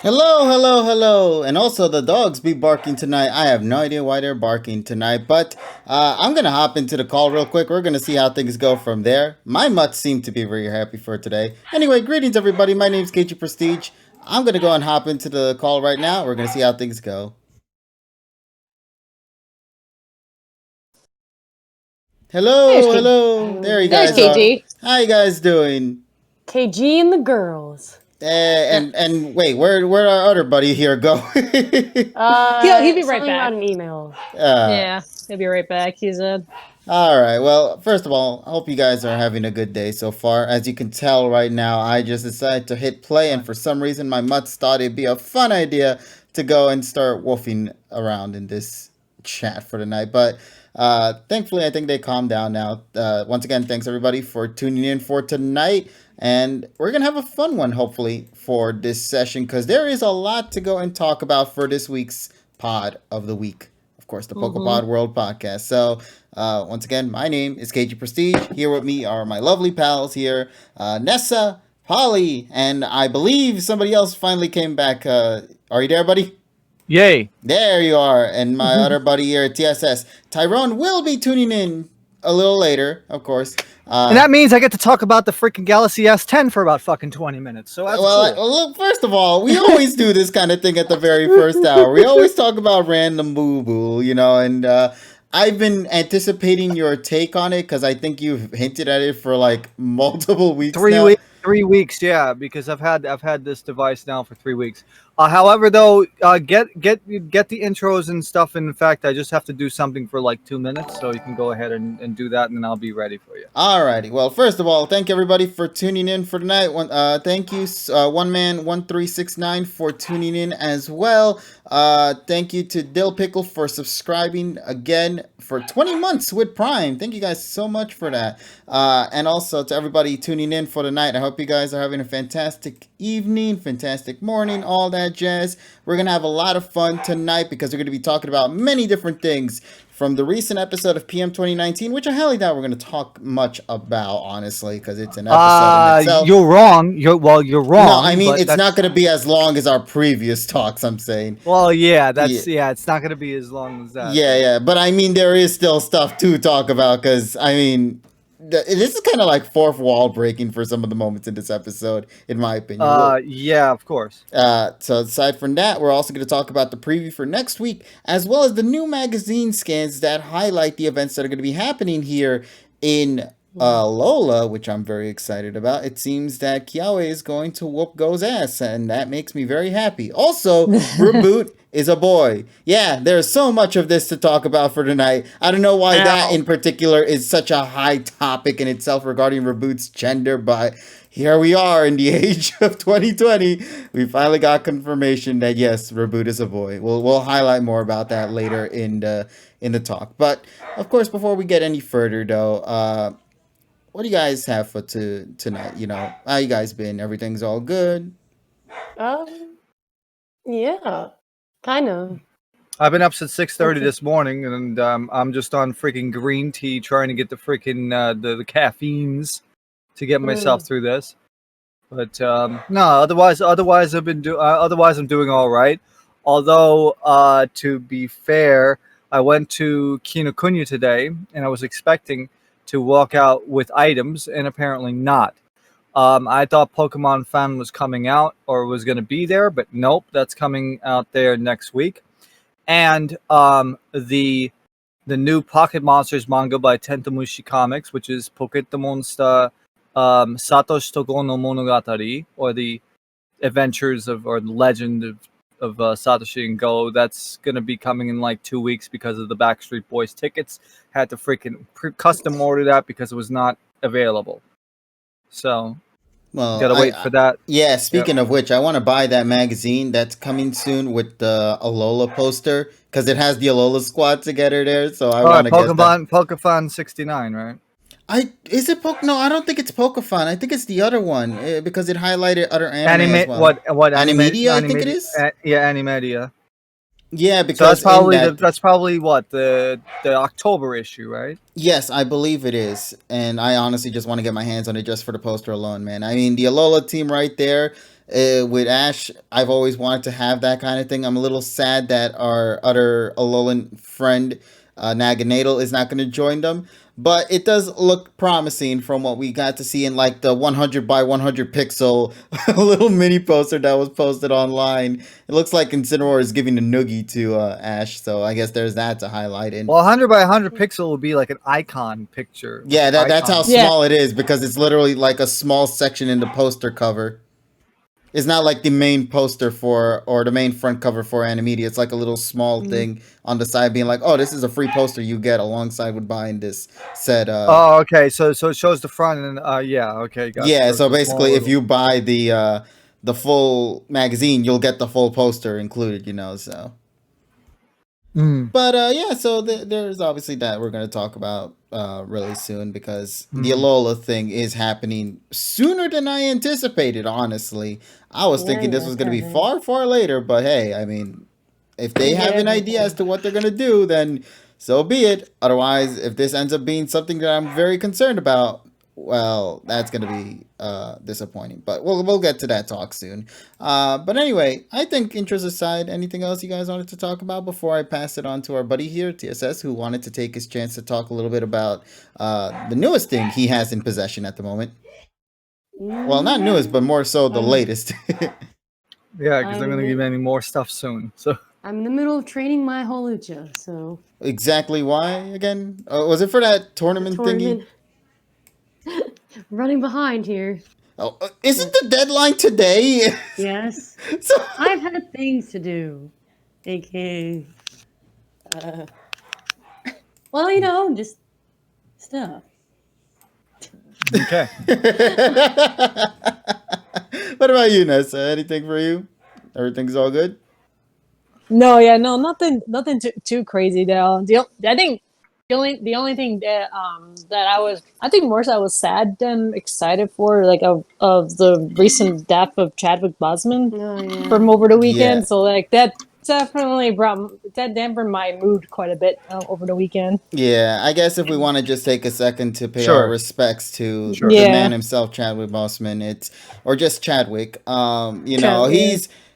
Hello, hello, hello. And also, the dogs be barking tonight. I have no idea why they're barking tonight, but I'm going to hop into the call real quick. We're going to see how things go from there. My mutts seem to be very happy for today. Anyway, greetings, everybody. My name is KG Prestige. I'm going to go and hop into the call right now. We're going to see how things go. There's Hello, K- hello. There you There's guys are. KG. How you guys doing? KG and the girls. And wait, where our other buddy here go? He'll be right Something back. about an email. Yeah, he'll be right back. He said. All right. Well, first of all, I hope you guys are having a good day so far. As you can tell right now, I just decided to hit play, and for some reason, my mutts thought it'd be a fun idea to go and start wolfing around in this chat for the night. But thankfully, I think they calmed down now. Once again, thanks everybody for tuning in for tonight. And we're going to have a fun one, hopefully, for this session, because there is a lot to go and talk about for this week's pod of the week. Of course, the PokePod World Podcast. So, once again, my name is KG Prestige. Here with me are my lovely pals here, Nessa, Polly, and I believe somebody else finally came back. Are you there, buddy? Yay. There you are. And my other buddy here at TSS, Tyrone, will be tuning in a little later, of course. And that means I get to talk about the freaking Galaxy S10 for about fucking 20 minutes. So that's cool. Look, first of all, we always do this kind of thing at the very first hour. We always talk about random boo-boo, and I've been anticipating your take on it because I think you've hinted at it for like multiple weeks now. 3 weeks, yeah, because I've had this device now for 3 weeks. However, though, get the intros and stuff. In fact, I just have to do something for like 2 minutes, so you can go ahead and do that, and then I'll be ready for you. Alrighty. Well, first of all, thank everybody for tuning in for tonight. Thank you, One Man 1369 for tuning in as well. Thank you to Dill Pickle for subscribing again for 20 months with Prime. Thank you guys so much for that. And also to everybody tuning in for the night. I hope you guys are having a fantastic evening, fantastic morning, all that jazz. We're going to have a lot of fun tonight because we're going to be talking about many different things from the recent episode of PM 2019, which I highly doubt we're going to talk much about, honestly, because it's an episode in itself. You're wrong. You're wrong. No, I mean, it's not going to be as long as our previous talks, I'm saying. Well, yeah, it's not going to be as long as that. Yeah, but I mean, there is still stuff to talk about, because, I mean, this is kind of like fourth wall breaking for some of the moments in this episode, in my opinion. Yeah, of course. So aside from that, we're also going to talk about the preview for next week, as well as the new magazine scans that highlight the events that are going to be happening here in Lola, which I'm very excited about. It seems that Kiawe is going to whoop Go's ass, and that makes me very happy. Also, Reboot is a boy. Yeah, there's so much of this to talk about for tonight. I don't know why that in particular is such a high topic in itself regarding Reboot's gender, but here we are in the age of 2020. We finally got confirmation that yes, Reboot is a boy. We'll highlight more about that later in the talk. But of course, before we get any further, though, what do you guys have for tonight? How you guys been? Everything's all good? Yeah, kind of. I've been up since 6:30 this morning, and I'm just on freaking green tea, trying to get the freaking the caffeines to get myself through this. But no, otherwise otherwise I'm doing all right. Although to be fair, I went to Kinokuniya today, and I was expecting to walk out with items, and apparently not. I thought Pokemon Fan was coming out or was going to be there, but nope, that's coming out there next week. And the new Pocket Monsters manga by Tentamushi Comics, which is Pocket Monster Satoshi Togo no Monogatari, or the adventures of, or the legend of Satoshi and Go. That's going to be coming in like 2 weeks because of the Backstreet Boys tickets. Had to freaking custom order that because it was not available. So, gotta wait for that. Yeah, speaking of which, I want to buy that magazine that's coming soon with the Alola poster, because it has the Alola squad together there, so I want to get that. Pokefan 69, right? No, I don't think it's Pokefan. I think it's the other one, because it highlighted other anime as well. What Animedia, I think it is? Yeah, Animedia. Yeah, because so that's probably what the October issue, right? Yes, I believe it is, and I honestly just want to get my hands on it just for the poster alone, man. I mean, the Alola team right there. With Ash, I've always wanted to have that kind of thing. I'm a little sad that our other Alolan friend, Naganadel, is not going to join them. But it does look promising from what we got to see in like the 100 by 100 pixel little mini poster that was posted online. It looks like Incineroar is giving a noogie to Ash, so I guess there's that to highlight. And Well, 100 by 100 pixel would be like an icon picture. yeah, that's how Icon. small it is because it's literally like a small section in the poster cover. It's not like the main poster for or the main front cover for Animedia. It's like a little small thing on the side, being like, "Oh, this is a free poster you get alongside with buying this set." Oh, okay. So it shows the front and yeah, okay, got Yeah, it. so basically, if you buy the full magazine, you'll get the full poster included. So. But yeah, so there's obviously that we're going to talk about really soon because the Alola thing is happening sooner than I anticipated, honestly. I was thinking this was going to be far, far later, but hey, I mean, if they have an idea as to what they're going to do, then so be it. Otherwise, if this ends up being something that I'm very concerned about, well, that's going to be disappointing. But we'll get to that talk soon. But anyway, I think interest aside, anything else you guys wanted to talk about before I pass it on to our buddy here, TSS, who wanted to take his chance to talk a little bit about the newest thing he has in possession at the moment. Well, not newest, but more so the latest. Yeah, because they're going to give any more stuff soon. So I'm in the middle of training my Holucha, so. Exactly why again? Was it for that tournament thingy? Running behind here. Oh, isn't the deadline today? Yes. So I've had things to do. AKA. Well, just stuff. okay. What about you, Nessa? Anything for you? Everything's all good? No, nothing too crazy though. I think the only thing that I think more so I was sad than excited for, like of the recent death of Chadwick Boseman from over the weekend. Yeah. So like that definitely dampened my mood quite a bit over the weekend. Yeah, I guess if we want to just take a second to pay our respects to the man himself, Chadwick Boseman, or just Chadwick.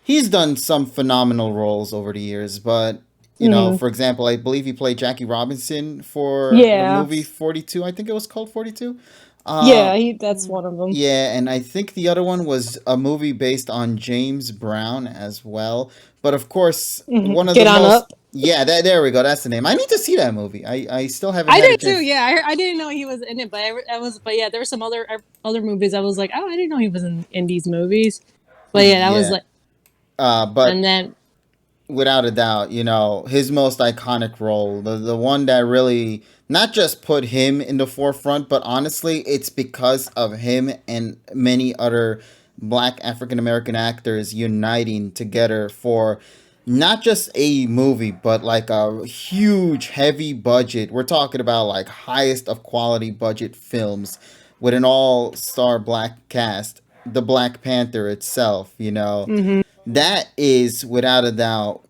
He's done some phenomenal roles over the years, but for example, I believe he played Jackie Robinson for the movie 42. I think it was called 42. That's one of them. Yeah, and I think the other one was a movie based on James Brown as well. But of course, one of Get the on most. Up. Yeah, there we go. That's the name. I need to see that movie. I still haven't. I did too. Yeah, I didn't know he was in it, but But yeah, there were some other movies. I was like, oh, I didn't know he was in these movies. But yeah, that was like. But and then, without a doubt, his most iconic role, the one that really not just put him in the forefront, but honestly, it's because of him and many other Black African American actors uniting together for not just a movie, but like a huge, heavy budget. We're talking about like highest of quality budget films with an all-star Black cast. The Black Panther itself, that is without a doubt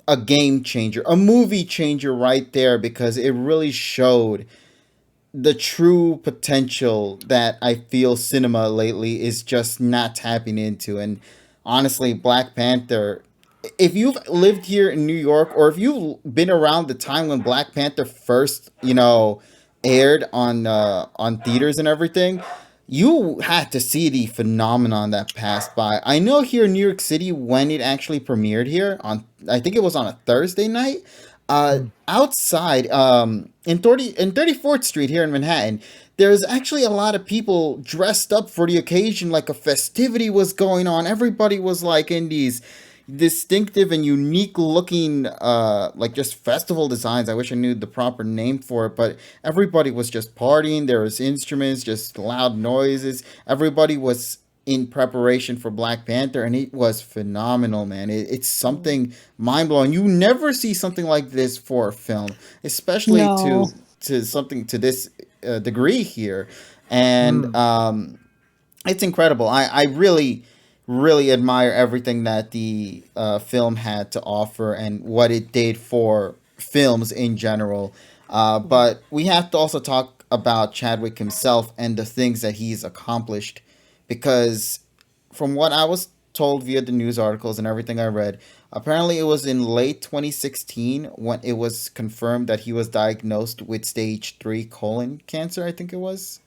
a game changer, a movie changer right there, because it really showed the true potential that I feel cinema lately is just not tapping into. And honestly, Black Panther, if you've lived here in New York, or if you've been around the time when Black Panther first, aired on theaters and everything, you had to see the phenomenon that passed by. I know here in New York City, when it actually premiered here on, I think it was on a Thursday night, outside in 34th Street here in Manhattan, there's actually a lot of people dressed up for the occasion, like a festivity was going on. Everybody was like in these distinctive and unique looking like just festival designs. I wish I knew the proper name for it, but everybody was just partying. There was instruments, just loud noises. Everybody was in preparation for Black Panther, and it was phenomenal, man. It's something mind-blowing. You never see something like this for a film, especially to something to this degree here. And it's incredible. I really admire everything that the film had to offer and what it did for films in general. But we have to also talk about Chadwick himself and the things that he's accomplished, because from what I was told via the news articles and everything I read. Apparently, it was in late 2016 when it was confirmed that he was diagnosed with stage 3 colon cancer. I think it was.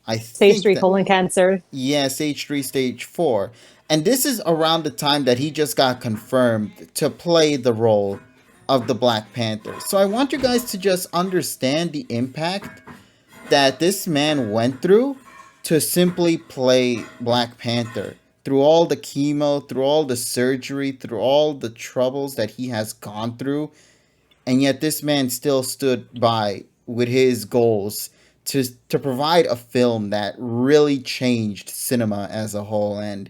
I Stage think three that colon cancer. yeah, stage 3, stage 4. And this is around the time that he just got confirmed to play the role of the Black Panther. So I want you guys to just understand the impact that this man went through to simply play Black Panther. Through all the chemo, through all the surgery, through all the troubles that he has gone through, and yet this man still stood by with his goals to provide a film that really changed cinema as a whole. And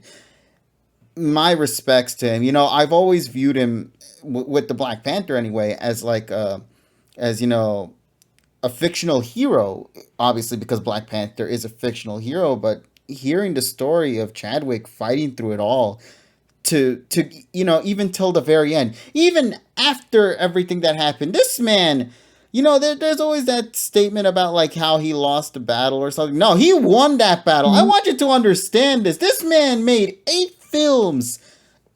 my respects to him. You know, I've always viewed him with the Black Panther anyway as like as you know, a fictional hero, obviously because Black Panther is a fictional hero. But hearing the story of Chadwick fighting through it all to you know, even till the very end, even after everything that happened, this man, you know, there's always that statement about like how he lost a battle or something. No, he won that battle. I want you to understand this man made 8 films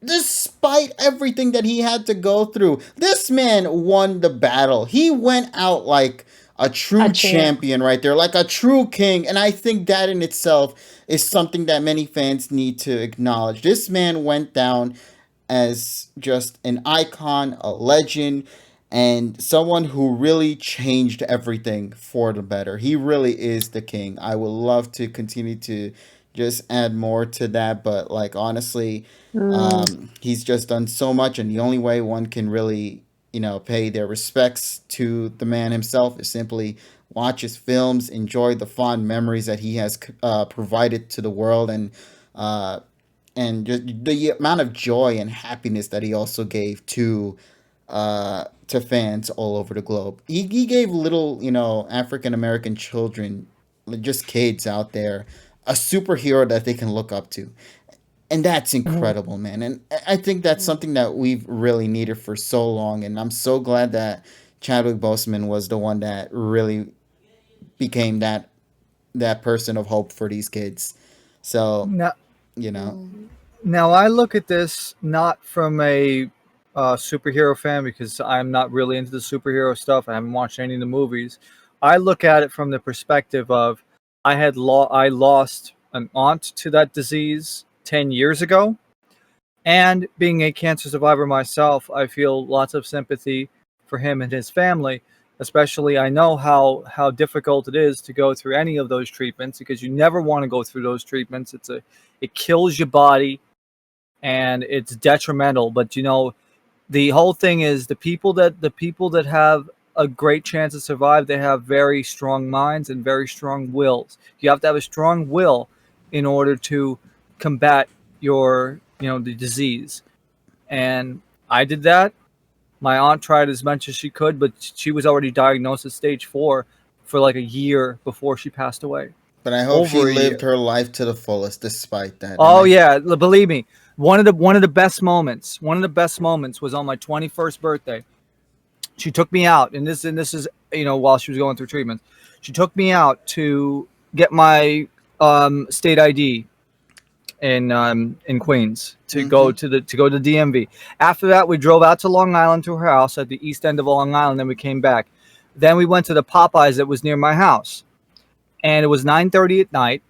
despite everything that he had to go through. This man won the battle. He went out like a true A champ. champion right there, like a true king. And I think that in itself is something that many fans need to acknowledge. This man went down as just an icon, a legend, and someone who really changed everything for the better. He really is the king. I would love to continue to just add more to that, but like honestly, he's just done so much, and the only way one can really, you know, pay their respects to the man himself is simply watch his films, enjoy the fond memories that he has provided to the world, uh, and just the amount of joy and happiness that he also gave to fans all over the globe. He gave little, you know, African American children, like just kids out there, a superhero that they can look up to. And that's incredible, man. And I think that's something that we've really needed for so long. And I'm so glad that Chadwick Boseman was the one that really became that person of hope for these kids. So, Now, you know, now I look at this not from a superhero fan because I'm not really into the superhero stuff. I haven't watched any of the movies. I look at it from the perspective of I lost an aunt to that disease 10 years ago, and being a cancer survivor myself, I feel lots of sympathy for him and his family. Especially, I know how difficult it is to go through any of those treatments because you never want to go through those treatments. It kills your body and it's detrimental. But you know, the whole thing is the people that have a great chance to survive, they have very strong minds and very strong wills. You have to have a strong will in order to combat the disease. And I did that. My aunt tried as much as she could, but she was already diagnosed at stage 4 for like a year before she passed away. but I hope she Over a lived year. her life to the fullest despite that. Oh yeah, believe me. One of the best moments. One of the best moments was on my 21st birthday. She took me out, and this is while she was going through treatment. She took me out to get my state ID in Queens to go to the DMV. After that, we drove out to Long Island to her house at the east end of Long Island. Then we came back. Then we went to the Popeyes that was near my house, and it was 9:30 at night.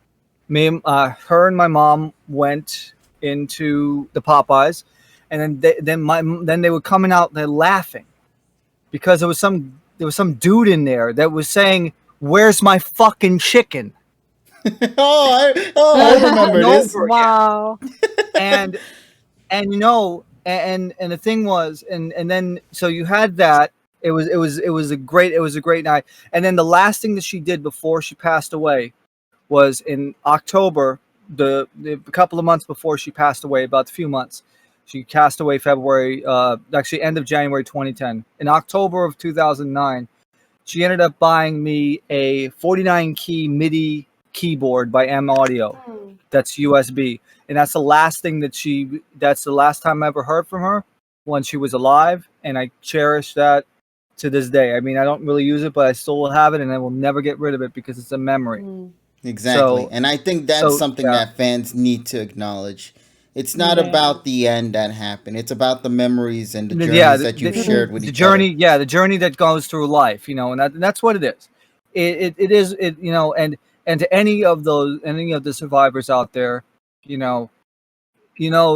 Her and my mom went into the Popeyes, and then they were coming out there laughing because there was some dude in there that was saying, "Where's my fucking chicken?" I remember this. Over again. Wow. and and the thing was, and then so you had that. It was a great night. And then the last thing that she did before she passed away was in October, the couple of months before she passed away, about a few months. She passed away February, actually end of January 2010. In October of 2009, she ended up buying me a 49 key MIDI keyboard by M Audio. That's USB, and that's the last time I ever heard from her when she was alive, and I cherish that to this day. I mean, I don't really use it, but I still will have it, and I will never get rid of it because it's a memory. Exactly. So- And I think that's something yeah. that fans need to acknowledge It's not Yeah. about the end that happened. It's about the memories and the Yeah, journeys that you've shared with the each other. journey, yeah, the journey that goes through life, and that's what it is. It is it, and to any of the survivors out there, you know,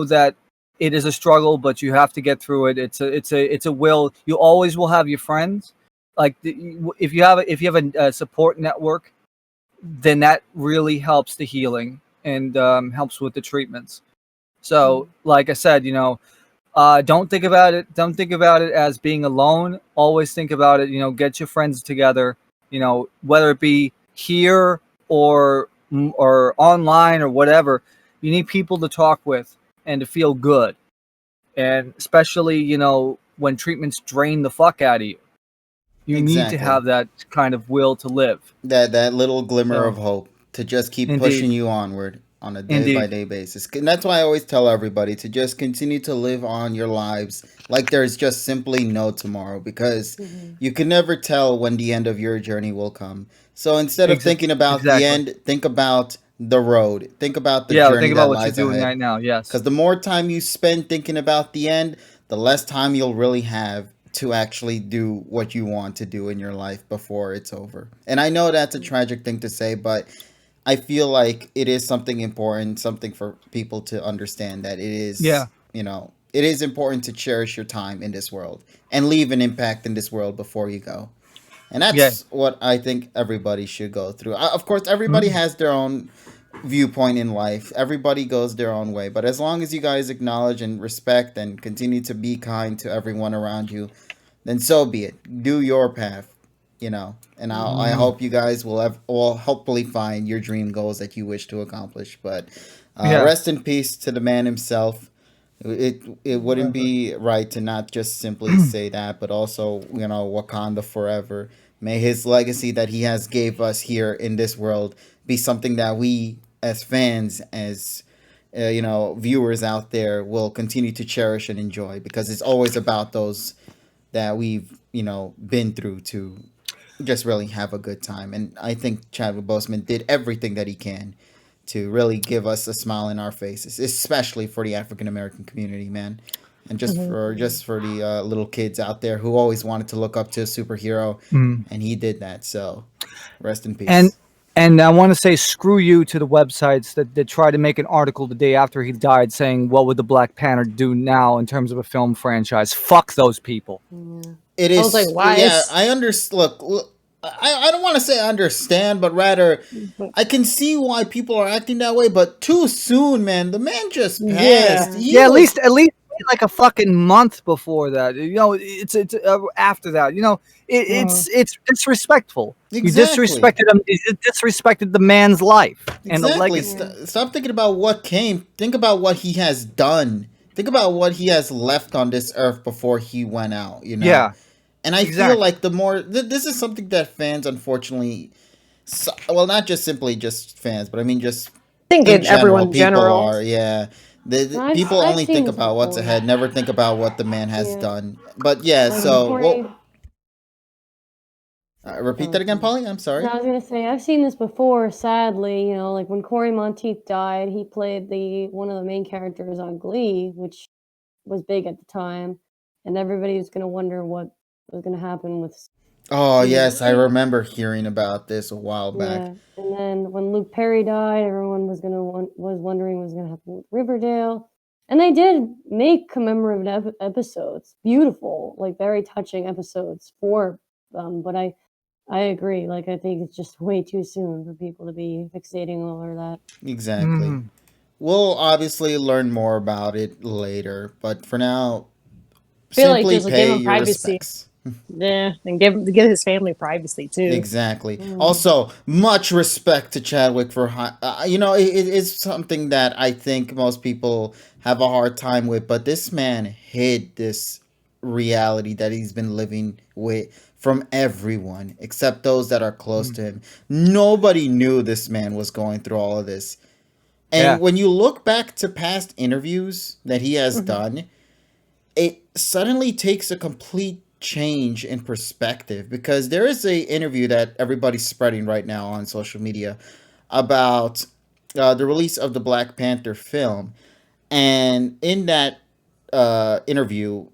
that it is a struggle, but you have to get through it. It's a will. You always will have your friends. Like if you have a support network, then that really helps the healing and helps with the treatments. So, like I said, don't think about it. Don't think about it as being alone. Always think about it. Get your friends together. Whether it be here or online or whatever. You need people to talk with and to feel good. And especially, when treatments drain the fuck out of you, you need to Exactly. have that kind of will to live. That little glimmer of So, hope to just keep indeed, pushing you onward on a day by indeed, day basis. And that's why I always tell everybody to just continue to live on your lives like there's just simply no tomorrow, because you can never tell when the end of your journey will come. So instead of thinking about the exactly. end, think about the road. Think about the Yeah, journey think about that what you're lies doing ahead. right now. Because Yes. the more time you spend thinking about the end, the less time you'll really have to actually do what you want to do in your life before it's over. And I know that's a tragic thing to say, but I feel like it is something important, something for people to understand, that it is, Yeah. it is important to cherish your time in this world and leave an impact in this world before you go. And Yeah. that's what I think everybody should go through. Of course, everybody Mhm. has their own viewpoint in life. Everybody goes their own way. But as long as you guys acknowledge and respect and continue to be kind to everyone around you, then so be it. Do your path, And I Mhm. hope you guys will hopefully find your dream goals that you wish to accomplish. But Yeah. rest in peace to the man himself. It wouldn't be right to not just simply say that, but also Wakanda forever. May his legacy that he has gave us here in this world be something that we as fans, as viewers out there, will continue to cherish and enjoy, because it's always about those that we've been through to just really have a good time. And I think Chadwick Boseman did everything that he can to really give us a smile in our faces, especially for the African American community, man. And just for the little kids out there who always wanted to look up to a superhero, Mhm. and he did that. So rest in And peace. and I want to say screw you to the websites that try to make an article the day after he died saying what would the Black Panther do now in terms of a film franchise. Fuck those people. Yeah. It I was like, is, why? yeah. I understand. Look, I don't want to say I understand, but rather But I can see why people are acting that way. But too soon, man. The man just passed. yeah, Yeah. He Yeah, was at least like a fucking month before that. It's after that. It's disrespectful. You exactly, disrespected him. You disrespected the man's life and the exactly. legacy. Yeah. Stop thinking about what came. Think about what he has done. Think about what he has left on this earth before he went out. Yeah, And I feel exactly. like the more this is something that fans, unfortunately, well, not just simply just fans, but I mean just I think in in general, everyone people general. are, yeah. No, People I've only seen think this about what's before. ahead, never think about what the man has Yeah. done. But yeah, Like so Corey. well, repeat that Oh, again, sorry. Polly. I'm No, sorry. I was gonna say I've seen this before. Sadly, like when Corey Monteith died, he played the one of the main characters on Glee, which was big at the time, and everybody was gonna wonder what was gonna happen with Oh season yes, I 3. remember hearing about this a while back. Yeah, and then when Luke Perry died, everyone was wondering what was gonna happen with Riverdale, and they did make commemorative episodes, beautiful, like very touching episodes for them. But I agree. Like I think it's just way too soon for people to be fixating over that. Exactly. Mhm. We'll obviously learn more about it later, but for now, I feel like simply just give pay him your privacy. respects. Yeah, and give his family privacy too. Exactly. Mm. Also, much respect to Chadwick for, it is something that I think most people have a hard time with, but this man hid this reality that he's been living with from everyone except those that are close to him. Nobody knew this man was going through all of this. And Yeah. when you look back to past interviews that he has Mhm. done, it suddenly takes a complete change in perspective, because there is a interview that everybody's spreading right now on social media about the release of the Black Panther film, And in that interview,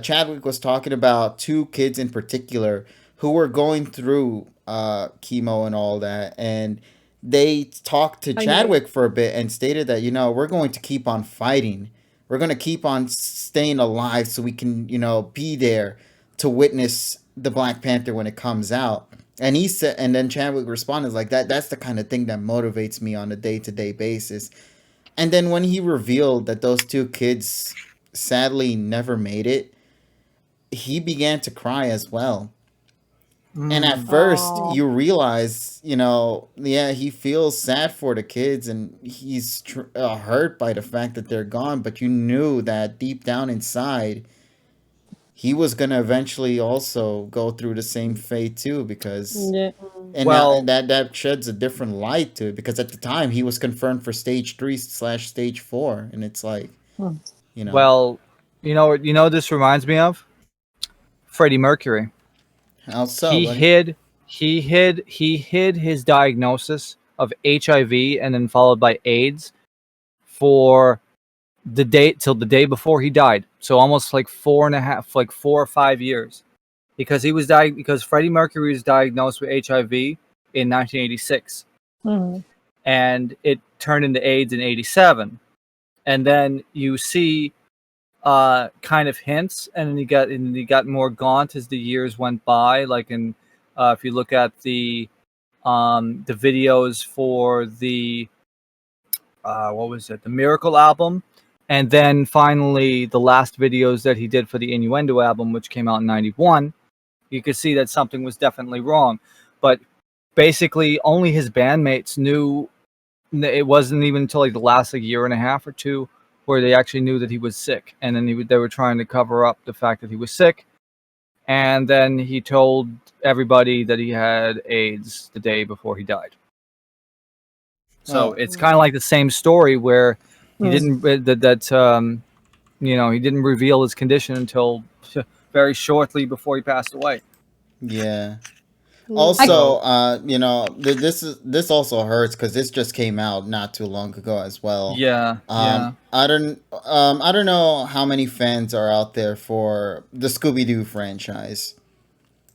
Chadwick was talking about two kids in particular who were going through chemo and all that, and they talked to I know. Chadwick for a bit and stated that, we're going to keep on fighting. We're going to keep on staying alive so we can, be there to witness the Black Panther when it comes out. And he said, and then Chadwick responded like that. That's the kind of thing that motivates me on a day-to-day basis. And then when he revealed that those two kids sadly never made it, he began to cry as well. And at first, Oh. you realize, yeah, he feels sad for the kids and he's hurt by the fact that they're gone. But you knew that deep down inside, he was going to eventually also go through the same fate too, because. Yeah. And Well- now that sheds a different light to it, because at the time he was confirmed for stage 3/stage 4, and it's like, Hmm. Well, you know what this reminds me of? Freddie Mercury. how so? he buddy? hid his diagnosis of HIV and then followed by AIDS for the day till the day before he died. So almost like 4 or 5 years, because because Freddie Mercury was diagnosed with HIV in 1986, Mhm. and it turned into AIDS in 87, and then you see kind of hints, and then he got more gaunt as the years went by. Like if you look at the videos for the what was it, the Miracle album, and then finally the last videos that he did for the Innuendo album, which came out in '91, you could see that something was definitely wrong. But basically, only his bandmates knew. It wasn't even until like the last year and a half or two where they actually knew that he was sick, and then they were trying to cover up the fact that he was sick. And then he told everybody that he had AIDS the day before he died. So Oh. it's kind of like the same story where he Mm. didn't he didn't reveal his condition until very shortly before he passed away. Yeah. Yeah. Also, this also hurts because this just came out not too long ago as well. Yeah, yeah. I don't know how many fans are out there for the Scooby-Doo franchise.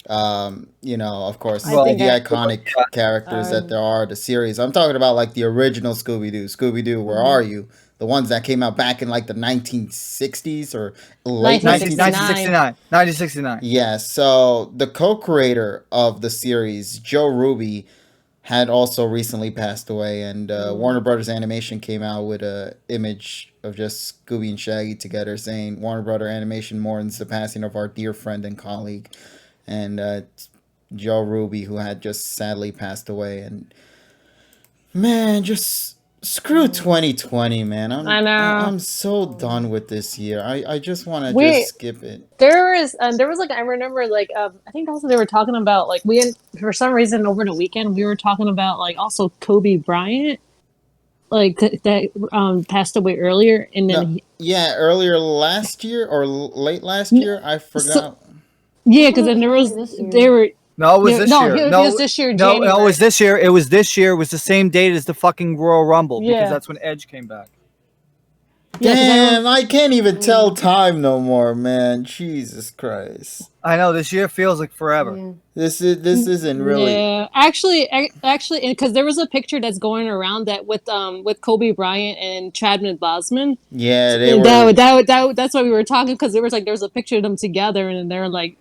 Of course, I think the I- iconic characters that there are, the series. I'm talking about like the original Scooby-Doo. Scooby-Doo, where are you? The ones that came out back in like the 1960s or late 1969. 1969. Yeah, so the co-creator of the series, Joe Ruby, had also recently passed away, and Warner Brothers Animation came out with a image of just Scooby and Shaggy together, saying Warner Brothers Animation mourns the passing of our dear friend and colleague, and Joe Ruby, who had just sadly passed away. And man, just screw 2020, man. I know. I'm so done with this year. I just want to Wait. just skip it. There was like, I remember like I think also they were talking about like for some reason over the weekend we were talking about like also Kobe Bryant, like that passed away earlier, and then No, yeah, earlier last year or late last year, I forgot. yeah, because then there was This year. they were No, it was this no, year. it was this year, No, it January. was this year. It was this year. It was the same date as the fucking Royal Rumble, Yeah. because that's when Edge came back. Yeah, 'cause Damn, I can't even tell time no more, man. Jesus Christ, I know this year feels like forever. Yeah. this isn't really. Yeah, actually, because there was a picture that's going around that with Kobe Bryant and Chadwick Boseman. Yeah, they And were. that's why we were talking, because there was a picture of them together, and they're like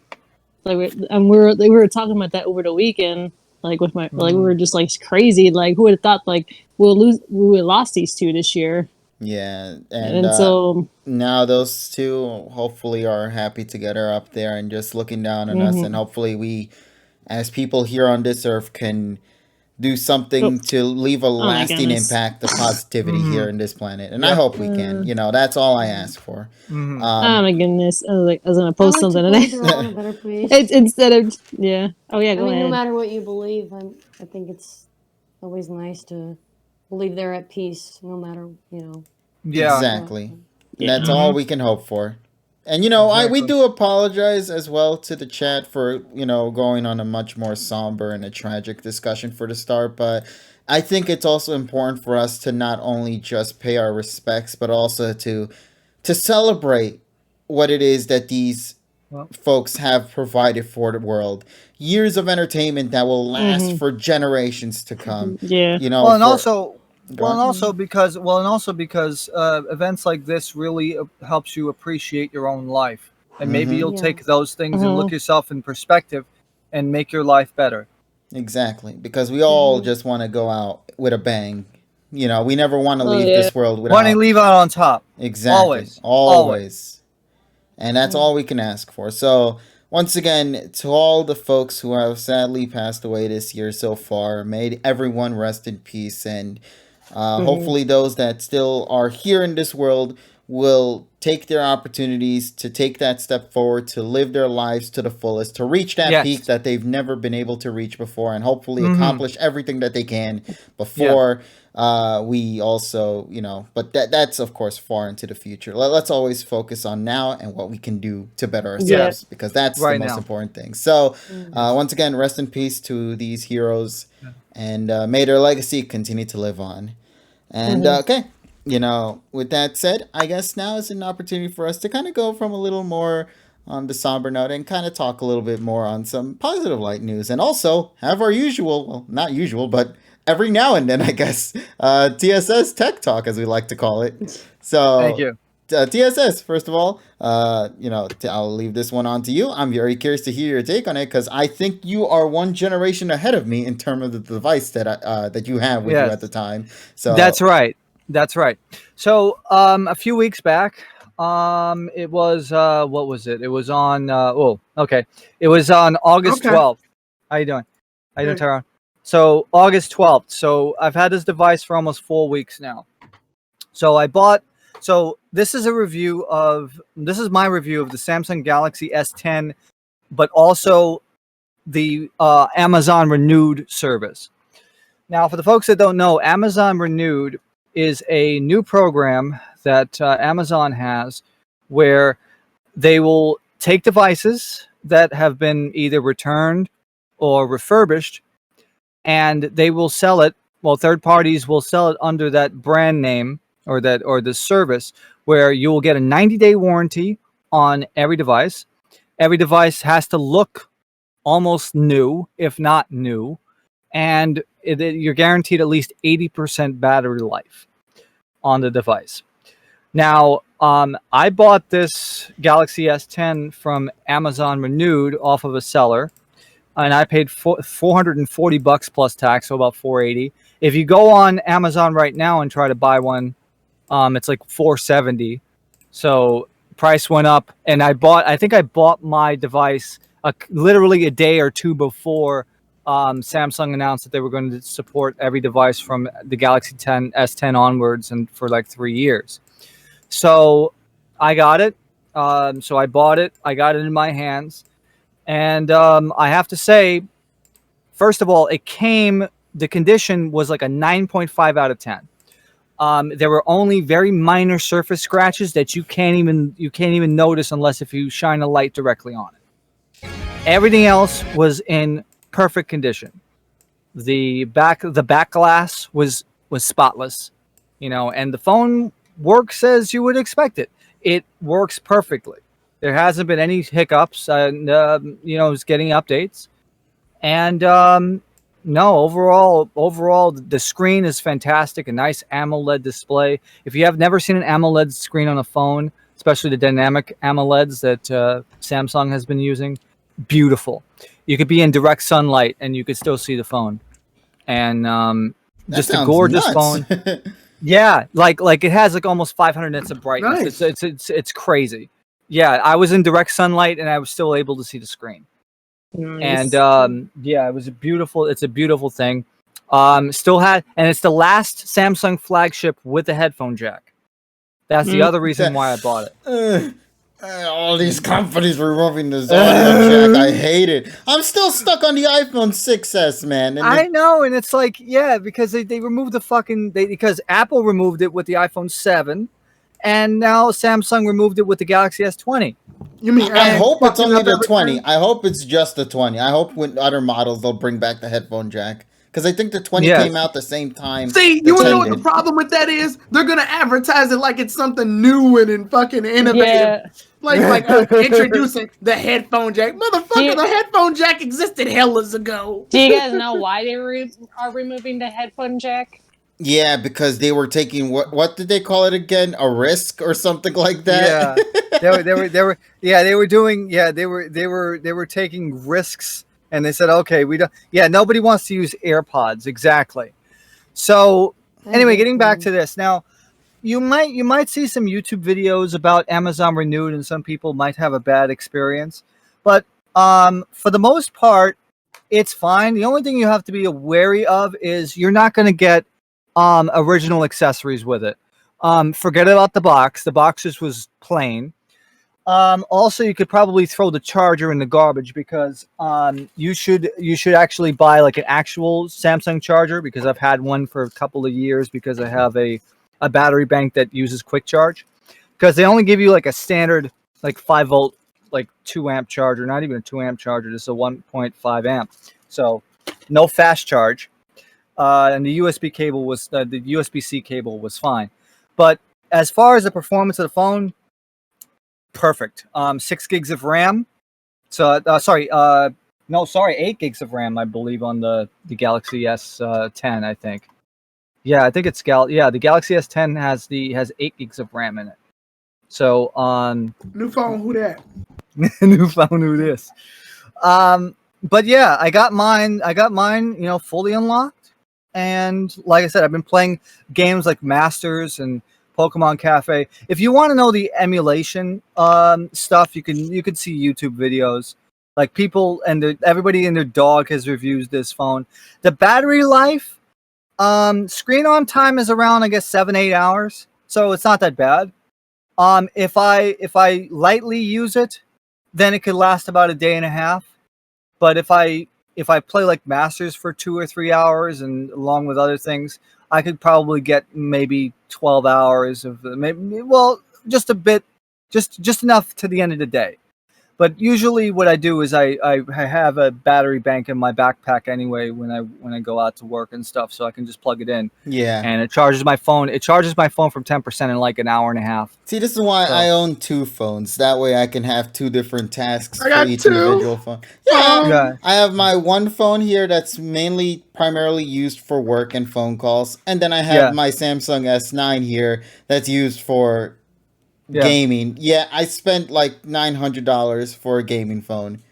we were talking about that over the weekend, like with my like we were just like crazy, like who would have thought like we would have lost these two this year, Yeah, and so now those two hopefully are happy together up there and just looking down on us, and hopefully we, as people here on this earth, can do something to leave a my lasting goodness. impact of positivity here in this planet, and I hope we can. That's all I ask for. Mhm. oh my goodness, I was gonna I post like to something believe today. they're all in a better place. Instead of yeah, oh yeah, I go mean, no ahead. matter what you believe, I think it's always nice to believe they're at peace, no matter, Yeah. Exactly. Yeah. That's all we can hope for. And we Exactly. do apologize as well to the chat for going on a much more somber and a tragic discussion for the start, but I think it's also important for us to not only just pay our respects, but also to celebrate what it is that these Well, folks have provided for the world. Years of entertainment that will last Mm-hmm. for generations to come. Yeah. You know, well, and for also, go on. because events like this really helps you appreciate your own life, and maybe Mm-hmm. you'll Yeah. take those things and look Mm-hmm. yourself in perspective, and make your life better. Exactly, because we all just want to go out with a bang. You know, we never want to Oh leave yeah. this world Want to without leave out on top, exactly, always, always. always. And that's all we can ask for. So, once again, to all the folks who have sadly passed away this year so far, may everyone rest in peace. And Mm-hmm. hopefully, those that still are here in this world will take their opportunities to take that step forward, to live their lives to the fullest, to reach that peak Yes. that they've never been able to reach before, and hopefully Mm-hmm. accomplish everything that they can Yeah. before we also, but that's of course far into the future. Let's always focus on now and what we can do to better Yeah. ourselves, because that's the Right most now. important thing. So, Mm. once again, rest in peace to these heroes, and may their legacy continue to live on. And Mhm. okay, with that said, I guess now is an opportunity for us to kind of go from a little more on the somber note and kind of talk a little bit more on some positive light news, and also have our usual, well, not usual, but every now and then, I guess, TSS Tech Talk, as we like to call it. Thank So, you. TSS, first of all, I'll leave this one on to you. I'm very curious to hear your take on it, because I think you are one generation ahead of me in terms of the device that you have with you at the Yes. time. So, That's right. That's right. So, a few weeks back, it was what was it? It was on. Okay. It was on August Okay. 12th. How you doing? How you doing, Good. Tyrone? So August 12th. So I've had this device for almost 4 weeks now. So I bought. So this is my review of the Samsung Galaxy S10, but also the Amazon Renewed service. Now, for the folks that don't know, Amazon Renewed is a new program that Amazon has, where they will take devices that have been either returned or refurbished, and they will sell it. Well, third parties will sell it under that brand name or the service, where you will get a 90-day warranty on every device. Every device has to look almost new, if not new, and you're guaranteed at least 80% battery life on the device. Now, I bought this Galaxy S10 from Amazon Renewed off of a seller, and I paid $440 plus tax, so about $480. If you go on Amazon right now and try to buy one, it's like $470. So price went up, and I think I bought my device literally a day or two before Samsung announced that they were going to support every device from the Galaxy 10 S10 onwards, and for like 3 years. So I got it. So I bought it. I got it in my hands, and I have to say, first of all, the condition was like a 9.5 out of 10. There were only very minor surface scratches that you can't even notice unless if you shine a light directly on it. Everything else was in perfect condition. The back glass was spotless, and the phone works as you would expect it. It works perfectly. There hasn't been any hiccups, and it's getting updates. And no, overall, the screen is fantastic. A nice AMOLED display. If you have never seen an AMOLED screen on a phone, especially the dynamic AMOLEDs that Samsung has been using, beautiful. You could be in direct sunlight and you could still see the phone. And that just a sounds gorgeous nuts. phone. Yeah, like it has like almost 500 nits of brightness. Nice. It's crazy. Yeah, I was in direct sunlight and I was still able to see the screen. Nice. And yeah, it's a beautiful thing. It's the last Samsung flagship with a headphone jack. That's the other reason why I bought it. All these companies removing this audio jack. I hate it. I'm still stuck on the iPhone 6s, man. And I know, and it's like, yeah, because they removed because Apple removed it with the iPhone 7, and now Samsung removed it with the Galaxy S20. You mean I Apple hope it's fucking only up the everything? 20. I hope it's just the 20. I hope with other models they'll bring back the headphone jack. Because I think the 20 Yeah. came out the same time. See, the you want to 10 know what the did. problem with that is? They're gonna advertise it like it's something new and fucking innovative. Yeah. Like introducing the headphone jack. Motherfucker, the headphone jack existed hellas ago. Do you guys know why they are removing the headphone jack? Yeah, because they were taking what did they call it again? A risk or something like that. Yeah, they were taking risks, and they said, okay, we don't. Yeah, nobody wants to use AirPods, exactly. So anyway, getting back to this now, you might see some YouTube videos about Amazon Renewed, and some people might have a bad experience, but for the most part, it's fine. The only thing you have to be wary of is you're not going to get original accessories with it. Forget about the box. The box just was plain. Also, you could probably throw the charger in the garbage, because you should actually buy like an actual Samsung charger, because I've had one for a couple of years, because I have a battery bank that uses quick charge, because they only give you like a standard like 5-volt like 2 amp charger, not even a 2 amp charger, just a 1.5 amp. So no fast charge. And the USB cable was the USB-C cable was fine, but as far as the performance of the phone, perfect. 6 gigs of RAM. So 8 gigs of RAM, I believe, on the Galaxy S10. I think. Yeah, I think it's the Galaxy S10 has 8 gigs of RAM in it. So New phone, who that? new phone, who this? But yeah, I got mine, fully unlocked. And like I said, I've been playing games like Masters and Pokemon Cafe. If you want to know the emulation stuff, you can see YouTube videos. Like people and everybody and their dog has reviewed this phone. The battery life, screen on time is around, I guess, 7-8 hours, so it's not that bad. If I lightly use it, then it could last about a day and a half. But if I play like Masters for 2 or 3 hours, and along with other things, I could probably get maybe 12 hours of just a bit, just enough to the end of the day. But usually what I do is I have a battery bank in my backpack anyway when I go out to work and stuff, so I can just plug it in. Yeah. And it charges my phone. It charges my phone from 10% in like an hour and a half. See, this is why I own 2 phones. That way I can have 2 different tasks I got for each 2 individual phone. Yeah. I have my one phone here that's primarily used for work and phone calls. And then I have my Samsung S9 here that's used for gaming. Yeah, I spent like $900 for a gaming phone.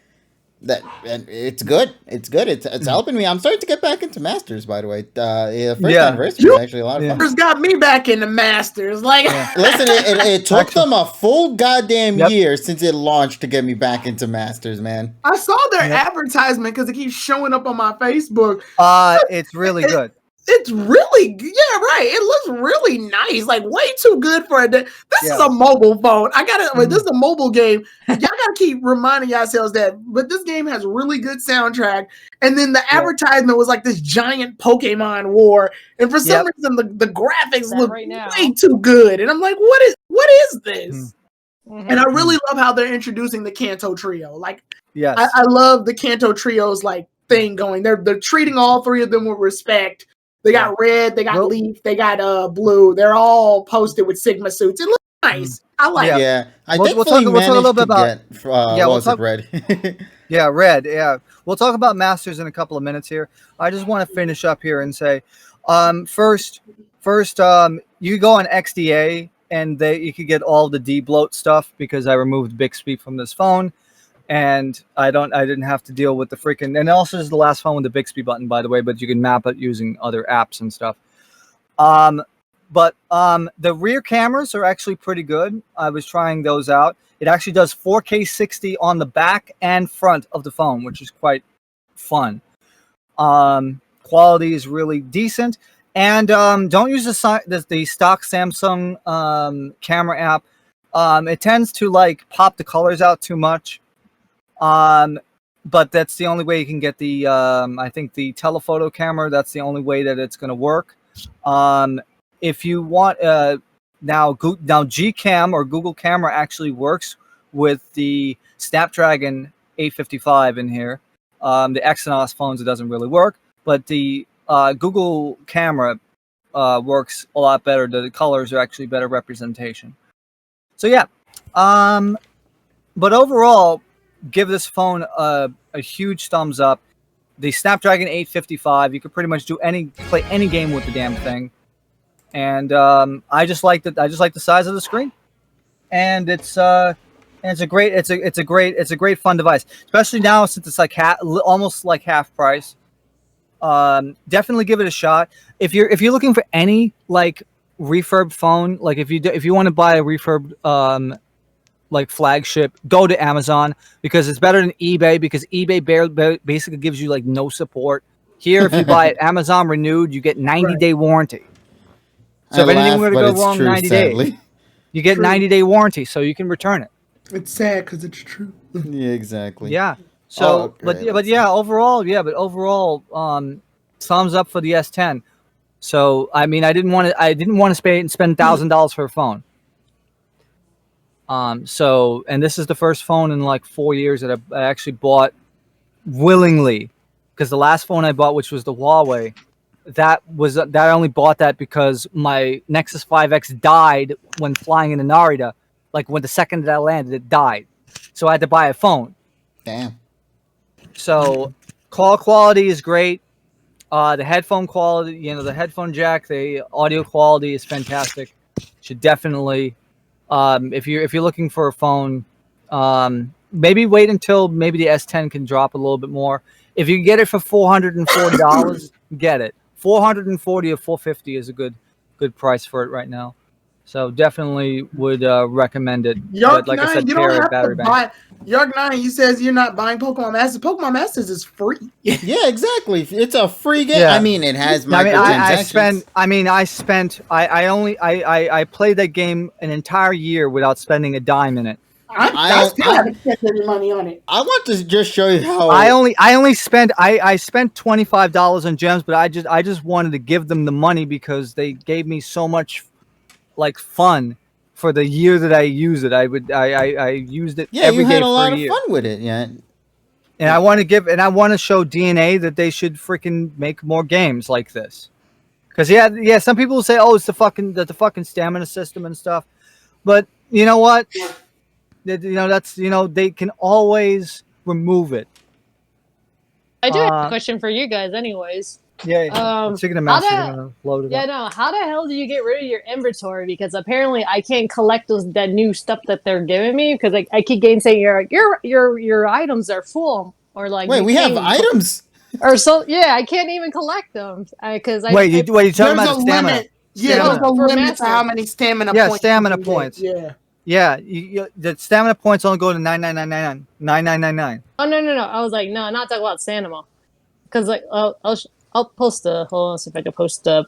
And it's good. It's good. It's helping me. I'm starting to get back into Masters, by the way. First anniversary is actually a lot of fun. Got me back into Masters. Like, listen, it took them a full goddamn year since it launched to get me back into Masters, man. I saw their advertisement because it keeps showing up on my Facebook. It's really good. It's really, right. It looks really nice, like way too good for a day. This is a mobile phone. This is a mobile game. Y'all gotta keep reminding yourselves that. But this game has really good soundtrack. And then the advertisement was like this giant Pokemon war. And for some reason, the graphics look way too good. And I'm like, what is this? Mm-hmm. And I really love how they're introducing the Kanto trio. Like, I love the Kanto trio's like thing going. They're treating all 3 of them with respect. They got red, they got leaf, they got blue. They're all posted with Sigma suits. It looks nice. I like it. Yeah, we'll talk a little bit about red. Red. Yeah, we'll talk about Masters in a couple of minutes here. I just want to finish up here and say, first, you go on XDA and you could get all the de-bloat stuff, because I removed Bixby from this phone. And I didn't have to deal with the freaking, and also is the last phone with the Bixby button, by the way, but you can map it using other apps and stuff. But the rear cameras are actually pretty good. I was trying those out. It actually does 4K 60 on the back and front of the phone, which is quite fun. Quality is really decent. And don't use the stock Samsung camera app. It tends to like pop the colors out too much. But that's the only way you can get the I think the telephoto camera. That's the only way that it's going to work. If you want now Gcam or Google Camera actually works with the Snapdragon 855 in here. The Exynos phones, it doesn't really work, but the Google camera works a lot better. The colors are actually better representation. So yeah, but overall, give this phone a huge thumbs up. The Snapdragon 855, you could pretty much play any game with the damn thing, and I just like the size of the screen, and it's a great fun device, especially now since it's like almost like half price. Definitely give it a shot if you're looking for any like refurb phone. Like if you want to buy a refurb like flagship, go to Amazon because it's better than eBay, because eBay basically gives you like no support. Here, if you buy it Amazon renewed, you get 90-day warranty. So if anything were to go wrong, 90 days, you get 90-day warranty, so you can return it. It's sad because it's true. Yeah, exactly. Yeah. So, okay, overall, thumbs up for the S10. So, I mean, I didn't want to spend $1,000 for a phone. So, and this is the first phone in like 4 years that I actually bought willingly, because the last phone I bought, which was the Huawei, that I only bought that because my Nexus 5X died when flying into Narita. Like when the second that I landed, it died. So I had to buy a phone. Damn. So call quality is great. The headphone quality, the headphone jack, the audio quality is fantastic. Should definitely, if you're looking for a phone, maybe wait until maybe the S10 can drop a little bit more. If you can get it for $440, get it. $440 or $450 is a good price for it right now. So definitely would recommend it. Yark But like 9, I said, you don't have battery to bank. buy. Yark 9, you says you're not buying Pokemon Masters. Pokemon Masters is free. Yeah, exactly. It's a free game. Yeah. I mean, it has I microtransactions. I played that game an entire year without spending a dime in it. I still haven't spent any money on it. I want to just show you how I spent $25 on gems, but I just wanted to give them the money because they gave me so much like fun for the year that I used it. I used it every you day had a for lot a of year. fun with it. Yeah. And I want to show DNA that they should freaking make more games like this. Because some people will say, "Oh, it's the fucking stamina system and stuff," but you know what? They can always remove it. I do have a question for you guys, anyways. Yeah. Speaking of Master, gonna load it up. No. How the hell do you get rid of your inventory? Because apparently I can't collect that new stuff that they're giving me because I keep getting saying your items are full or like. Wait, we have items. Or so I can't even collect them because you talking about stamina? Limit. Yeah, there's a limit to how many stamina points. Yeah, stamina points. Yeah. Yeah, the stamina points only go to 9999. Oh no! I was like, no, not talking about stamina, because like I'll post hold on, see if I can post a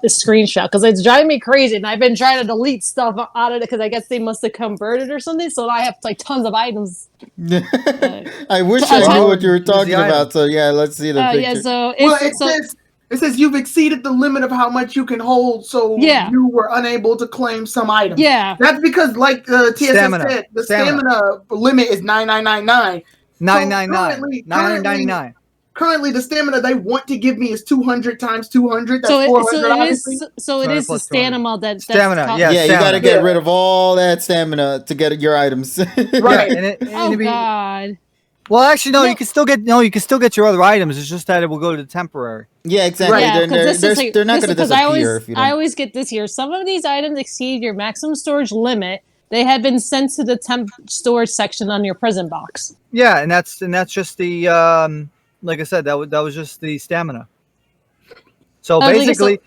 screenshot because it's driving me crazy, and I've been trying to delete stuff out of it because I guess they must have converted or something. So I have like tons of items. I wish I knew what you were talking about. So yeah, let's see the picture. Yeah, so it says you've exceeded the limit of how much you can hold, so you were unable to claim some items. Yeah, that's because, like TSS said, the stamina limit is 9999. 999. Currently, the stamina they want to give me is 200 times 200. That's 400. So it is the stamina that's stamina. You got to get rid of all that stamina to get your items. Right. God. Well, actually, no. You can still get your other items. It's just that it will go to the temporary. Yeah, exactly. Yeah, they're not going to disappear if you don't. I always get this here. Some of these items exceed your maximum storage limit. They have been sent to the temp storage section on your prison box. Yeah, and that's just the like I said, that was just the stamina. So basically,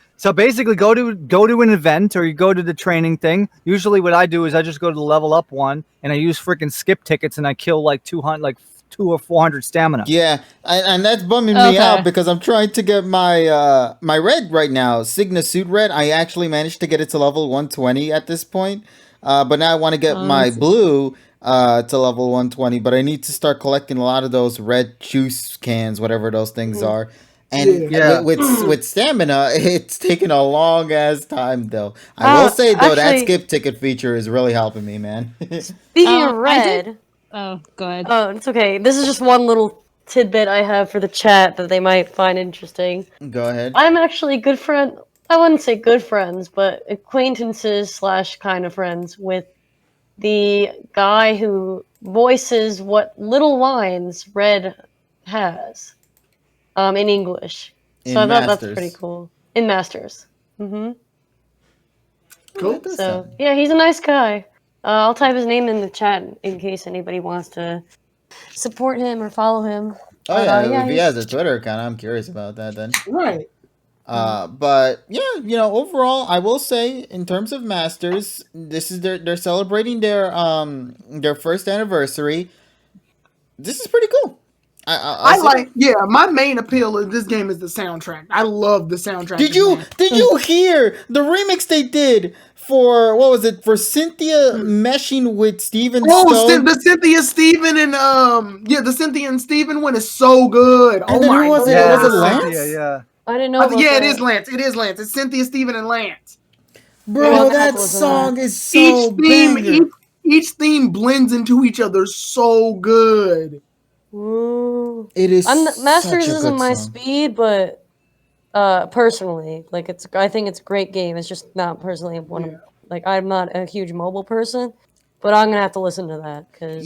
go to an event or you go to the training thing. Usually, what I do is I just go to the level up one and I use freaking skip tickets and I kill like 200 or 400 stamina. Yeah, and that's bumming me out because I'm trying to get my my red right now, Signa Suit Red. I actually managed to get it to level 120 at this point, but now I want to get my blue to level 120. But I need to start collecting a lot of those red juice cans, whatever those things are. And with stamina, it's taking a long ass time though. I will say though, that skip ticket feature is really helping me, man. Speaking of red. Oh, go ahead. Oh, it's okay. This is just one little tidbit I have for the chat that they might find interesting. Go ahead. I'm actually good friend. I wouldn't say good friends, but acquaintances / kind of friends with the guy who voices what little lines Red has, in English. So I In thought that's pretty Masters. cool. In Masters. Mm-hmm. Cool. That does So sound- yeah, he's a nice guy. I'll type his name in the chat in case anybody wants to support him or follow him. Oh But, yeah, yeah, if he he's- has a Twitter account, I'm curious about that then. Right. But yeah, overall, I will say in terms of Masters, this is they're celebrating their first anniversary. This is pretty cool. I like, my main appeal of this game is the soundtrack. I love the soundtrack. Did you hear the remix they did for what was it for Cynthia meshing with Steven Stone? The Cynthia Steven and the Cynthia and Steven one is so good. And then who was it? Yeah, Was it the Lance? Cynthia, yeah. I didn't know. About Yeah, that. it is Lance. It is Lance. It's Cynthia, Steven, and Lance. Bro, Yeah, that was in song that. is so banger. Each theme blends into each other so good. Ooh. It is. Masters such a isn't good my song. speed, but personally, like I think it's a great game. It's just not personally one. Yeah. Like I'm not a huge mobile person, but I'm gonna have to listen to that because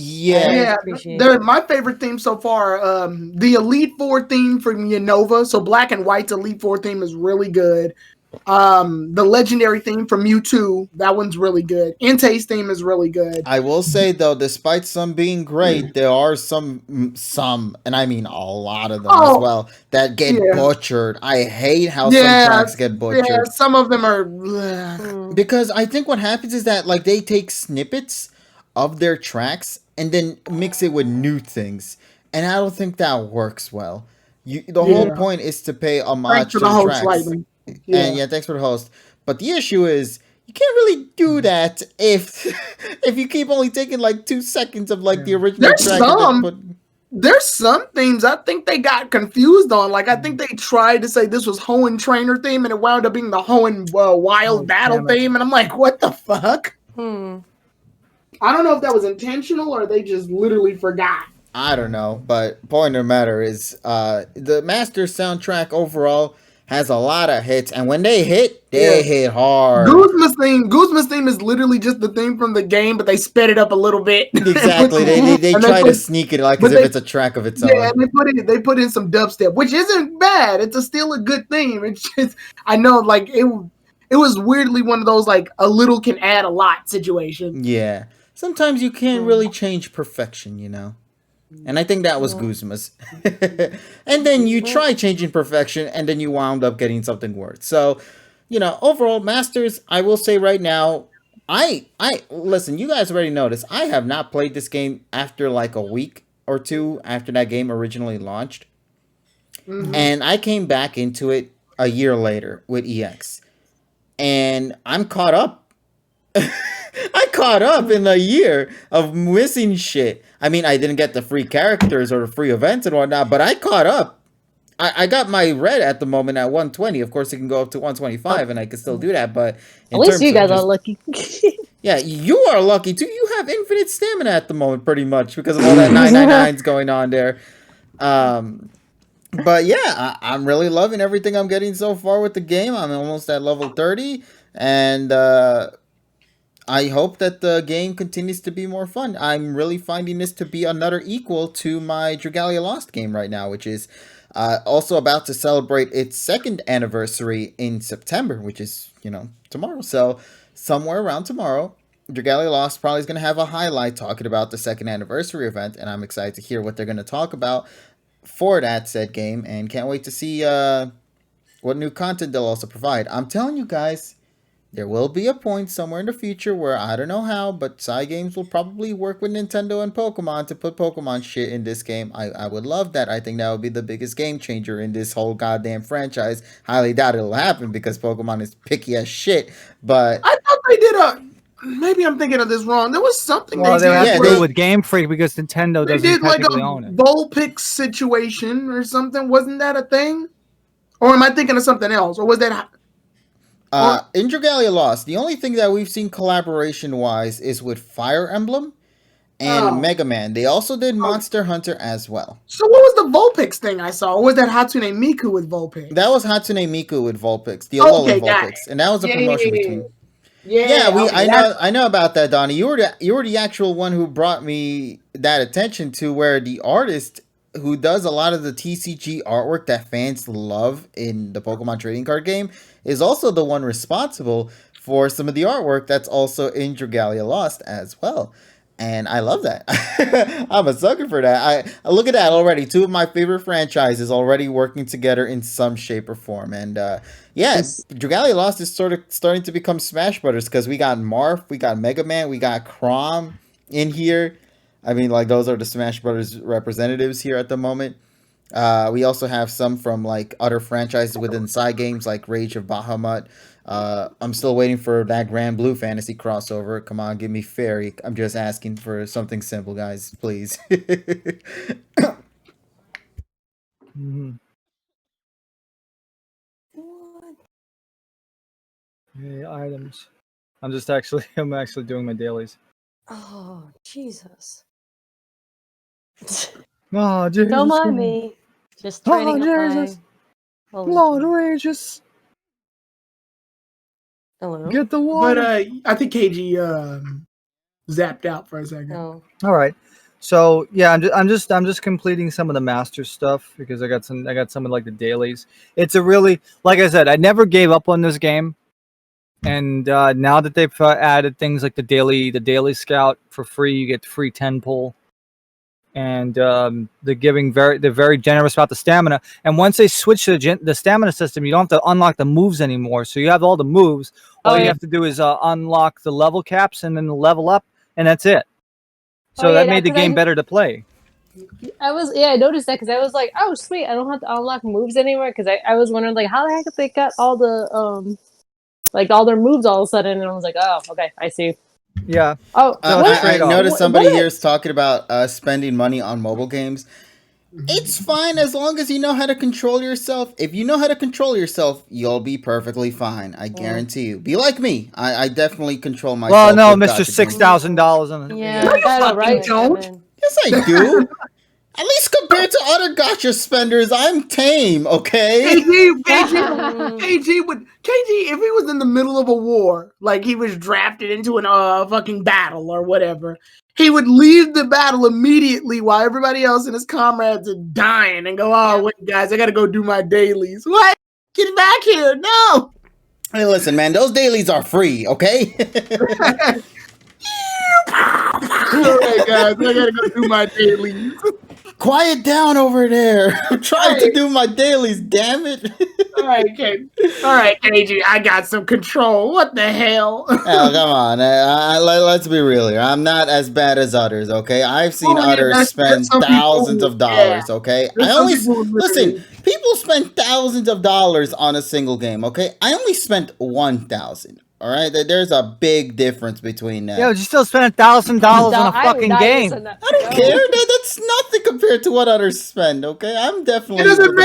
They're my favorite theme so far. The Elite Four theme from Unova, so Black and White's Elite Four theme is really good. The Legendary theme from Mewtwo, that one's really good. Entei's theme is really good. I will say though, despite some being great, there are some, and I mean a lot of them as well, that get butchered. I hate how some tracks get butchered. Yeah, some of them are because I think what happens is that like they take snippets of their tracks and then mix it with new things, and I don't think that works well. The whole point is to pay homage to the tracks. And thanks for the host. But the issue is you can't really do that if you keep only taking like 2 seconds of like the original track. There's some themes I think they got confused on. Like I think they tried to say this was Hoenn Trainer theme, and it wound up being the Hoenn Wild Battle theme, and I'm like, what the fuck? I don't know if that was intentional or they just literally forgot. I don't know, but point of the matter is, the Masters soundtrack overall has a lot of hits, and when they hit, they hit hard. Guzma's theme is literally just the theme from the game, but they sped it up a little bit. Exactly, they try to sneak it like as if it's a track of its own. Yeah, and they put in some dubstep, which isn't bad. It's still a good theme. It's just I know, like it was weirdly one of those like a little can add a lot situation. Yeah, sometimes you can't really change perfection, And I think that was Guzma's. And then you try changing perfection, and then you wound up getting something worse. So, overall, Masters, I will say right now, I listen, you guys already noticed, I have not played this game after like a week or two after that game originally launched. Mm-hmm. And I came back into it a year later with EX. And I'm caught up. I caught up in a year of missing shit. I mean, I didn't get the free characters or the free events and whatnot, but I caught up. I got my red at the moment at 120. Of course, it can go up to 125, and I can still do that. But at least you guys are lucky. Yeah, you are lucky too. You have infinite stamina at the moment, pretty much, because of all that 999s going on there. But yeah, I'm really loving everything I'm getting so far with the game. I'm almost at level 30, and I hope that the game continues to be more fun. I'm really finding this to be another equal to my Dragalia Lost game right now, which is also about to celebrate its 2nd anniversary in September, which is, tomorrow. So somewhere around tomorrow, Dragalia Lost probably is going to have a highlight talking about the 2nd anniversary event, and I'm excited to hear what they're going to talk about for that said game, and can't wait to see what new content they'll also provide. I'm telling you guys, there will be a point somewhere in the future where, I don't know how, but Cygames will probably work with Nintendo and Pokemon to put Pokemon shit in this game. I would love that. I think that would be the biggest game changer in this whole goddamn franchise. Highly doubt it'll happen because Pokemon is picky as shit, but I thought they did maybe I'm thinking of this wrong. There was something they have to do with Game Freak because Nintendo doesn't technically own it. Vulpix situation or something. Wasn't that a thing? Or am I thinking of something else? Or was that... in Dragalia Lost, the only thing that we've seen collaboration-wise is with Fire Emblem, and Oh. Mega Man. They also did Monster Hunter as well. So what was the Vulpix thing I saw? Or was that Hatsune Miku with Vulpix? That was Hatsune Miku with Vulpix, the Alola Okay, got Vulpix, and that was a Yeah, promotion yeah, between. Yeah, okay, I know about that, Donnie. You were the actual one who brought me that attention to where the artist who does a lot of the TCG artwork that fans love in the Pokemon trading card game is also the one responsible for some of the artwork that's also in Dragalia Lost as well. And I love that. I'm a sucker for that. I look at that already. Two of my favorite franchises already working together in some shape or form. And yeah, Dragalia Lost is sort of starting to become Smash Brothers because we got Marth, we got Mega Man, we got Chrom in here. I mean, like, those are the Smash Brothers representatives here at the moment. We also have some from like other franchises within side games like Rage of Bahamut. I'm still waiting for that Grand Blue Fantasy crossover. Come on, give me Fairy. I'm just asking for something simple, guys, please. Hey, items. I'm actually doing my dailies. Oh, Jesus. Oh, Jesus. Don't mind me. Just training up Jesus. my... Lord Regis. Hello? Get the But water. I think KG zapped out for a second. No. All right. So yeah, I'm just completing some of the master stuff because I got some of like the dailies. It's a really, like I said, I never gave up on this game, and now that they've added things like the daily scout for free, you get free 10 pull, and they're very generous about the stamina. And once they switch to the stamina system, you don't have to unlock the moves anymore. So you have all the moves. All you have to do is unlock the level caps and then level up, and that's it. So that made the game better to play. I noticed that because I was like, oh sweet, I don't have to unlock moves anymore because I was wondering like how the heck they got all the like all their moves all of a sudden, and I was like, oh okay, I see. Yeah. Oh, I noticed somebody here is talking about spending money on mobile games. It's fine as long as you know how to control yourself. If you know how to control yourself, you'll be perfectly fine. I guarantee you. Be like me. I definitely control myself. Well, no, Mr. $6,000 on it. Yeah, No, you I know, fucking right? don't. Kevin? Yes, I do. At least compared to other gotcha spenders, I'm tame, okay? KG, if he was in the middle of a war, like he was drafted into an fucking battle or whatever, he would leave the battle immediately while everybody else and his comrades are dying and go, oh, wait, guys, I gotta go do my dailies. What? Get back here. No. Hey, listen, man, those dailies are free, okay? All right, guys, I gotta go do my dailies. Quiet down over there. I'm trying to do my dailies, damn it. All right, KG, I got some control. What the hell? Oh, come on. Let's be real here. I'm not as bad as others, okay? I've seen others spend thousands of dollars, okay? Listen, people spend thousands of dollars on a single game, okay? I only spent 1,000. All right, there's a big difference between that. Yeah, but you still spent $1,000 on a fucking game. I don't care. That's nothing compared to what others spend. Okay, I'm definitely. It doesn't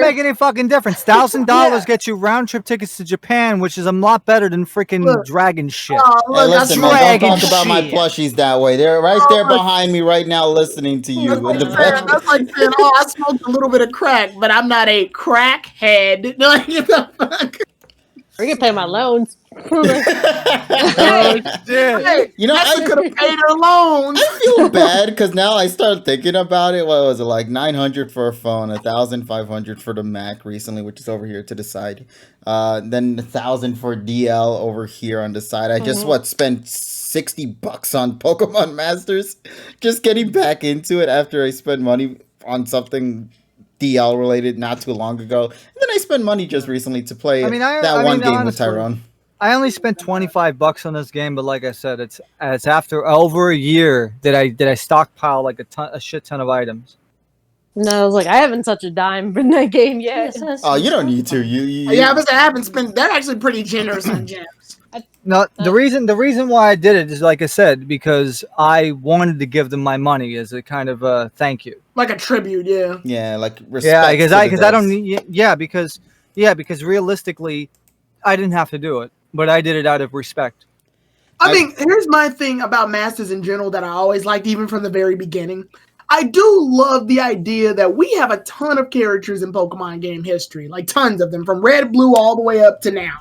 make any fucking difference. $1,000 gets you round trip tickets to Japan, which is a lot better than freaking dragon shit. Hey, listen, man, don't talk about my plushies that way. They're right there behind me right now, listening to you. That's like saying, "Oh, I smoked a little bit of crack, but I'm not a crackhead." Like, what the fuck? We can pay my loans. Hey, you know, I could have paid her loans. I feel bad because now I start thinking about it. What was it, like 900 for a phone, 1,500 for the Mac recently, which is over here to the side. Then 1,000 for DL over here on the side. I just spent $60 on Pokemon Masters, just getting back into it after I spent money on something DL related not too long ago. And then I spent money just recently to play that one game with Tyrone. I only spent $25 on this game, but like I said, it's after over a year that I stockpile like a shit ton of items. No, I was like, I haven't touched a dime in that game yet. Oh, you don't need to. Yeah, but I haven't spent. They're actually pretty generous on gems. No, the reason why I did it is, like I said, because I wanted to give them my money as a kind of a thank you, like a tribute. Yeah, like respect. Yeah, because I don't need. Yeah, because realistically, I didn't have to do it, but I did it out of respect. I mean, here's my thing about Masters in general that I always liked, even from the very beginning. I do love the idea that we have a ton of characters in Pokemon game history, like tons of them, from Red, Blue, all the way up to now.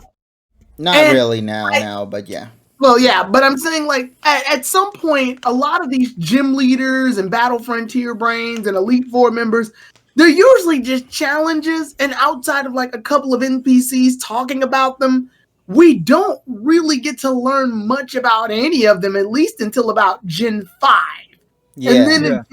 Not really now, but yeah. Well, yeah, but I'm saying, like, at some point, a lot of these gym leaders and Battle Frontier Brains and Elite Four members, they're usually just challenges, and outside of, like, a couple of NPCs talking about them, we don't really get to learn much about any of them, at least until about Gen 5. Yeah.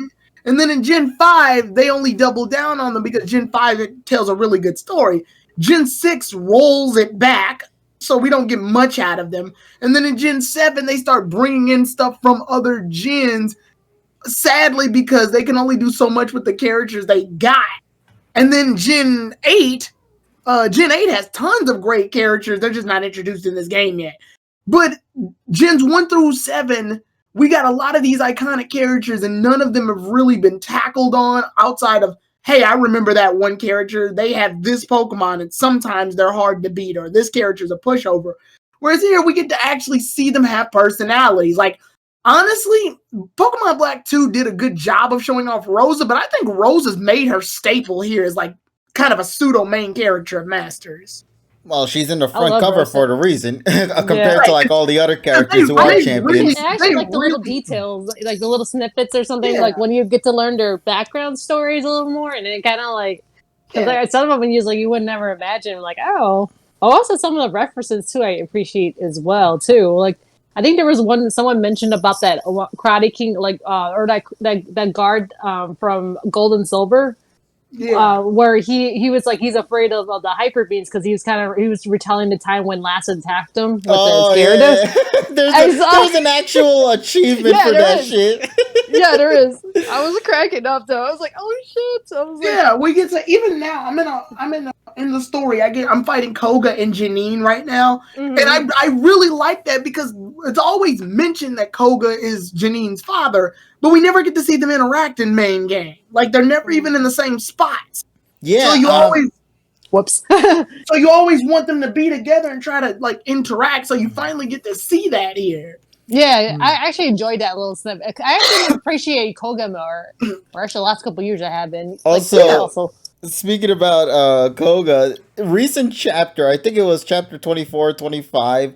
And then in Gen 5, they only double down on them because Gen 5 it tells a really good story. Gen 6 rolls it back, so we don't get much out of them. And then in Gen 7, they start bringing in stuff from other gens, sadly, because they can only do so much with the characters they got. And then Gen 8 has tons of great characters. They're just not introduced in this game yet. But Gens 1 through 7, we got a lot of these iconic characters, and none of them have really been tackled on outside of, hey, I remember that one character. They have this Pokemon, and sometimes they're hard to beat, or this character's a pushover. Whereas here, we get to actually see them have personalities. Like, honestly, Pokemon Black 2 did a good job of showing off Rosa, but I think Rosa's made her staple here as, like, kind of a pseudo main character of Masters. Well, she's in the front cover Rosa. for the reason, compared to like all the other characters who are champions. I actually like the little details, like the little snippets or something, like when you get to learn their background stories a little more, and it kind of like, because some of them you would never imagine, like, oh. Also, some of the references too, I appreciate as well too. Like, I think there was one someone mentioned about that Karate King, like, or that guard from Gold and Silver. Yeah. Where he was like he's afraid of the hyper beams because he was retelling the time when Last attacked him with the Gyarados. There's an actual achievement for that shit. Yeah, there is. I was cracking up though. I was like, oh shit! I was like, we get to even now. I'm in the story. I'm fighting Koga and Janine right now, and I really like that because it's always mentioned that Koga is Janine's father, but we never get to see them interact in main game. Like, they're never even in the same spots. Yeah. So you always whoops. So you always want them to be together and try to like interact. So you finally get to see that here. Yeah, I actually enjoyed that little snippet. I actually appreciate Koga more. Or actually, the last couple of years I have been. Also, speaking about Koga, recent chapter, I think it was chapter 24, 25.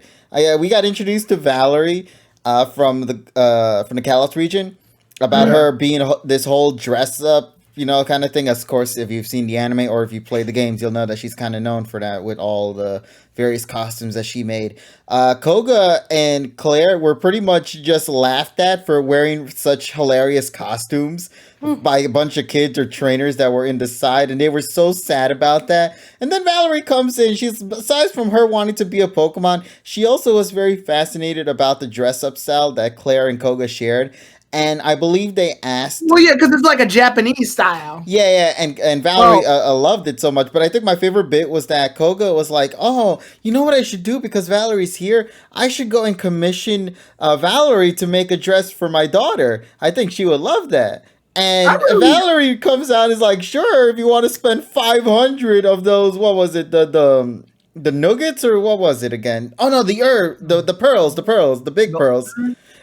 We got introduced to Valerie from the Kalos region, about her being this whole dress up, kind of thing. Of course, if you've seen the anime or if you play the games, you'll know that she's kind of known for that with all the various costumes that she made. Koga and Claire were pretty much just laughed at for wearing such hilarious costumes by a bunch of kids or trainers that were in the side, and they were so sad about that. And then Valerie comes in. She's, besides from her wanting to be a Pokemon, she also was very fascinated about the dress-up style that Claire and Koga shared. And I believe they asked... Well, yeah, because it's like a Japanese style. Yeah, and Valerie loved it so much. But I think my favorite bit was that Koga was like, oh, you know what I should do? Because Valerie's here, I should go and commission Valerie to make a dress for my daughter. I think she would love that. And Valerie comes out and is like, sure, if you want to spend 500 of those, what was it, the nuggets, or what was it again? Oh, no, the pearls, the big pearls.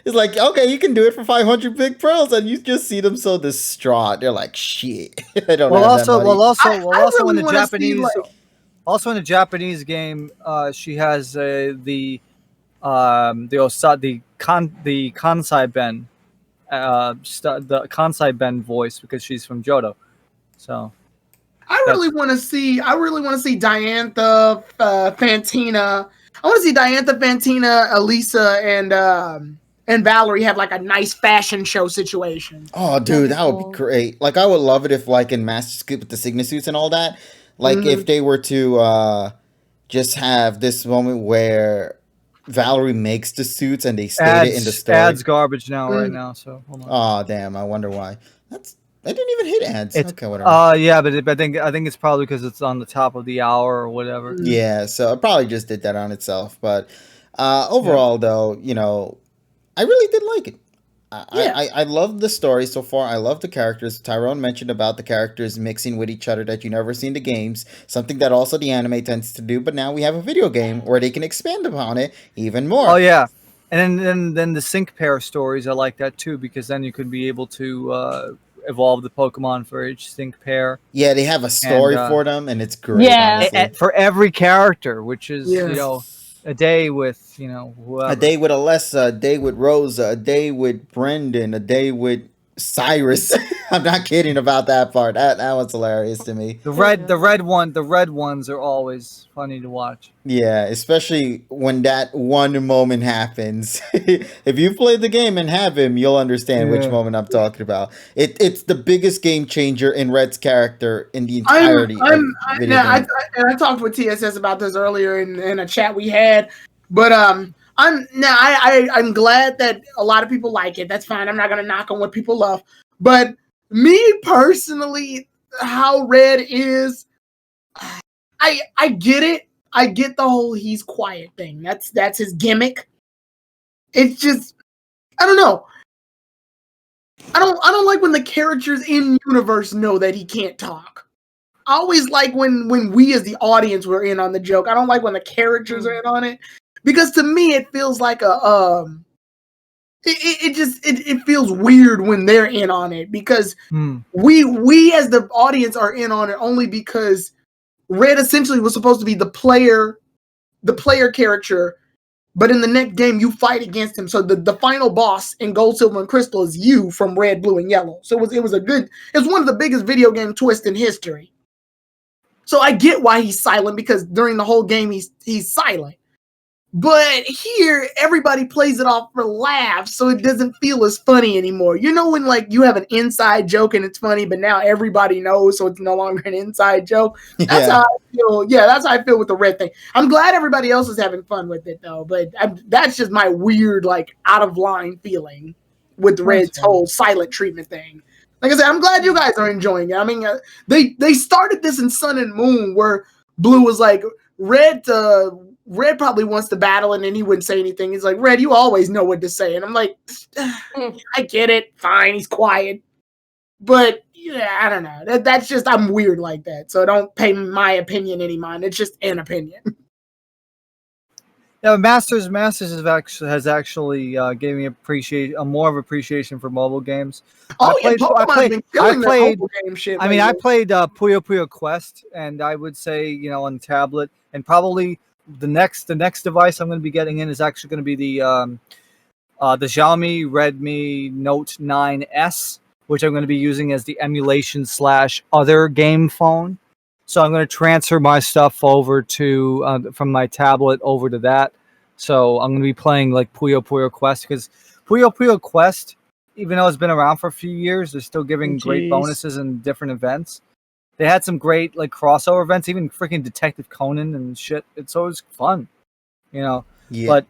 It's like, okay, you can do it for 500 big pearls, and you just see them so distraught. They're like, shit. I don't know. Also in the Japanese game, she has the Kansai Ben, the Kansai Ben voice because she's from Johto. So I really want to see Diantha, Fantina. I want to see Diantha, Fantina, Elisa, and Valerie have like a nice fashion show situation. Oh, dude, that would be great. Like, I would love it if, like, in Master Scoop with the Sigma suits and all that, like, if they were to just have this moment where Valerie makes the suits and they state it in the story. Ads garbage right now. So hold on. Oh, damn! I wonder why. I didn't even hit ads. Okay, whatever. Yeah, but I think it's probably because it's on the top of the hour or whatever. Yeah, so it probably just did that on itself. But overall, though, I really did like it. I love the story so far. I love the characters. Tyrone mentioned about the characters mixing with each other that you never see in the games. Something that also the anime tends to do. But now we have a video game where they can expand upon it even more. Oh, yeah. And then the sync pair stories, I like that too, because then you could be able to evolve the Pokemon for each sync pair. Yeah, they have a story And, for them, and it's great. Yeah. Honestly. For every character, which is Yes. a day with whoever. A day with Alessa, a day with Rosa, a day with Brendan, a day with Cyrus. I'm not kidding about that part. That was hilarious to me. The red ones are always funny to watch. Yeah, especially when that one moment happens. If you played the game and have him, you'll understand which Yeah. moment I'm talking about. It's the biggest game changer in Red's character in the entirety of video games. I talked with TSS about this earlier in a chat we had, but I'm glad that a lot of people like it. That's fine. I'm not gonna knock on what people love, but me personally, how Red is, I get it. I get the whole he's quiet thing. That's his gimmick. It's just, I don't know. I don't like when the characters in universe know that he can't talk. I always like when we as the audience were in on the joke. I don't like when the characters are in on it, because to me it feels like it feels weird when they're in on it, because we as the audience are in on it only because Red essentially was supposed to be the player character, but in the next game you fight against him. So the final boss in Gold, Silver, and Crystal is you from Red, Blue, and Yellow. So it was one of the biggest video game twists in history. So I get why he's silent, because during the whole game he's silent. But here, everybody plays it off for laughs, so it doesn't feel as funny anymore. You know when like you have an inside joke and it's funny, but now everybody knows, so it's no longer an inside joke? That's how I feel. Yeah, that's how I feel with the Red thing. I'm glad everybody else is having fun with it, though. But that's just my weird, like, out-of-line feeling with the Red's whole silent treatment thing. Like I said, I'm glad you guys are enjoying it. I mean, they started this in Sun and Moon, where Blue was like, Red probably wants to battle, and then he wouldn't say anything. He's like, Red, you always know what to say. And I'm like, I get it. Fine, he's quiet. But, yeah, I don't know. That's just, I'm weird like that. So don't pay my opinion any mind. It's just an opinion. Yeah, Masters has actually gave me more of appreciation for mobile games. Pokemon's been killing their mobile game shit. I mean, I played Puyo Puyo Quest, and I would say, on tablet, and probably the next device I'm going to be getting in is actually going to be the Xiaomi Redmi Note 9S, which I'm going to be using as the emulation / other game phone. So I'm going to transfer my stuff over to from my tablet over to that. So I'm going to be playing like Puyo Puyo Quest, because Puyo Puyo Quest, even though it's been around for a few years, they're still giving great bonuses and different events. They had some great like crossover events, even freaking Detective Conan and shit. It's always fun, Yeah. But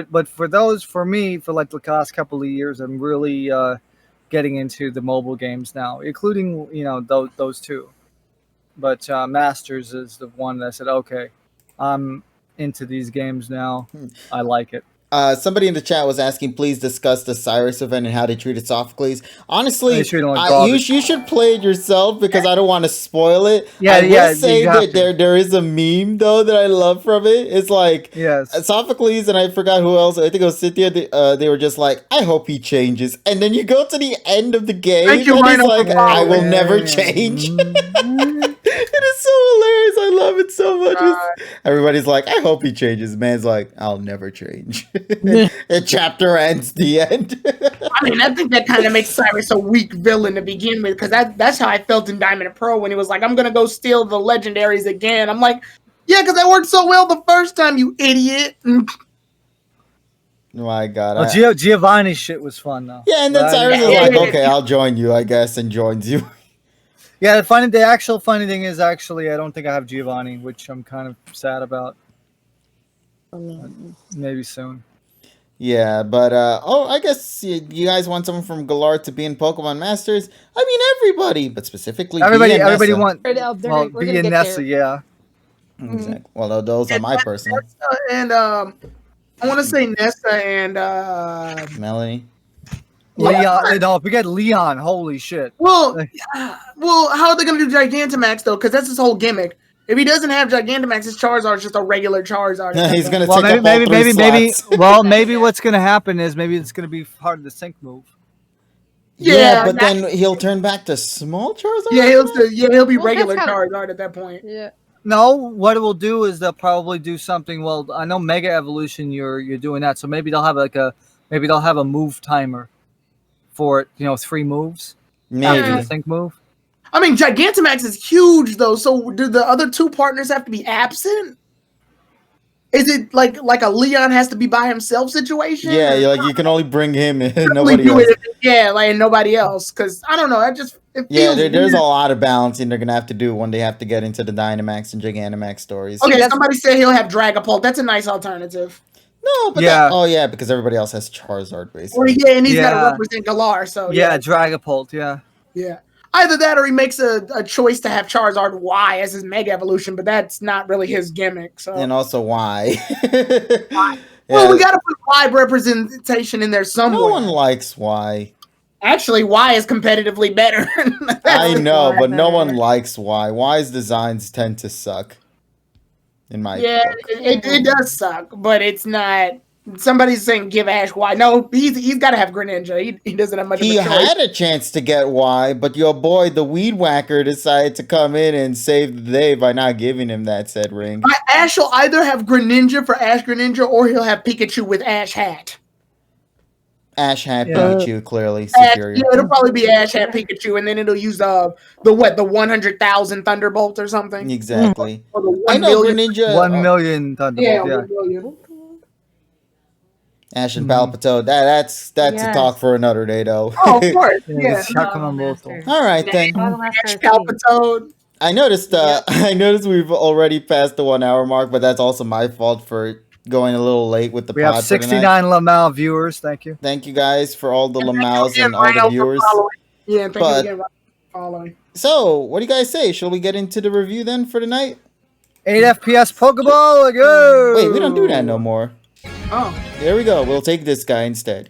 but for me, for like the last couple of years, I'm really getting into the mobile games now, including those two. But Masters is the one that said, okay, I'm into these games now. I like it. Somebody in the chat was asking, please discuss the Cyrus event and how they treated Sophocles. Honestly, you should play it yourself, because I don't want to spoil it. I will say that there is a meme, though, that I love from it. It's like, Sophocles, and I forgot who else. I think it was Cynthia. They were just like, I hope he changes. And then you go to the end of the game, and he's like, I will never change. It is so hilarious. I love it so much. Everybody's like, I hope he changes. Man's like, I'll never change. The chapter ends, the end. I mean, I think that kind of makes Cyrus a weak villain to begin with, because that's how I felt in Diamond and Pearl when he was like, I'm going to go steal the legendaries again. I'm like, yeah, because that worked so well the first time, you idiot. My God. Giovanni's shit was fun, though. Yeah, and then Cyrus is like, okay, I'll join you, I guess, and joins you. Yeah, the actual funny thing is, actually, I don't think I have Giovanni, which I'm kind of sad about. Maybe soon. Yeah, but I guess you guys want someone from Galar to be in Pokemon Masters. I mean, everybody, but specifically everybody want B and Nessa, yeah. Exactly. Well, those are my personal. And I want to say Nessa and Melanie. Leon, no, forget Leon. Holy shit. Well, how are they going to do Gigantamax though? Because that's his whole gimmick. If he doesn't have Gigantamax, his Charizard is just a regular Charizard. He's gonna Well, take up all three slots. Well, maybe what's gonna happen is maybe it's gonna be part of the sync move. Yeah, but then he'll turn back to small Charizard. Yeah, he'll be Well, regular that's kinda- Charizard at that point. Yeah. No, what it will do is they'll probably do something. Well, I know Mega Evolution, you're doing that, so maybe they'll have a move timer for it. 3 moves after the sync move. I mean, Gigantamax is huge though. So do the other 2 partners have to be absent? Is it like a Leon has to be by himself situation? Yeah, you can only bring him and nobody else. And nobody else. Because I don't know, there's a lot of balancing they're gonna have to do when they have to get into the Dynamax and Gigantamax stories. Okay, somebody said he'll have Dragapult. That's a nice alternative. No, but because everybody else has Charizard basically. Well, and he's got to represent Galar. So Dragapult. Yeah. Either that or he makes a choice to have Charizard Y as his Mega Evolution, but that's not really his gimmick. So and also why? Well, we got to put Y representation in there somewhere. No one likes Y. Actually, Y is competitively better. I know, but no one likes Y. Y's designs tend to suck. In my book. It does suck, but it's not. Somebody's saying give Ash Y. No, he's got to have Greninja. He doesn't have much. He of a choice. had a chance to get Y, but your boy, the Weed Whacker, decided to come in and save the day by not giving him that said ring. Ash will either have Greninja for Ash Greninja, or he'll have Pikachu with Ash Hat. Ash Hat Pikachu, clearly superior. It'll probably be Ash Hat Pikachu, and then it'll use the 100,000 Thunderbolt or something. Exactly. Or the I know Greninja. 1 million Thunderbolt. Yeah, 1 million. Ash and Palpitoad. That's a talk for another day, though. Oh, of course. Yeah. All right then. Ash Palpitoad. I noticed. I noticed we've already passed the 1 hour mark, but that's also my fault for going a little late with the We pod. have 69 Lamal viewers. Thank you. Thank you guys for all the Lamals and all the viewers. Yeah, thank you again for following. So, what do you guys say? Shall we get into the review then for tonight? 8 FPS Pokeball, go! Wait, we don't do that no more. Oh. There we go. We'll take this guy instead.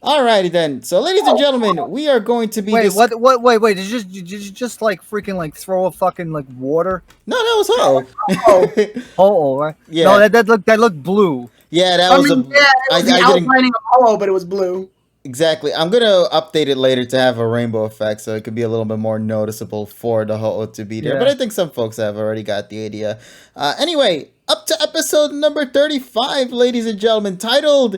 Alrighty then. So, ladies and gentlemen, we are going to be. Wait, wait! Did you just freaking throw a fucking water? No, that was Ho. Oh, right? Yeah. No, that looked blue. Yeah, that was it was the outlining of Ho, but it was blue. Exactly. I'm gonna update it later to have a rainbow effect, so it could be a little bit more noticeable for the Ho to be there. Yeah. But I think some folks have already got the idea. Anyway, up to episode number 35, ladies and gentlemen, titled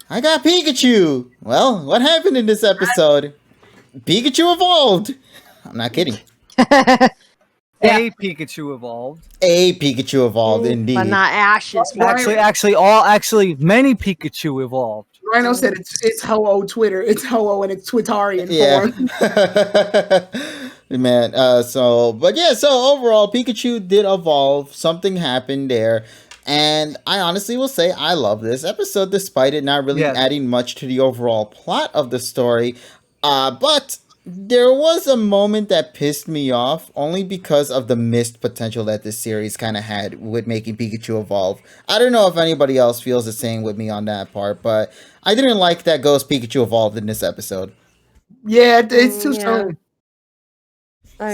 "I Got Pikachu." Well, what happened in this episode? Pikachu evolved. I'm not kidding. A Pikachu evolved. A Pikachu evolved, indeed. But not Ash's. Actually, many Pikachu evolved. Rhino said it's Ho-Oh Twitter. It's Ho-Oh in its Twittarian form. Man, so overall, Pikachu did evolve. Something happened there. And I honestly will say I love this episode, despite it not really adding much to the overall plot of the story. But there was a moment that pissed me off, only because of the missed potential that this series kind of had with making Pikachu evolve. I don't know if anybody else feels the same with me on that part, but I didn't like that Ghost Pikachu evolved in this episode. Yeah, it's too soon.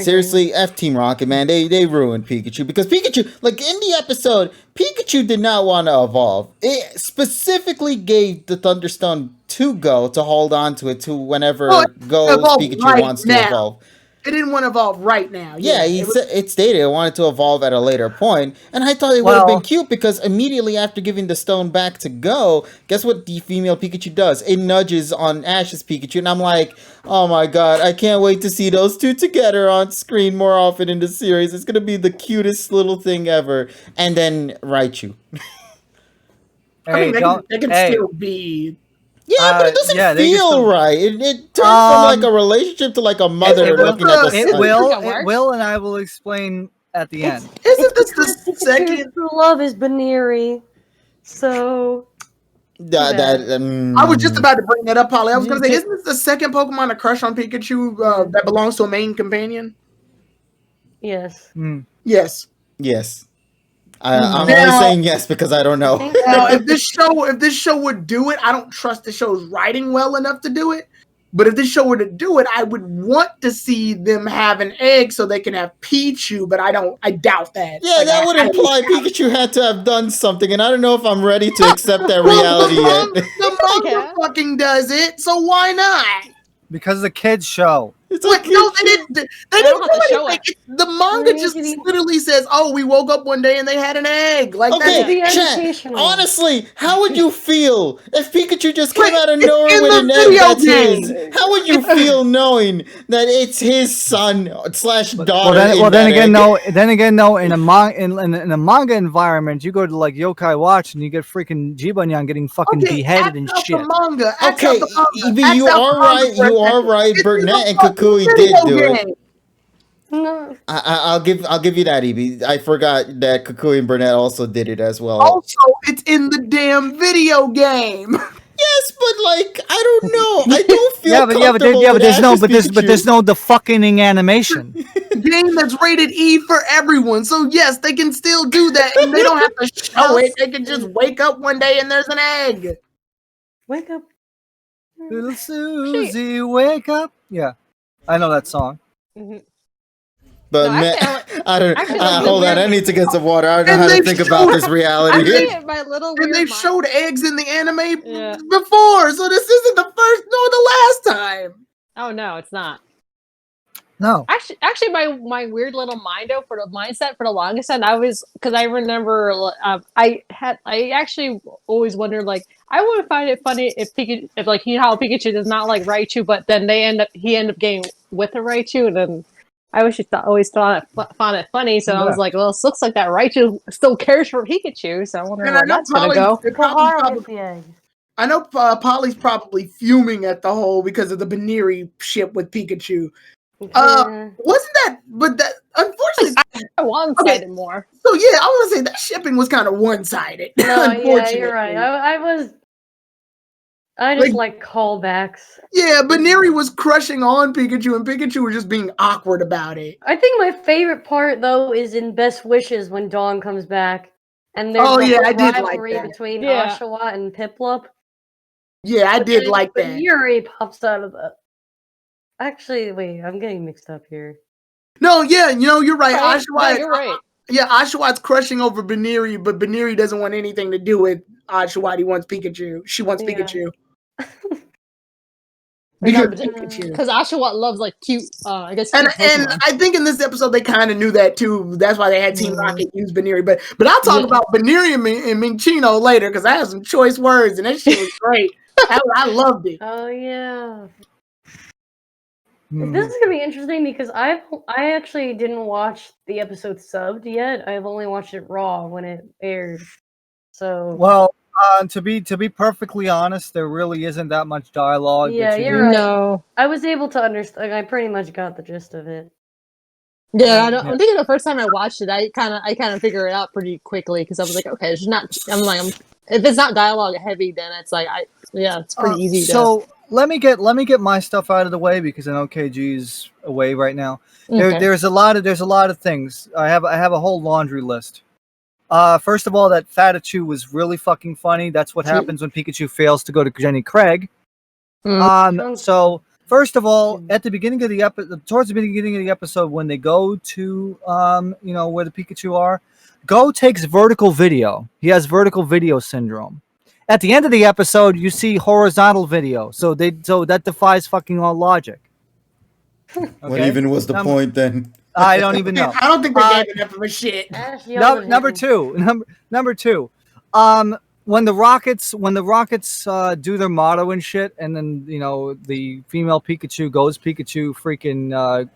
Seriously, F Team Rocket, man, they ruined Pikachu, because Pikachu, like in the episode, Pikachu did not want to evolve. It specifically gave the Thunderstone to Go to hold on to it to whenever Go's Pikachu wants to evolve. It didn't want to evolve right now. Yeah, it stated it wanted to evolve at a later point, and I thought it would have been cute, because immediately after giving the stone back to Go, guess what the female Pikachu does? It nudges on Ash's Pikachu, and I'm like, oh my god, I can't wait to see those two together on screen more often in the series. It's gonna be the cutest little thing ever. And then Raichu. I mean, they can still be. Yeah, but it doesn't feel right. It turns from like a relationship to like a mother looking at the son. It will, and I will explain at the end. Isn't this the second? True love is binary, so. I was just about to bring that up, Polly. I was going to say, isn't this the second Pokemon to crush on Pikachu that belongs to a main companion? Yes. Yes. Yes. I'm only saying yes because I don't know. Now, if this show would do it, I don't trust the show's writing well enough to do it. But if this show were to do it, I would want to see them have an egg so they can have Pichu, but I doubt that. Yeah, Like, that would imply Pikachu had to have done something, and I don't know if I'm ready to accept that reality yet. The manga fucking does it, so why not? Because it's a kids show. It's But like, no, they didn't do don't have to show anything. The manga just literally says, "Oh, we woke up one day and they had an egg." Like okay, That's chat, educational. honestly, how would you feel if Pikachu just came out of it's nowhere in with the an egg video that's game. his? How would you feel knowing that it's his son / daughter? Then again, no. In a manga environment, you go to like Yokai Watch and you get freaking Jibanyan getting fucking beheaded and shit. Manga. Okay, Evie, you are right. You are right. Burnett and Kukui did do it. No. I'll give you that, Evie. I forgot that Kukui and Burnett also did it as well. Also, it's in the damn video game. Yes, but like I don't know. I don't feel but there's no the fucking animation. Game that's rated E for everyone. So yes, they can still do that, and they don't have to show it. They can just wake up one day and there's an egg. Wake up. Little Susie, wake up. Yeah, I know that song. But No, man, actually, I don't. actually, Hold on, I need to get some water. I don't know And how to they've think about this reality. Actually, my little And weird they've mind- showed eggs in the anime Yeah. before, so this isn't the first nor the last time. Oh no, it's not. No. Actually, my weird little mindset for the longest time, I was because I remember I actually always wondered like I would find it funny if Pikachu, if like you know how Pikachu does not like Raichu, but then he end up getting with a Raichu, and then I always found it funny. So I was like, well, it looks like that Raichu still cares for Pikachu, so I wonder where that's gonna go. I know Polly's probably fuming at the whole because of the Baneri ship with Pikachu. Wasn't that? But that unfortunately, I one-sided more. So yeah, I want to say that shipping was kind of one-sided. No, yeah, you're right. I just like callbacks. Yeah, Baneri was crushing on Pikachu, and Pikachu was just being awkward about it. I think my favorite part though is in Best Wishes when Dawn comes back, and there's I did like rivalry that. between Yeah. Oshawott and Piplup. Yeah, I did like that. Yuri pops out of the. Actually, wait, I'm getting mixed up here. No, yeah, you're right. Yeah, Oshawott, you're right. Yeah, Oshawott's crushing over Baneri, but Baneri doesn't want anything to do with Oshawott. He wants Pikachu. She wants Pikachu. Because Oshawott loves like cute, I guess. And Pokemon. I think in this episode they kind of knew that too. That's why they had Team Rocket use Baneri. But I'll talk about Baneri and Minccino later because I have some choice words and that shit was great. I loved it. Oh yeah. This is gonna be interesting because I actually didn't watch the episode subbed yet. I've only watched it raw when it aired. So Well, to be perfectly honest, there really isn't that much dialogue. yeah, you're right. No, I was able to understand. I pretty much got the gist of it. Yeah, I'm thinking the first time I watched it, I kind of figured it out pretty quickly because I was like, okay, it's not. If it's not dialogue heavy, then it's like it's pretty easy. So let me get my stuff out of the way because I know KG's away right now. Okay. There's a lot of things. I have a whole laundry list. First of all, that Fatachu was really fucking funny. That's what happens when Pikachu fails to go to Jenny Craig. So first of all, at the beginning of the towards the beginning of the episode, when they go to where the Pikachu are, Go takes vertical video. He has vertical video syndrome. At the end of the episode, you see horizontal video. So that defies fucking all logic. Okay? What even was the point then? I don't even know. I don't think they gave enough of a shit. Number two. When the Rockets do their motto and shit, and then the female Pikachu freaking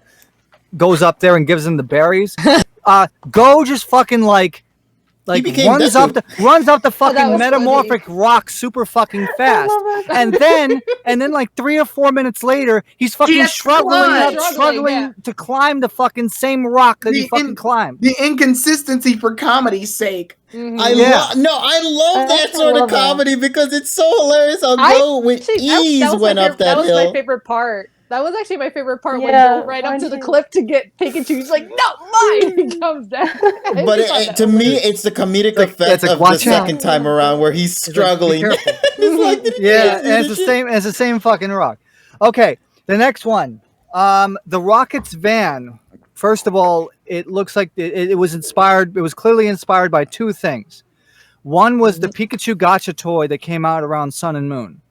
goes up there and gives them the berries. Go just fucking like runs up the fucking metamorphic rock super fucking fast, and then like 3 or 4 minutes later, he's fucking struggling to climb the fucking same rock that he fucking climbed. The inconsistency for comedy's sake. Mm-hmm. I love that sort of comedy because it's so hilarious. Go with ease went up that hill. That was my favorite part. That was actually my favorite part when he goes right up to the cliff to get Pikachu. He's like, "No, mine!" He comes down. But to me, it's the comedic effect of the second time around where he's struggling. and it's the same fucking rock. Okay, the next one. The Rockets van. First of all, it looks like it was inspired. It was clearly inspired by two things. One was the Pikachu Gotcha toy that came out around Sun and Moon.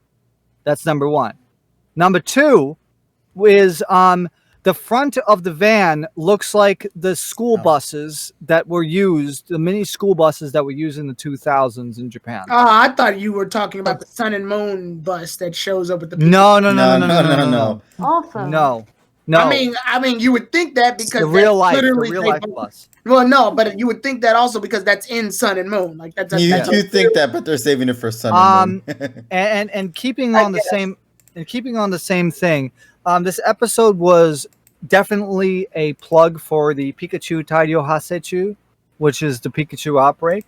That's number one. Number two is the front of the van looks like the school buses that were used, the mini school buses that were used in the 2000s in Japan. Oh, I thought you were talking about the Sun and Moon bus that shows up with the. No. Awesome. No. I mean, you would think that because the real life both- bus. Well, no, but you would think that also because that's in Sun and Moon. Like that's You think that, but they're saving it for Sun and Moon. and keeping on the same thing. This episode was definitely a plug for the Pikachu Taiyo Hasechu, which is the Pikachu outbreak,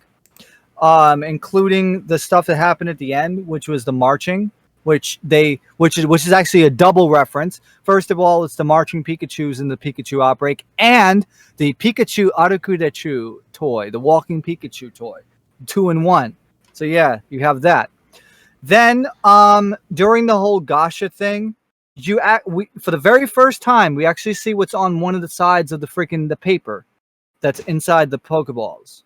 including the stuff that happened at the end, which was the marching, which is actually a double reference. First of all, it's the marching Pikachus in the Pikachu outbreak, and the Pikachu Arukudechu toy, the walking Pikachu toy, 2 in 1. So yeah, you have that. Then during the whole Gasha thing, for the very first time, we actually see what's on one of the sides of the paper that's inside the Pokeballs.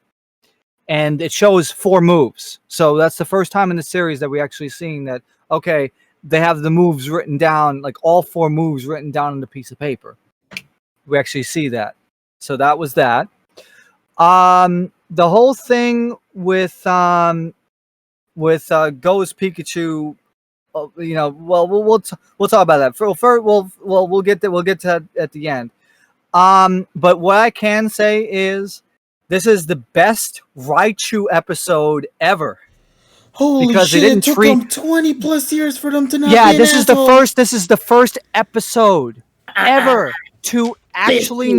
And it shows 4 moves. So that's the first time in the series that we actually seeing that, okay, they have the moves written down, like all 4 moves written down on the piece of paper. We actually see that. So that was that. The whole thing with Ghost Pikachu, we'll talk about that. We'll get to that at the end. But what I can say is this is the best Raichu episode ever. Holy shit! It took them 20 plus years for them to not. Yeah, be this an is asshole. this is the first episode ever to actually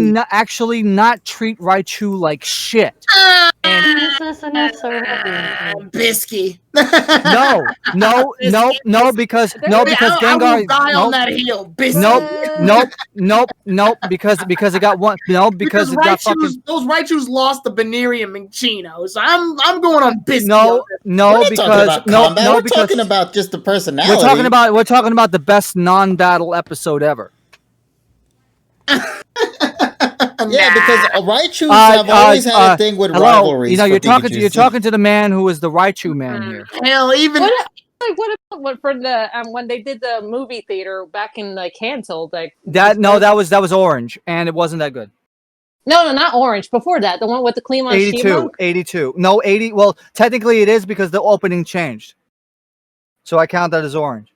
not treat Raichu like shit. Jesus and his servant. Bisky. No, because Gengar. On that hill. Bisky. Nope. Because it got one. No, because it got fucking. Those Raichus lost the Banerium and Chino, so I'm going on Bisky. No, because we're talking about just the personality. We're talking about the best non-battle episode ever. Yeah, because Raichus have always had a thing with rivalries. You're talking to the man who is the Raichu man here. Hell, even what for the when they did the movie theater back in canceled that was Orange, and it wasn't that good. No, not Orange. Before that, the one with the Clean 82. No, 80. Well, technically it is because the opening changed, so I count that as Orange.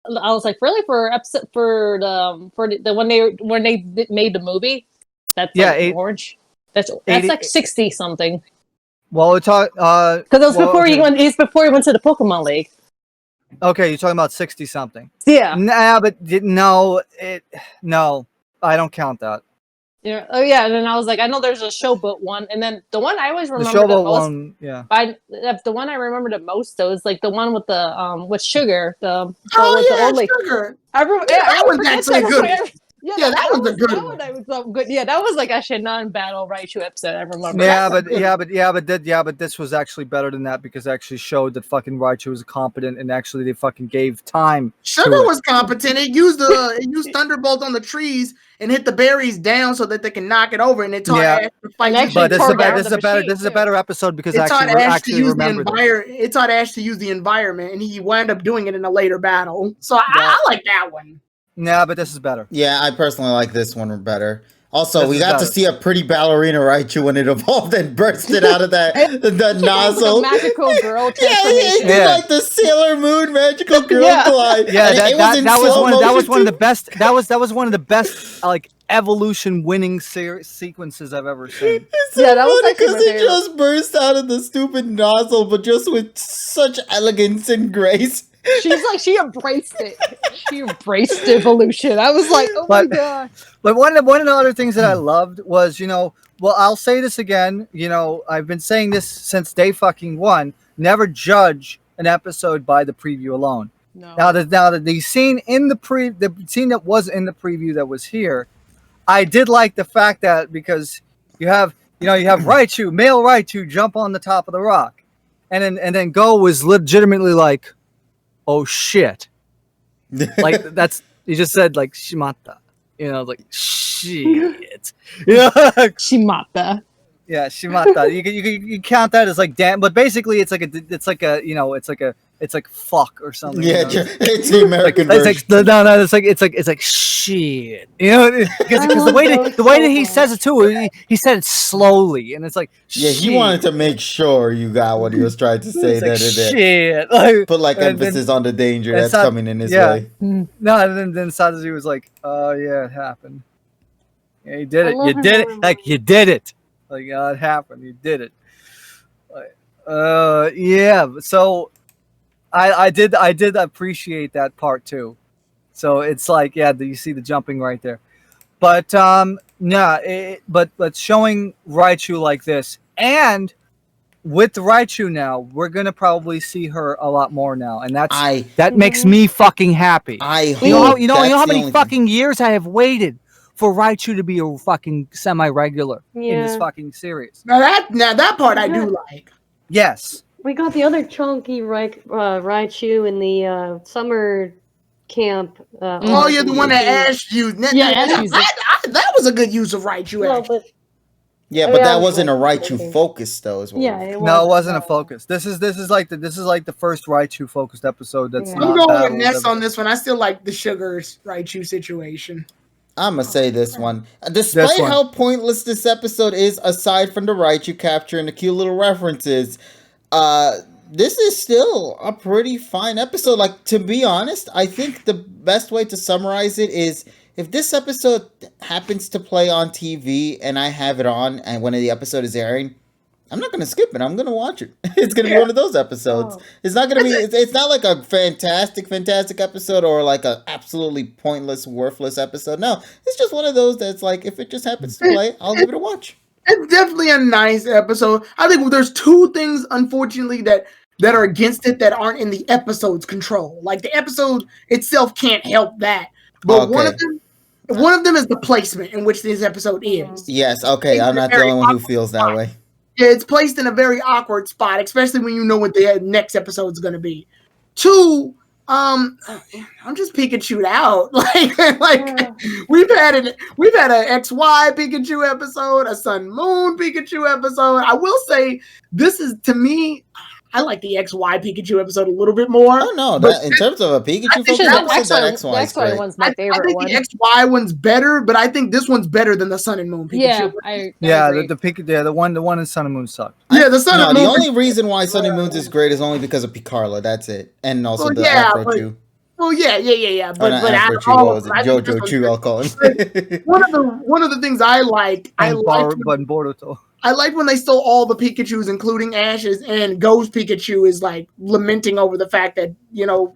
I was like, really, for the when they made the movie, that's Orange. That's 80, like 60 something. Well, we talk because it was before he went. It's before he went to the Pokemon League. Okay, you're talking about 60 something. Yeah. Nah, but no, I don't count that. Yeah. Oh yeah, and then I was like, I know there's a Showboat one, and then the one I always remember the most. One, yeah. The one I remember the most though is like the one with the with Sugar. Sugar. That was actually good. Yeah, that was a good one. That was so good. Yeah, that was like actually a non-battle Raichu episode. I remember. But this was actually better than that because it actually showed that fucking Raichu was competent and actually they fucking gave time. Sugar was competent. It used Thunderbolt on the trees and hit the berries down so that they can knock it over, and it taught Ash to fight. But this is a better episode because it taught Ash to use it taught Ash to use the environment, and he wound up doing it in a later battle. So I like that one. Yeah, but this is better. Yeah, I personally like this one better. Also, we got to see a pretty ballerina Raichu when it evolved and bursted out of that the nozzle. Like magical girl transformation. Yeah, like the Sailor Moon magical girl glide. Yeah, that was one of the best. That was one of the best like evolution winning sequences I've ever seen. It's so funny because it just burst out of the stupid nozzle, but just with such elegance and grace. She embraced it. She embraced evolution. I was like, oh my god. But one of the other things that I loved was, I'll say this again. I've been saying this since day fucking one. Never judge an episode by the preview alone. No. Now the scene in the scene that was in the preview that was here, I did like the fact that because you have Raichu, male Raichu, jump on the top of the rock, and then Go was legitimately like, oh shit. Like that's you just said like shimata. You know, like shit. Yeah, Shimata. yeah, shimata. You count that as like damn, but basically it's like fuck or something. Yeah, you know? it's the American version. It's like shit. You know, because the way that he says it too, he said it slowly, and it's like Yeah, shit. he wanted to make sure you got what he was trying to say. It's like That shit. Like, put like and emphasis on the danger and that's Sa- coming in his yeah. way. No, and then Sadaji was like, "Oh yeah, it happened. Yeah, you did I it. love You her did it. more and Like more. you did it. Like it happened. You did it. Like, yeah. So I did appreciate that part too. So it's like you see the jumping right there. But but showing Raichu like this, and with Raichu now, we're gonna probably see her a lot more now, and that makes me fucking happy. I You know hope you know how that's the many only fucking years I have waited for Raichu to be a fucking semi-regular in this Yeah. fucking series. Now that part I do like. Yes. We got the other chunky Raichu in the summer camp. Oh yeah, the one that Ash used. That was a good use of Raichu. No, Actually. but Yeah, I but mean, I that was wasn't a like, Raichu okay. focus though, is what yeah, we're- No, it wasn't a focus. This is like the first Raichu focused episode that's Yeah. I'm not going with battles. Ness on this one. I still like the Sugars Raichu situation. I'm gonna say this one. Despite one. how pointless this episode is, aside from the Raichu capture and the cute little references, this is still a pretty fine episode. Like, to be honest, I think the best way to summarize it is if this episode happens to play on TV and I have it on and when the episode is airing, I'm not gonna skip it. I'm gonna watch it. It's gonna be one of those episodes. Oh. It's not gonna be. It's not like a fantastic episode or like a absolutely pointless, worthless episode. No, it's just one of those that's like if it just happens to play, I'll give it a watch. It's definitely a nice episode. I think there's two things, unfortunately, that are against it that aren't in the episode's control. Like the episode itself can't help that, but one of them is the placement in which this episode is. Yes. Okay. I'm not the only one who feels that way. Yeah, it's placed in a very awkward spot, especially when you know what the next episode is going to be. Two, I'm just Pikachu'd out. Like we've had an XY Pikachu episode, a Sun Moon Pikachu episode. I will say this is, to me, I like the XY Pikachu episode a little bit more. Oh no, that, in terms of a Pikachu focus episode, that XY is great. one's my favorite I think one. the XY one's better, but I think this one's better than the Sun and Moon Pikachu. Yeah, I agree. the one in Sun and Moon sucked. Yeah, the Sun and No, Moon. the only reason why Sun and Moon's is great is only because of Picarla. That's it, and also Well, the yeah, Afro but- Chew. Well, yeah. Or But not out Afro of Chew. all What of was it? them, I think this JoJo one's Chew. I'll call him. one of the things I like, I like when they stole all the Pikachus, including Ash's, and Ghost Pikachu is like lamenting over the fact that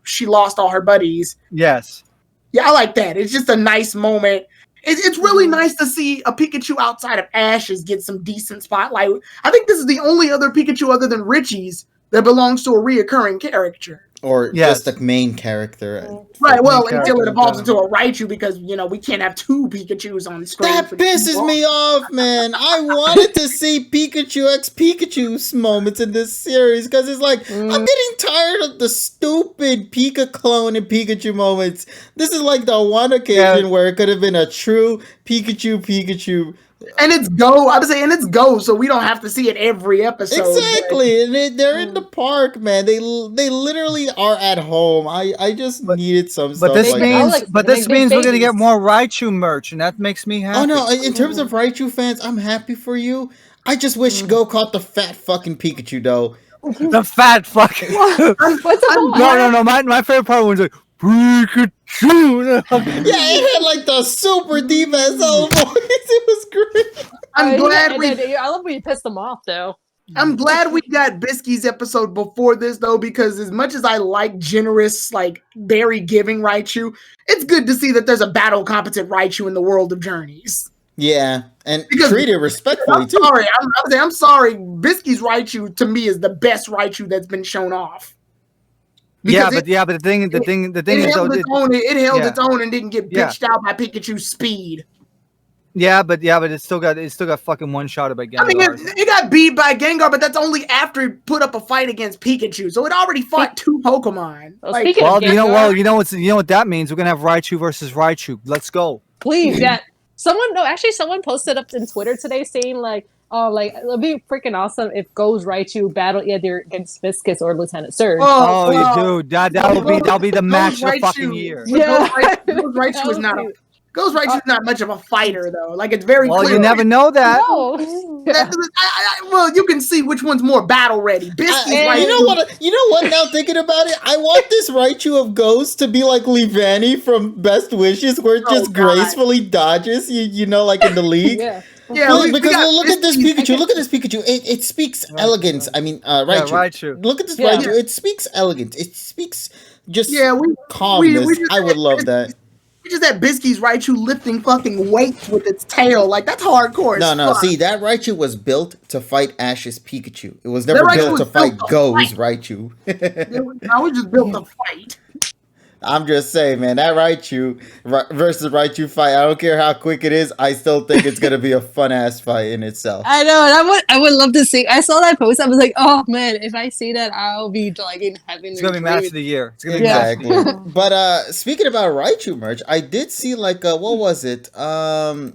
she lost all her buddies. Yes. Yeah, I like that. It's just a nice moment. It's really nice to see a Pikachu outside of Ash's get some decent spotlight. I think this is the only other Pikachu other than Richie's that belongs to a reoccurring character. Or just the main character. Right, well, until it evolves into a Raichu, because, we can't have two Pikachus on screen. That pisses me off, man. I wanted to see Pikachu x Pikachu moments in this series, because it's like, I'm getting tired of the stupid Pika clone and Pikachu moments. This is like the one occasion where it could have been a true Pikachu. And it's Go. I would say, and it's Go, so we don't have to see it every episode. Exactly, and they're in the park, man. They literally are at home. I just needed some But stuff this like means, that. this means we're gonna get more Raichu merch, and that makes me happy. Oh no! In terms of Raichu fans, I'm happy for you. I just wish Go caught the fat fucking Pikachu though. The fat fucking. No. My favorite part was like Pikachu. Yeah, it had like the super deep SL voice. It was great. I'm glad I love when you pissed them off, though. I'm glad we got Bisky's episode before this, though, because as much as I like generous, like very giving Raichu, it's good to see that there's a battle competent Raichu in the world of Journeys. Yeah, and Because- treated respectfully too. I'm sorry. Bisky's Raichu to me is the best Raichu that's been shown off. But Because the thing it is, held though, its own. It held yeah. its own and didn't get pitched out by Pikachu's speed. Yeah, but it still got fucking one shotted by Gengar. I mean, it got beat by Gengar, but that's only after it put up a fight against Pikachu. So it already fought two Pokemon. Well, Like, speaking of Gengar, you know what that means. We're gonna have Raichu versus Raichu. Let's go. please, yeah. Someone posted up on Twitter today saying like, oh, like it'll be freaking awesome if Go's Raichu battle either against Viscus or Lieutenant Surge. Dude, that'll be the match of the fucking year. Yeah. Ghost Raichu's not much of a fighter though. Like it's very Well, clear. you never know that. No. Well, you can see which one's more battle ready. You know what? Now thinking about it, I want this Raichu of Ghost to be like Leavanny from Best Wishes, where it just gracefully dodges. You know, like in the league. Yeah, look at this Pikachu. Look at this Pikachu. It speaks elegance. I mean, Raichu. Yeah, Raichu. Look at this Raichu. It speaks elegance. It speaks just calmness. I would love that. We just had Bisky's Raichu lifting fucking weights with its tail. Like, that's hardcore. No. See, that Raichu was built to fight Ash's Pikachu. It was never built to fight Go's Raichu. I was just built to fight. I'm just saying, man, that Raichu versus Raichu fight, I don't care how quick it is, I still think it's going to be a fun-ass fight in itself. I know, and I would love to see. I saw that post. I was like, oh, man, if I see that, I'll be like in heaven. It's going to be match of the year. It's gonna be exactly. But speaking about Raichu merch, I did see like, what was it? Let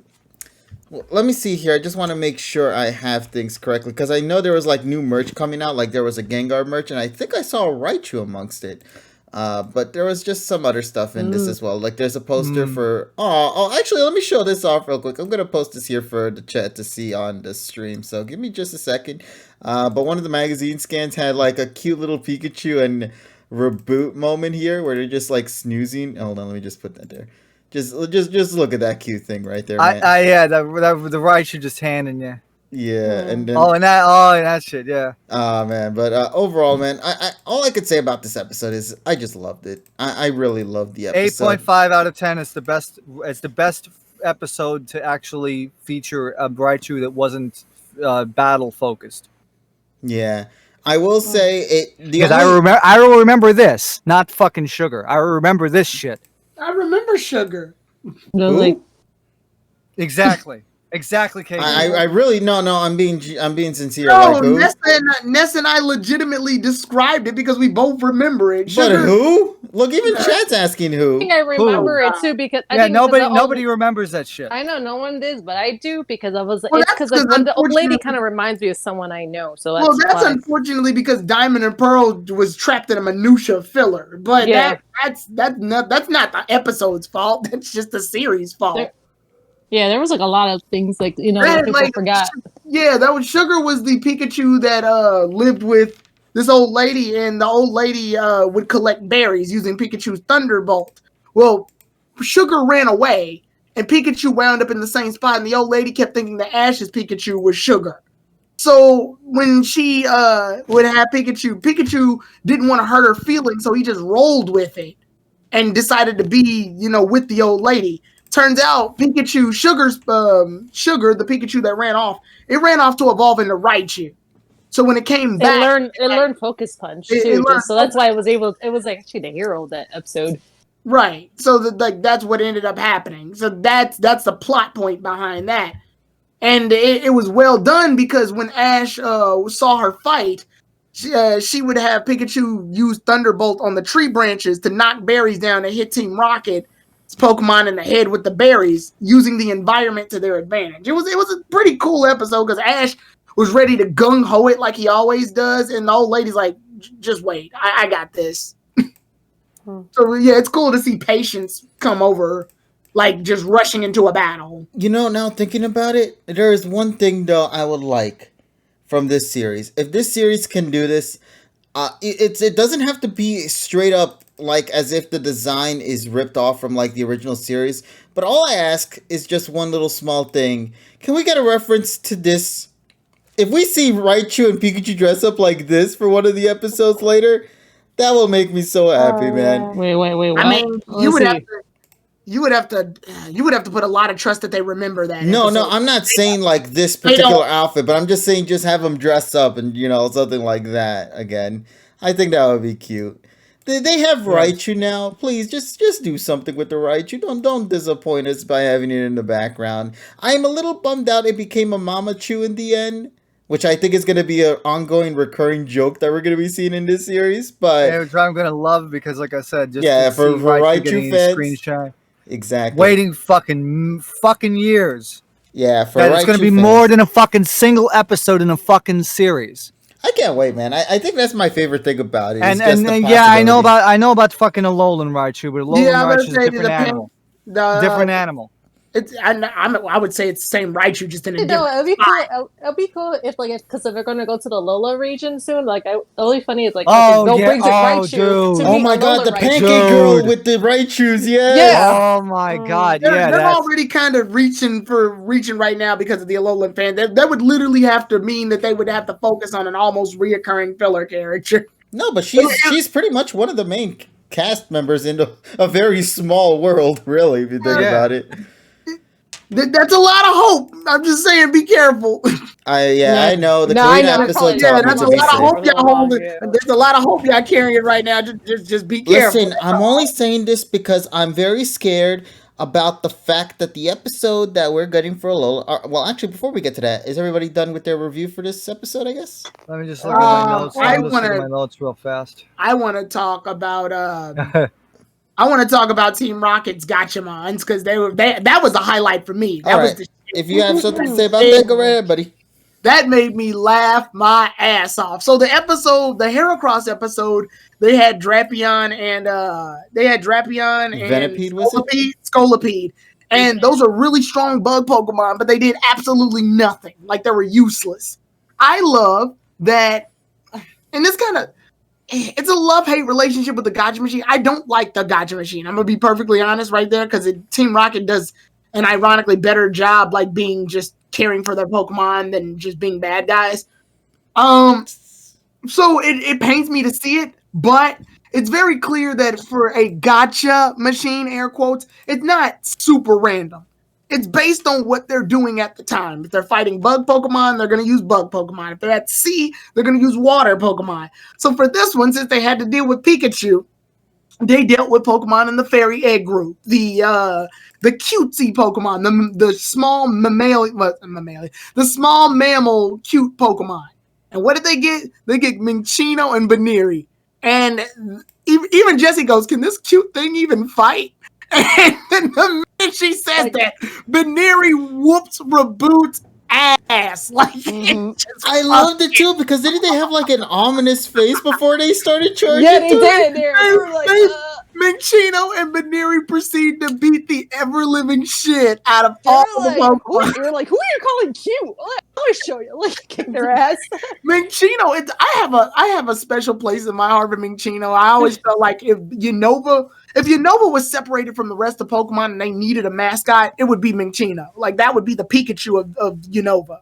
me see here. I just want to make sure I have things correctly, because I know there was like new merch coming out. Like there was a Gengar merch, and I think I saw a Raichu amongst it. But there was just some other stuff in this as well. Like there's a poster for actually let me show this off real quick. I'm gonna post this here for the chat to see on the stream. So give me just a second. But one of the magazine scans had like a cute little Pikachu and reboot moment here where they're just like snoozing. Hold on, let me just put that there. Just look at that cute thing right there, man. The Raichu just handing you. Yeah, and then and that shit, yeah. Man, but overall, man, I all I could say about this episode is I just loved it. I really loved the episode. 8.5 out of 10 is the best. It's the best episode to actually feature a Raichu that wasn't battle focused. Yeah, I will say it because I remember this, not fucking Sugar. I remember this shit. I remember Sugar. Exactly. Exactly, Kate. I really no. I'm being sincere. No, Ness and I legitimately described it because we both remember it. Sugar. But who? Look, even Chad's asking who. I think I remember it too because nobody remembers that shit. I know no one does, but I do because I was. It's because the old lady kind of reminds me of someone I know. So that's unfortunately because Diamond and Pearl was trapped in a minutia filler. But that's not the episode's fault. That's just the series' fault. There was like a lot of things like people forgot. Yeah, Sugar was the Pikachu that lived with this old lady, and the old lady would collect berries using Pikachu's Thunderbolt. Well, Sugar ran away, and Pikachu wound up in the same spot, and the old lady kept thinking that Ash's Pikachu was Sugar. So when she would have Pikachu didn't want to hurt her feelings, so he just rolled with it and decided to be, with the old lady. Turns out Pikachu, Sugar, the Pikachu that ran off to evolve into Raichu. So when it came back, it learned Focus Punch too. So that's why it was like actually the hero of that episode. Right. So that's what ended up happening. So that's the plot point behind that. And it was well done because when Ash saw her fight, she would have Pikachu use Thunderbolt on the tree branches to knock berries down and hit Team Rocket's Pokemon in the head with the berries, using the environment to their advantage. It was a pretty cool episode because Ash was ready to gung-ho it like he always does, and the old lady's like, just wait, I got this. So yeah, it's cool to see patience come over, like just rushing into a battle. Now thinking about it, there is one thing though I would like from this series. If this series can do this, it doesn't have to be straight up like as if the design is ripped off from like the original series. But all I ask is just one little small thing. Can we get a reference to this? If we see Raichu and Pikachu dress up like this for one of the episodes later, that will make me so happy, man. Wait. What? I mean, you would have to put a lot of trust that they remember that. No, I'm not saying like this particular outfit, but I'm just saying just have them dress up and something like that again. I think that would be cute. They have Raichu now. Please, just do something with the Raichu. Don't disappoint us by having it in the background. I'm a little bummed out it became a Mamachu in the end, which I think is going to be an ongoing, recurring joke that we're going to be seeing in this series. But which I'm gonna love because, like I said, just yeah, to for see Raichu getting fans, screen shine. Exactly. Waiting fucking years. Yeah, for that it's gonna Raichu be fans. more than a fucking single episode in a fucking series. I can't wait, man. I think that's my favorite thing about it. And Just the yeah, I know possibilities. about fucking Alolan Raichu, but Alolan Yeah, I'm Raichu is gonna a say different animal. Different animal. It's I would say it's the same Raichu, just in a No, different it'd be spot. cool. It'd be cool if because if we're gonna go to the Lola region soon, it'll be funny. It's like Oh, Go yeah. brings it Oh, Raichu dude. to Oh meet my god, Alola the Raichu. pancake girl with the Raichus, Yeah. Oh my god, They're yeah. That's already kind of reaching right now because of the Alolan fan. That would literally have to mean that they would have to focus on an almost reoccurring filler character. No, but she's pretty much one of the main cast members in a very small world, really, if you think about it. That's a lot of hope. I'm just saying, be careful. I know the No, Korean I know. episode Yeah, taught me that's to a be lot of safe. hope y'all holding. There's a lot of hope y'all carrying right now. Just be careful. Listen, I'm only saying this because I'm very scared about the fact that the episode that we're getting for Lola. Well, actually, before we get to that, is everybody done with their review for this episode? I guess. Let me just look at my notes. I I'm just looking at wanna- my notes real fast. I want to talk about Team Rocket's Gotchamons because that was a highlight for me. That All was right. the If you have something to say about that, go right ahead, buddy. that made me laugh my ass off. So the Heracross episode, they had Drapion and Venipede, was it? Scolipede. And those are really strong bug Pokemon, but they did absolutely nothing. Like they were useless. I love that, and it's a love-hate relationship with the Gotcha Machine. I don't like the Gotcha Machine. I'm gonna be perfectly honest right there, because Team Rocket does an ironically better job, like being just caring for their Pokemon than just being bad guys. So it pains me to see it, but it's very clear that for a Gotcha Machine, air quotes, it's not super random. It's based on what they're doing at the time. If they're fighting bug Pokemon, they're going to use bug Pokemon. If they're at sea, they're going to use water Pokemon. So for this one, since they had to deal with Pikachu, they dealt with Pokemon in the Fairy Egg group. The cutesy Pokemon, the small the small mammal cute Pokemon. And what did they get? They get Minccino and Baneri. And even Jessie goes, "Can this cute thing even fight?" And then the minute she says that, Baneri whoops Raboot's ass. Like, I loved it too, because didn't they have like an ominous face before they started charging? Yeah, they did. They were like, Minccino and Baneri proceed to beat the ever-living shit out of they all were the like, Pokemon. they were like, who are you calling cute? Let me show you. Like, kick their ass. Minccino, I have a special place in my heart for Minccino. I always felt like if Unova was separated from the rest of Pokemon and they needed a mascot, it would be Minccino. Like that would be the Pikachu of Unova.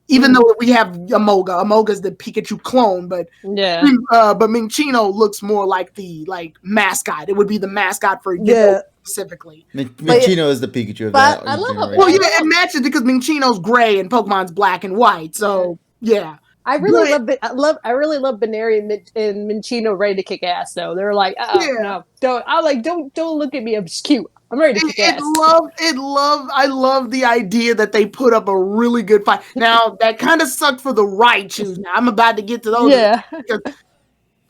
Even though we have Amoga. Amoga's the Pikachu clone, but Minccino looks more like the mascot. It would be the mascot for Unova specifically. Minccino is the Pikachu of but that. I love generation. it. Well, yeah, it matches because Minccino's gray and Pokemon's black and white. So yeah. I really love Baneri and Minccino ready to kick ass though. They're like, no, don't look at me. I'm just cute. I'm ready to kick ass. I love the idea that they put up a really good fight. Now that kind of sucked for the Raichus. Now I'm about to get to those. Yeah.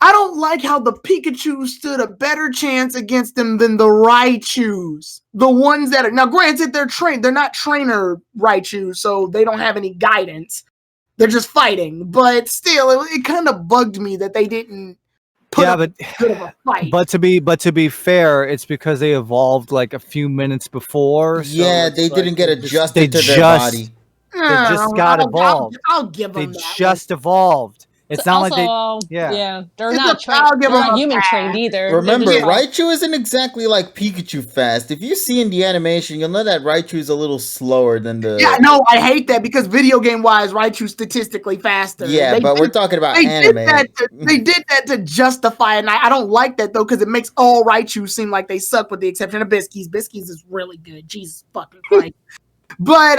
I don't like how the Pikachu stood a better chance against them than the Raichus. The ones that are now granted they're not trainer Raichus, so they don't have any guidance. They're just fighting, but still, it kind of bugged me that they didn't put up good of a fight. But to be fair, it's because they evolved like a few minutes before. Yeah, so they didn't get adjusted to their just body. They just got evolved. I'll give them They that. just evolved. It's not also, like they. they're It's not a- trained. I'll give They're them not a human pass. trained either. Remember, They're just like- Raichu isn't exactly like Pikachu fast. If you see in the animation, you'll know that Raichu is a little slower than the. Yeah, no, I hate that because video game wise, Raichu's statistically faster. Yeah, but we're talking about anime. They did that to justify it, and I don't like that though because it makes all Raichu seem like they suck with the exception of Biscuits. Biscuits is really good. Jesus fucking Christ. but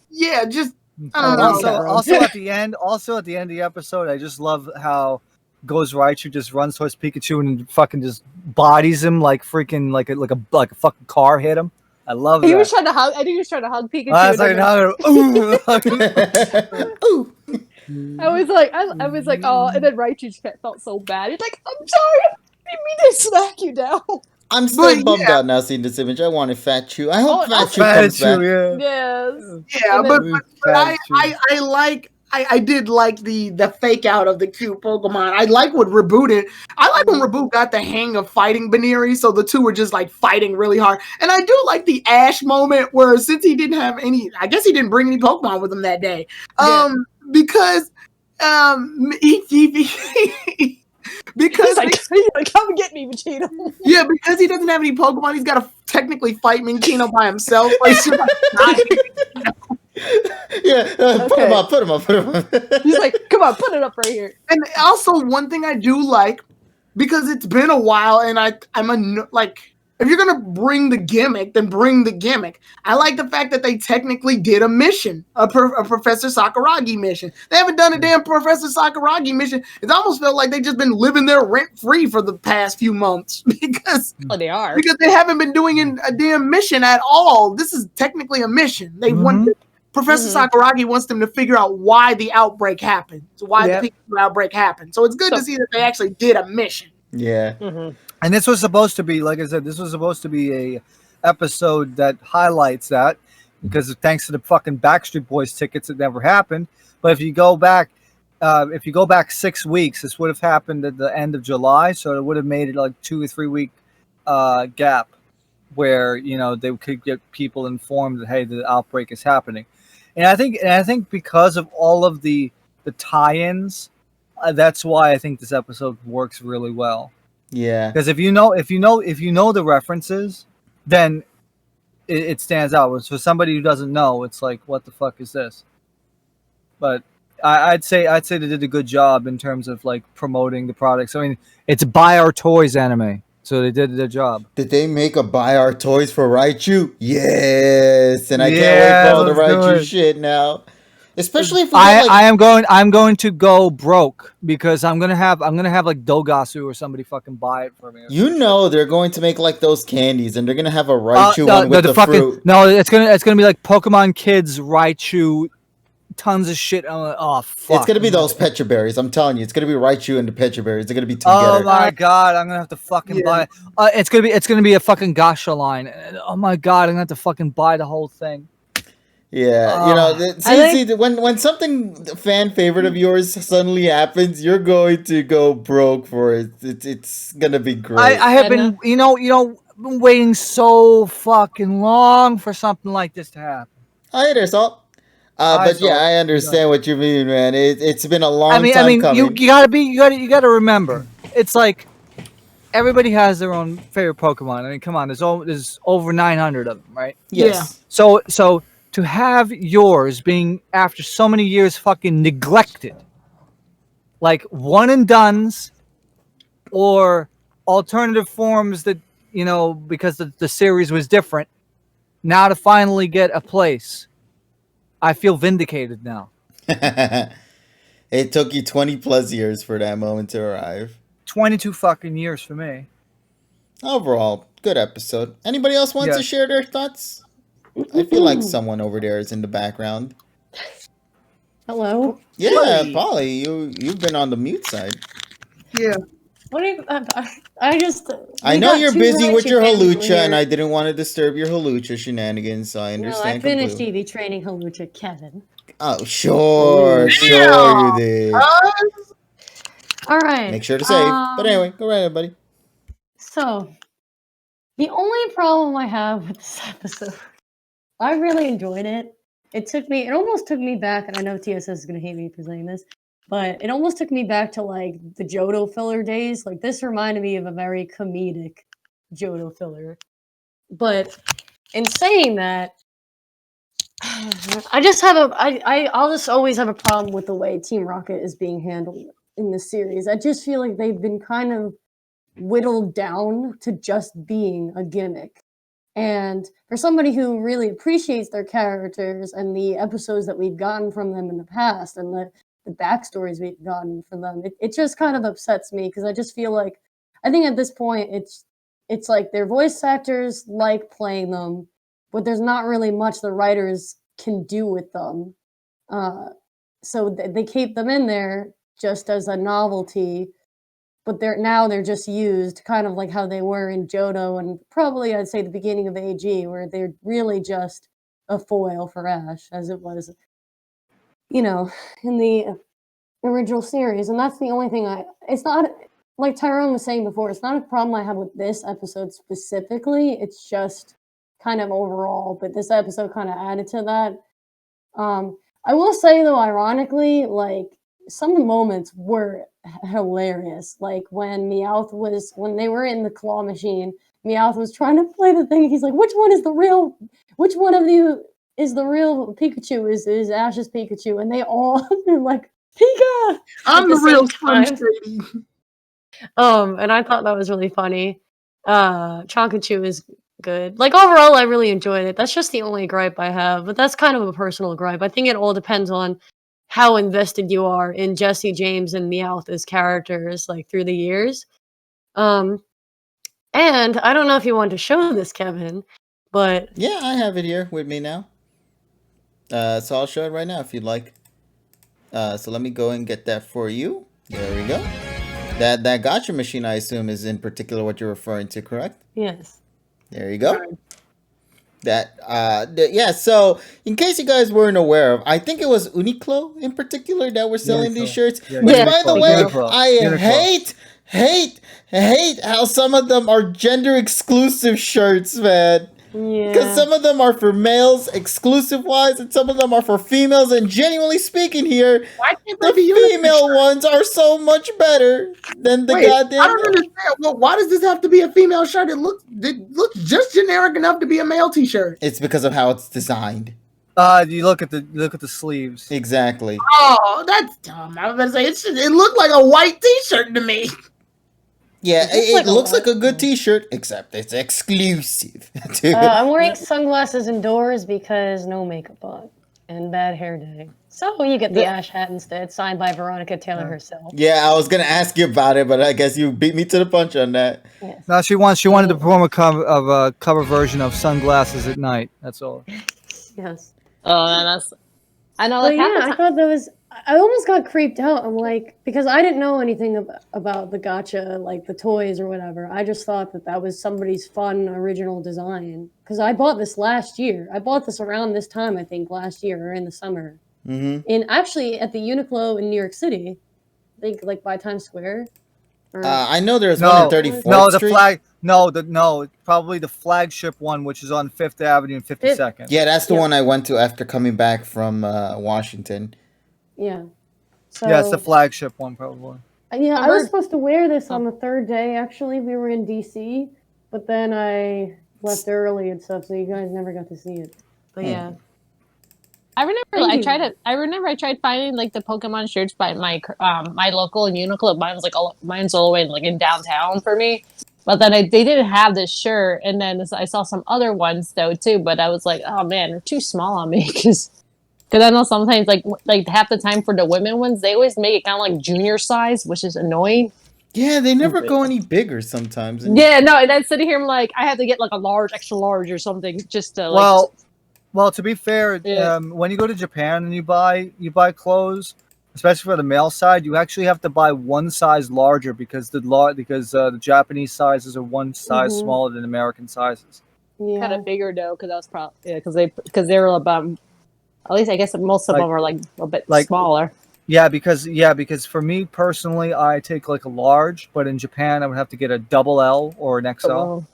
yeah, just I don't know. Also at the end of the episode, I just love how goes Raichu, just runs towards Pikachu and fucking just bodies him like freaking like a fucking car hit him. I love that. He was trying to hug. I think he was trying to hug Pikachu. I was like, Ooh. I was like, oh, and then Raichu just felt so bad. He's like, I'm sorry, I didn't mean to smack you down. I'm still But, bummed yeah. out now seeing this image. I wanted Fat Chew. I hope Fat Chew Fat comes Chew, back. yeah. Yes. Yeah, And but, then- I did like the fake out of the cute Pokemon. I like what rebooted. I like when Reboot got the hang of fighting Baneri, so the two were just like fighting really hard. And I do like the Ash moment where since he didn't have any, I guess he didn't bring any Pokemon with him that day. Because because he's like, come get me, Vegeta. yeah, because he doesn't have any Pokemon, he's got to technically fight Minccino by himself. Like, it's just like, Yeah, put him up. He's like, come on, put it up right here. and also one thing I do like, because it's been a while, and if you're gonna bring the gimmick, then bring the gimmick. I like the fact that they technically did a mission, a Professor Sakuragi mission. They haven't done a damn Professor Sakuragi mission. It almost felt like they've just been living there rent free for the past few months because They are. they haven't been doing a damn mission at all. This is technically a mission. They want Professor Sakuragi wants them to figure out why the outbreak happened, the Pikachu outbreak happened. So it's good to see that they actually did a mission. Yeah. And this was supposed to be, like I said, this was supposed to be a episode that highlights that, because thanks to the fucking Backstreet Boys tickets, it never happened. But if you go back 6 weeks, this would have happened at the end of July, so it would have made it like 2 or 3 week gap where they could get people informed that hey, the outbreak is happening. And I think because of all of the tie-ins, that's why I think this episode works really well. Yeah. Because if you know the references, then it stands out. But for somebody who doesn't know, it's like, what the fuck is this? But I'd say they did a good job in terms of like promoting the products. I mean, it's Buy Our Toys anime, so they did their job. Did they make a Buy Our Toys for Raichu? Yes, and I can't wait for all the Raichu shit now. Especially if we get, I'm going to go broke because I'm gonna have like Dogasu or somebody fucking buy it for me. They're going to make like those candies, and they're gonna have a Raichu one with the fruit. No, it's gonna be like Pokemon Kids Raichu, tons of shit. Oh fuck! It's gonna be those Petra Berries. I'm telling you, it's gonna be Raichu and the Petra Berries. They're gonna be Oh together. my god, I'm gonna have to fucking buy it. It's gonna be a fucking Gasha line. Oh my god, I'm gonna have to fucking buy the whole thing. Yeah, when something fan favorite of yours suddenly happens, you're going to go broke for it. It's gonna be great. I have been, been waiting so fucking long for something like this to happen. I hear Salt. But I understand what you mean, man. It's been a long time coming. You gotta remember, it's like everybody has their own favorite Pokemon. I mean, come on, there's over 900 of them, right? Yes. Yeah. So to have yours being after so many years fucking neglected, like one and dones, or alternative forms that because the series was different, now to finally get a place, I feel vindicated now. It took you 20 plus years for that moment to arrive. 22 fucking years for me. Overall, good episode. Anybody else want to share their thoughts? I feel like someone over there is in the background. Hello. Yeah, Polly, you've been on the mute side. Yeah. What? I know you're busy with your Halucha, and I didn't want to disturb your Halucha shenanigans, so I understand. No, I finished EV training Halucha, Kevin. Oh, sure you did. All right. Make sure to save. But anyway, go right ahead, buddy. So, the only problem I have with this episode, I really enjoyed it. It almost took me back, and I know TSS is going to hate me for saying this, but it almost took me back to like the Johto filler days. Like this reminded me of a very comedic Johto filler. But in saying that, I'll just always have a problem with the way Team Rocket is being handled in this series. I just feel like they've been kind of whittled down to just being a gimmick. And for somebody who really appreciates their characters and the episodes that we've gotten from them in the past and the backstories we've gotten from them. It just kind of upsets me because I just feel like I think at this point it's like their voice actors like playing them, but there's not really much the writers can do with them. So they keep them in there just as a novelty, but they're just used kind of like how they were in Johto and probably I'd say the beginning of AG, where they're really just a foil for Ash, as it was, in the original series. And that's the only thing it's not, like Tyrone was saying before, it's not a problem I have with this episode specifically, it's just kind of overall, but this episode kind of added to that. I will say though, ironically, like some of the moments were hilarious. Like when they were in the claw machine, Meowth was trying to play the thing. He's like, which one of you is the real Pikachu? Is Ash's Pikachu? And they all are like, Pika! I'm the real Slim time. Shady. And I thought that was really funny. Chonkachu is good. Like overall, I really enjoyed it. That's just the only gripe I have, but that's kind of a personal gripe. I think it all depends on how invested you are in Jesse, James, and Meowth as characters, like through the years. And I don't know if you want to show this, Kevin, but Yeah, I have it here with me now. So I'll show it right now if you'd like. So let me go and get that for you. There we go. That gotcha machine, I assume, is in particular what you're referring to, correct? yes. There you go. Yeah, so in case you guys weren't aware of, I think it was Uniqlo in particular that were selling these shirts. Yeah, Which, yeah, by the Uniqlo, way, Uniqlo, I Uniqlo. hate how some of them are gender exclusive shirts, man. Because Yeah. some of them are for males exclusive wise, and some of them are for females. And genuinely speaking here, Why can't the they be Uniqlo female shirts? ones are so much better than the Wait, I goddamn. don't understand. Well, why does this have to be a female shirt? It looks just generic enough to be a male T-shirt. It's because of how it's designed. You look at the sleeves. Exactly. Oh, that's dumb. I was gonna say it looked like a white T-shirt to me. Yeah, It looks it like looks a like a good T-shirt, except it's exclusive. I'm wearing sunglasses indoors because no makeup on and bad hair day. So you get the Ash hat instead, signed by Veronica Taylor herself. Yeah, I was gonna ask you about it, but I guess you beat me to the punch on that. Yes. No, she wanted to perform a cover version of Sunglasses at Night. That's all. Yes. Oh, and I know, But like half yeah, the I time. thought that was. I almost got creeped out. I'm like, because I didn't know anything about the gacha, like the toys or whatever. I just thought that was somebody's fun original design. Because I bought this last year. I bought this around this time, I think, last year or in the summer. Mm-hmm. Actually at the Uniqlo in New York City. I think like by Times Square. Or, I know there's one No, in 34th no, the Street. flag. No, probably the flagship one, which is on 5th Avenue and 52nd. Yeah, that's the Yeah. one I went to after coming back from Washington. yeah. So, Yeah, it's the flagship one, probably. Yeah, I Remember- was supposed to wear this on the third day. Actually, we were in DC, but then I left early and stuff, so you guys never got to see it. But yeah, I remember Thank I you. tried it. I remember I tried finding like the Pokemon shirts by my local Uniqlo. Mine's all the way in downtown for me. But then they didn't have this shirt, and then I saw some other ones though too. But I was like, oh man, they're too small on me because I know sometimes like half the time for the women ones they always make it kind of like junior size, which is annoying. Yeah, they never go any bigger sometimes. Yeah, no, and then sitting here I'm like I have to get like a large, extra large or something just to like. Well, to be fair, Yeah. when you go to Japan and you buy clothes, especially for the male side, you actually have to buy one size larger because the Japanese sizes are one size Mhm. smaller than American sizes. yeah. Kind of figured though, because I was probably because they were about at least I guess most of Like- them were like a bit like- smaller. Yeah, because for me personally, I take like a large, but in Japan I would have to get a double L or an XL. Oh.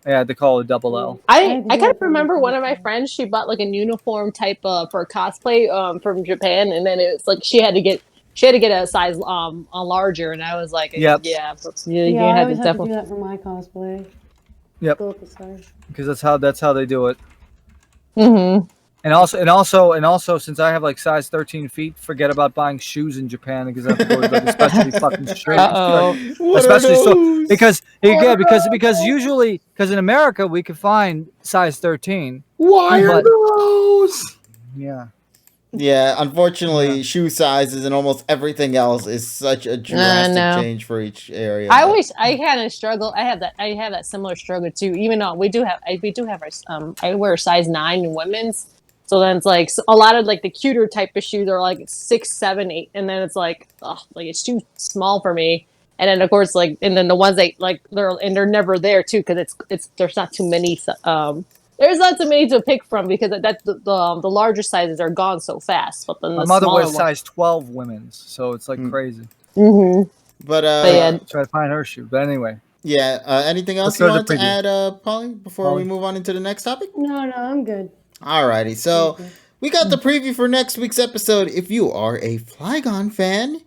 Yeah, they call it a double L. I I kind of do remember one of my understand. friends. She bought like a uniform type for cosplay from Japan, and then it's like she had to get a size a larger, and I was like, Yep. yeah, Yeah, you I had to always have to do definitely. that for my cosplay. Yep. Go up the size. Because that's how they do it. Mm-hmm. And also, since I have like size 13 feet, forget about buying shoes in Japan because I have to go to like a specialty fucking street. Uh-oh. Especially because usually in America we can find size 13. Why are But- those? Yeah. Yeah, unfortunately, shoe sizes and almost everything else is such a drastic no. change for each area. I but- always I kind of struggle. I have that similar struggle too. Even though we do have our I wear a size 9 in women's, so then it's like a lot of like the cuter type of shoes are like 6, 7, 8, and then it's like it's too small for me. And then of course and then the ones that like they're never there too because it's there's not too many there's not too many to pick from because the larger sizes are gone so fast. But then My the mother smaller wears size 12 women's, so it's like crazy. Mm-hmm. But yeah. Try to find her shoe. But anyway. Yeah. Anything else Let's you go to the wanted to preview. add, Polly, before we move on into the next topic? No, I'm good. Alrighty. So Thank you. we got the preview for next week's episode. If you are a Flygon fan,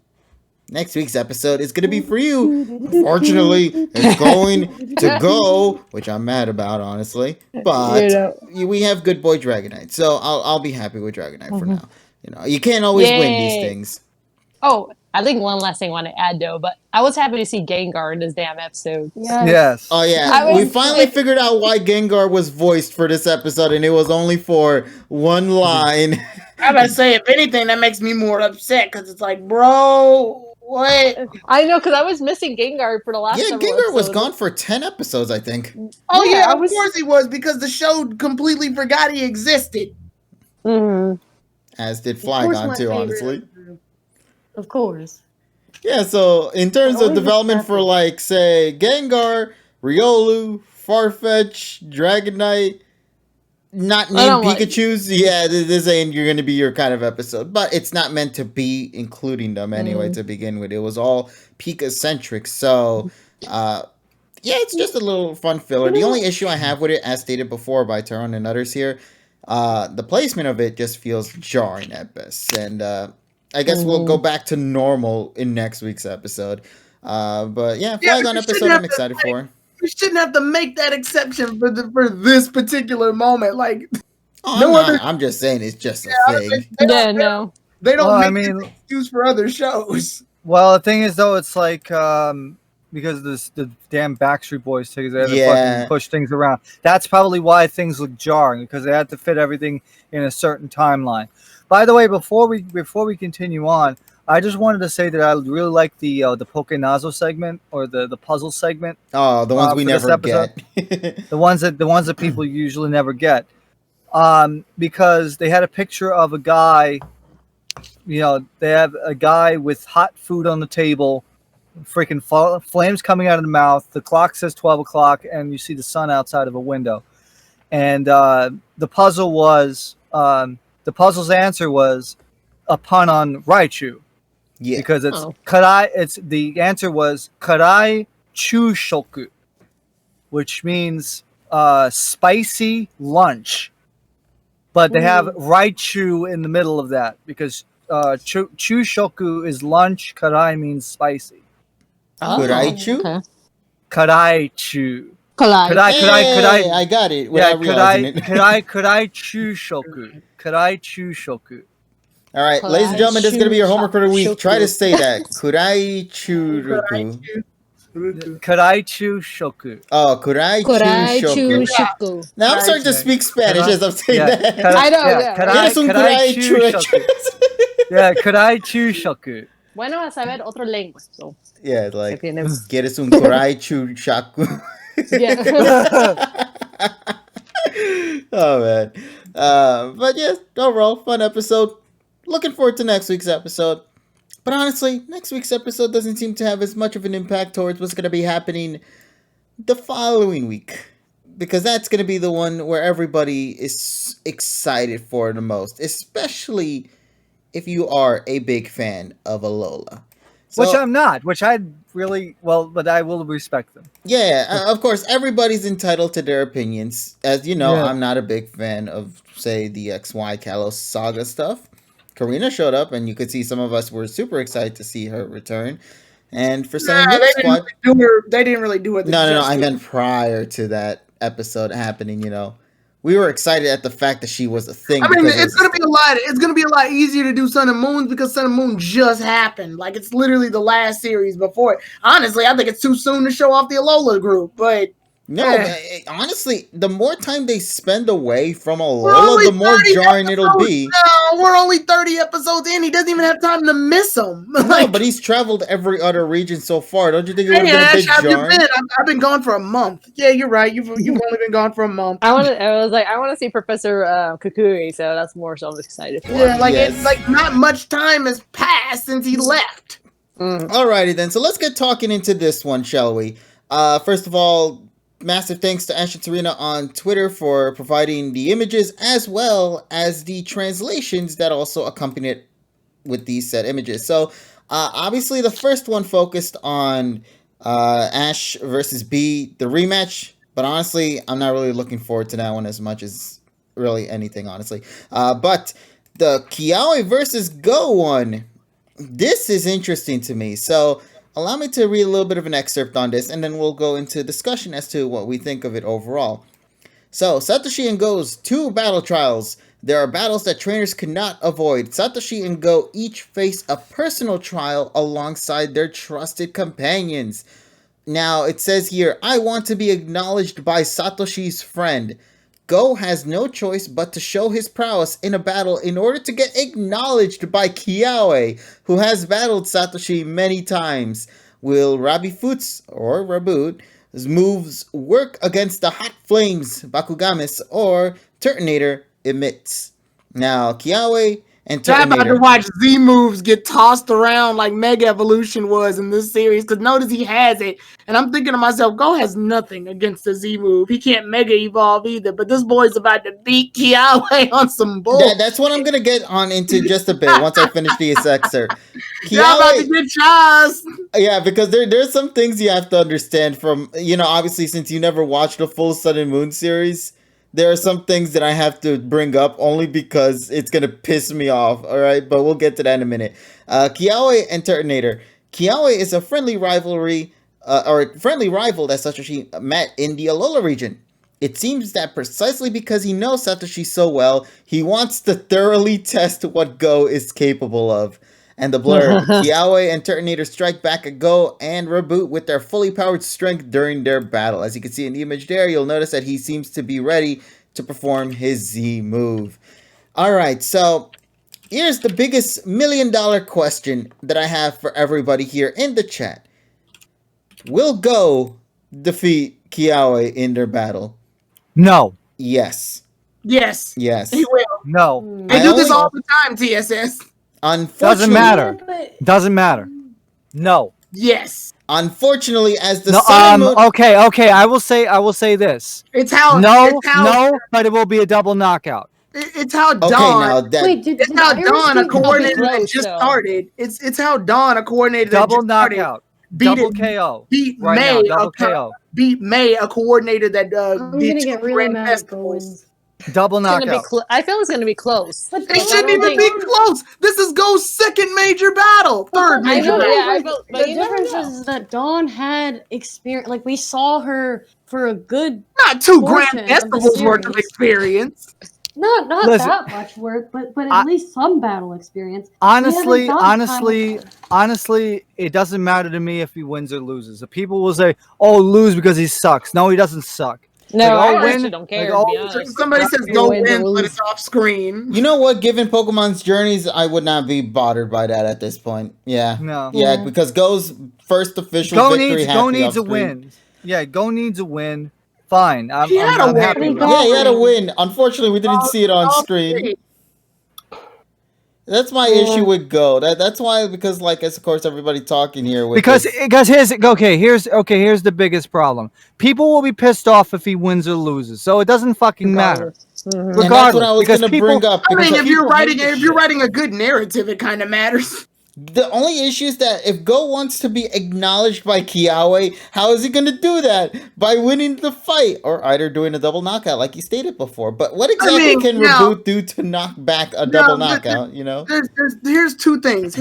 next week's episode is going to be for you. Unfortunately, it's going to go, which I'm mad about, honestly. But we have Good Boy Dragonite, so I'll be happy with Dragonite for now. You can't always win these things. Oh, I think one last thing I want to add though, but I was happy to see Gengar in this damn episode. Yes. Oh yeah, we finally figured out why Gengar was voiced for this episode, and it was only for one line. I'm about to say, if anything, that makes me more upset because it's like, bro, what? I know, because I was missing Gengar for the last. Yeah, Gengar was gone for 10 episodes, I think. Oh yeah, of course he was because the show completely forgot he existed. Mm-hmm. As did Flygon too, honestly. Of course. Yeah, so in terms of development for, like, say, Gengar, Riolu, Farfetch, Dragonite, not named Pikachus, this ain't going to be your kind of episode. But it's not meant to be including them anyway to begin with. It was all Pika-centric. So, it's just a little fun filler. The only issue I have with it, as stated before by Tyrone and others here, the placement of it just feels jarring at best. And I guess we'll go back to normal in next week's episode. But yeah, Flygon episode I'm excited for. You shouldn't have to make that exception for this particular moment. Like, I'm just saying it's just a thing. They don't make an excuse for other shows. Well, the thing is, though, it's like because the damn Backstreet Boys tickets, they had to fucking push things around. That's probably why things look jarring, because they had to fit everything in a certain timeline. By the way, before we continue on, I just wanted to say that I really like the Pokenazo segment or the puzzle segment. Oh, the ones we never get. the ones that people usually never get. Because they had a picture of a guy. They have a guy with hot food on the table, freaking flames coming out of the mouth. The clock says 12 o'clock, and you see the sun outside of a window. And the puzzle's answer was a pun on Raichu. Yeah. Because the answer was Karai Chushoku, which means spicy lunch. But they have Raichu in the middle of that because Chushoku is lunch, Karai means spicy. Kuraichu? Okay. Karaichu. Hey, I got it. Karai Chushoku. Karai Chushoku. All right, ladies and gentlemen, this is going to be your homework for the week. Try to say that. Kurai Churuku. Karai Chushoku. Oh, Kurai Chushoku. Now I'm starting to speak Spanish as I'm saying that. I know, yeah. Karai Chushoku. Yeah, Karai Chushoku. Bueno, a saber otro lengua. So. Yeah, like, ¿quieres un Kurai Chushoku? Yeah. Oh, man. But yeah, overall, fun episode. Looking forward to next week's episode. But honestly, next week's episode doesn't seem to have as much of an impact towards what's going to be happening the following week. Because that's going to be the one where everybody is excited for the most. Especially if you are a big fan of Alola. So, which I'm not. Which I really... Well, but I will respect them. Yeah, of course, everybody's entitled to their opinions. As you know, I'm not a big fan of, say, the XY Kalos saga stuff. Karina showed up, and you could see some of us were super excited to see her return. And for Squad, they didn't really do it. No. I meant prior to that episode happening. We were excited at the fact that she was a thing. I mean, it's gonna be a lot. It's gonna be a lot easier to do Sun and Moon because Sun and Moon just happened. Like, it's literally the last series before it. Honestly, I think it's too soon to show off the Alola group, but. No, honestly, the more time they spend away from Alola, the more jarring it'll be. we're only 30 episodes in. He doesn't even have time to miss them. No, but he's traveled every other region so far. Don't you think it would Hey, have been a Ash, big how you jarring? been? I've been gone for a month. Yeah, you're right. You've only been gone for a month. I want to see Professor Kukui, so that's more so I'm excited for. Yeah, like Yes. it's like not much time has passed since he left. Alrighty then, so let's get talking into this one, shall we? First of all, massive thanks to Ash and Serena on Twitter for providing the images as well as the translations that also accompany it with these said images. So, obviously, the first one focused on Ash versus B, the rematch. But honestly, I'm not really looking forward to that one as much as really anything, honestly. But the Kiawe versus Go one, this is interesting to me. So, allow me to read a little bit of an excerpt on this, and then we'll go into discussion as to what we think of it overall. So, Satoshi and Go's 2 battle trials. There are battles that trainers cannot avoid. Satoshi and Go each face a personal trial alongside their trusted companions. Now, it says here, I want to be acknowledged by Satoshi's friend. Go has no choice but to show his prowess in a battle in order to get acknowledged by Kiawe, who has battled Satoshi many times. Will Rabifut's, or Raboot's, moves work against the Hot Flames, Bakugamis, or Turtonator emits? Now, Kiawe and I'm about to Turtonator... watch Z moves get tossed around like Mega Evolution was in this series. Because notice he has it. And I'm thinking to myself, Go has nothing against the Z move. He can't Mega Evolve either. But this boy's about to beat Kiawe on some bull. That's what I'm going to get on into just a bit once I finish this excerpt. Y'all about to get Chaz. Yeah, because there's some things you have to understand from, obviously since you never watched the full Sun and Moon series, there are some things that I have to bring up only because it's going to piss me off, alright? But we'll get to that in a minute. Kiawe and Turtonator. Kiawe is a friendly rival that Satoshi met in the Alola region. It seems that precisely because he knows Satoshi so well, he wants to thoroughly test what Go is capable of. And the blurb, Kiawe and Turtonator strike back at Go and Raboot with their fully powered strength during their battle. As you can see in the image there, you'll notice that he seems to be ready to perform his Z move. Alright, so here's the biggest $1 million question that I have for everybody here in the chat. Will Go defeat Kiawe in their battle? No. Yes. Yes. Yes. He will. No. They do this all the time, TSS. Unfortunately, Doesn't matter. Doesn't matter. No. Yes. Unfortunately, as the No, Sun and Moon... okay. I will say this. It's how but it will be a double knockout. It's how Dawn. Okay, now that... Wait, It's how Dawn, a coordinator that close, just though. started. It's how Dawn, a coordinator that Double just started, knockout. beat Double it- KO. beat Right May, now. Double KO. beat May, a coordinator that I'm did gonna two get really grand mad at Go festivals. wins. Double It's gonna be knockout. I feel it's gonna be close. But It I shouldn't don't even think- be close. This is Go's second major battle, third I major know, battle. yeah, I felt- but the you never difference know. is that Dawn had experience. Like we saw her for a good, Not two portion grand of the festivals worth of series. experience. not Listen, that much work, but at I- least some battle experience. Honestly, got honestly, it doesn't matter to me if he wins or loses. The people will say, "Oh, lose because he sucks." No, he doesn't suck. No, Like, I I'll actually win, don't care. like, to be I'll- honest. Somebody says He Go wins or wins, but loses. it's off screen. You know what? Given Pokemon's journeys, I would not be bothered by that at this point. Yeah. No. Yeah, Yeah. because Go's first official Go victory needs had to be needs a off-screen. win. Yeah, Go needs a win. Fine. I'm He had a win. happy. with Go- Yeah, he had a win. Unfortunately, we didn't see it on Off screen. screen. That's my Yeah. issue with Go. That's why, because like, as of course, everybody talking here with Because this. here's the biggest problem. People will be pissed off if he wins or loses. So it doesn't fucking matter. Mhm. And that's what Regardless, I was because going to people- bring up. I because mean, if you're people hate writing this if you're shit. writing a good narrative, it kind of matters. The only issue is that if Go wants to be acknowledged by Kiawe, how is he going to do that? By winning the fight, or either doing a double knockout, like you stated before. But what exactly mean, can now- Reboot do to knock back a double knockout? You know, Here's two things.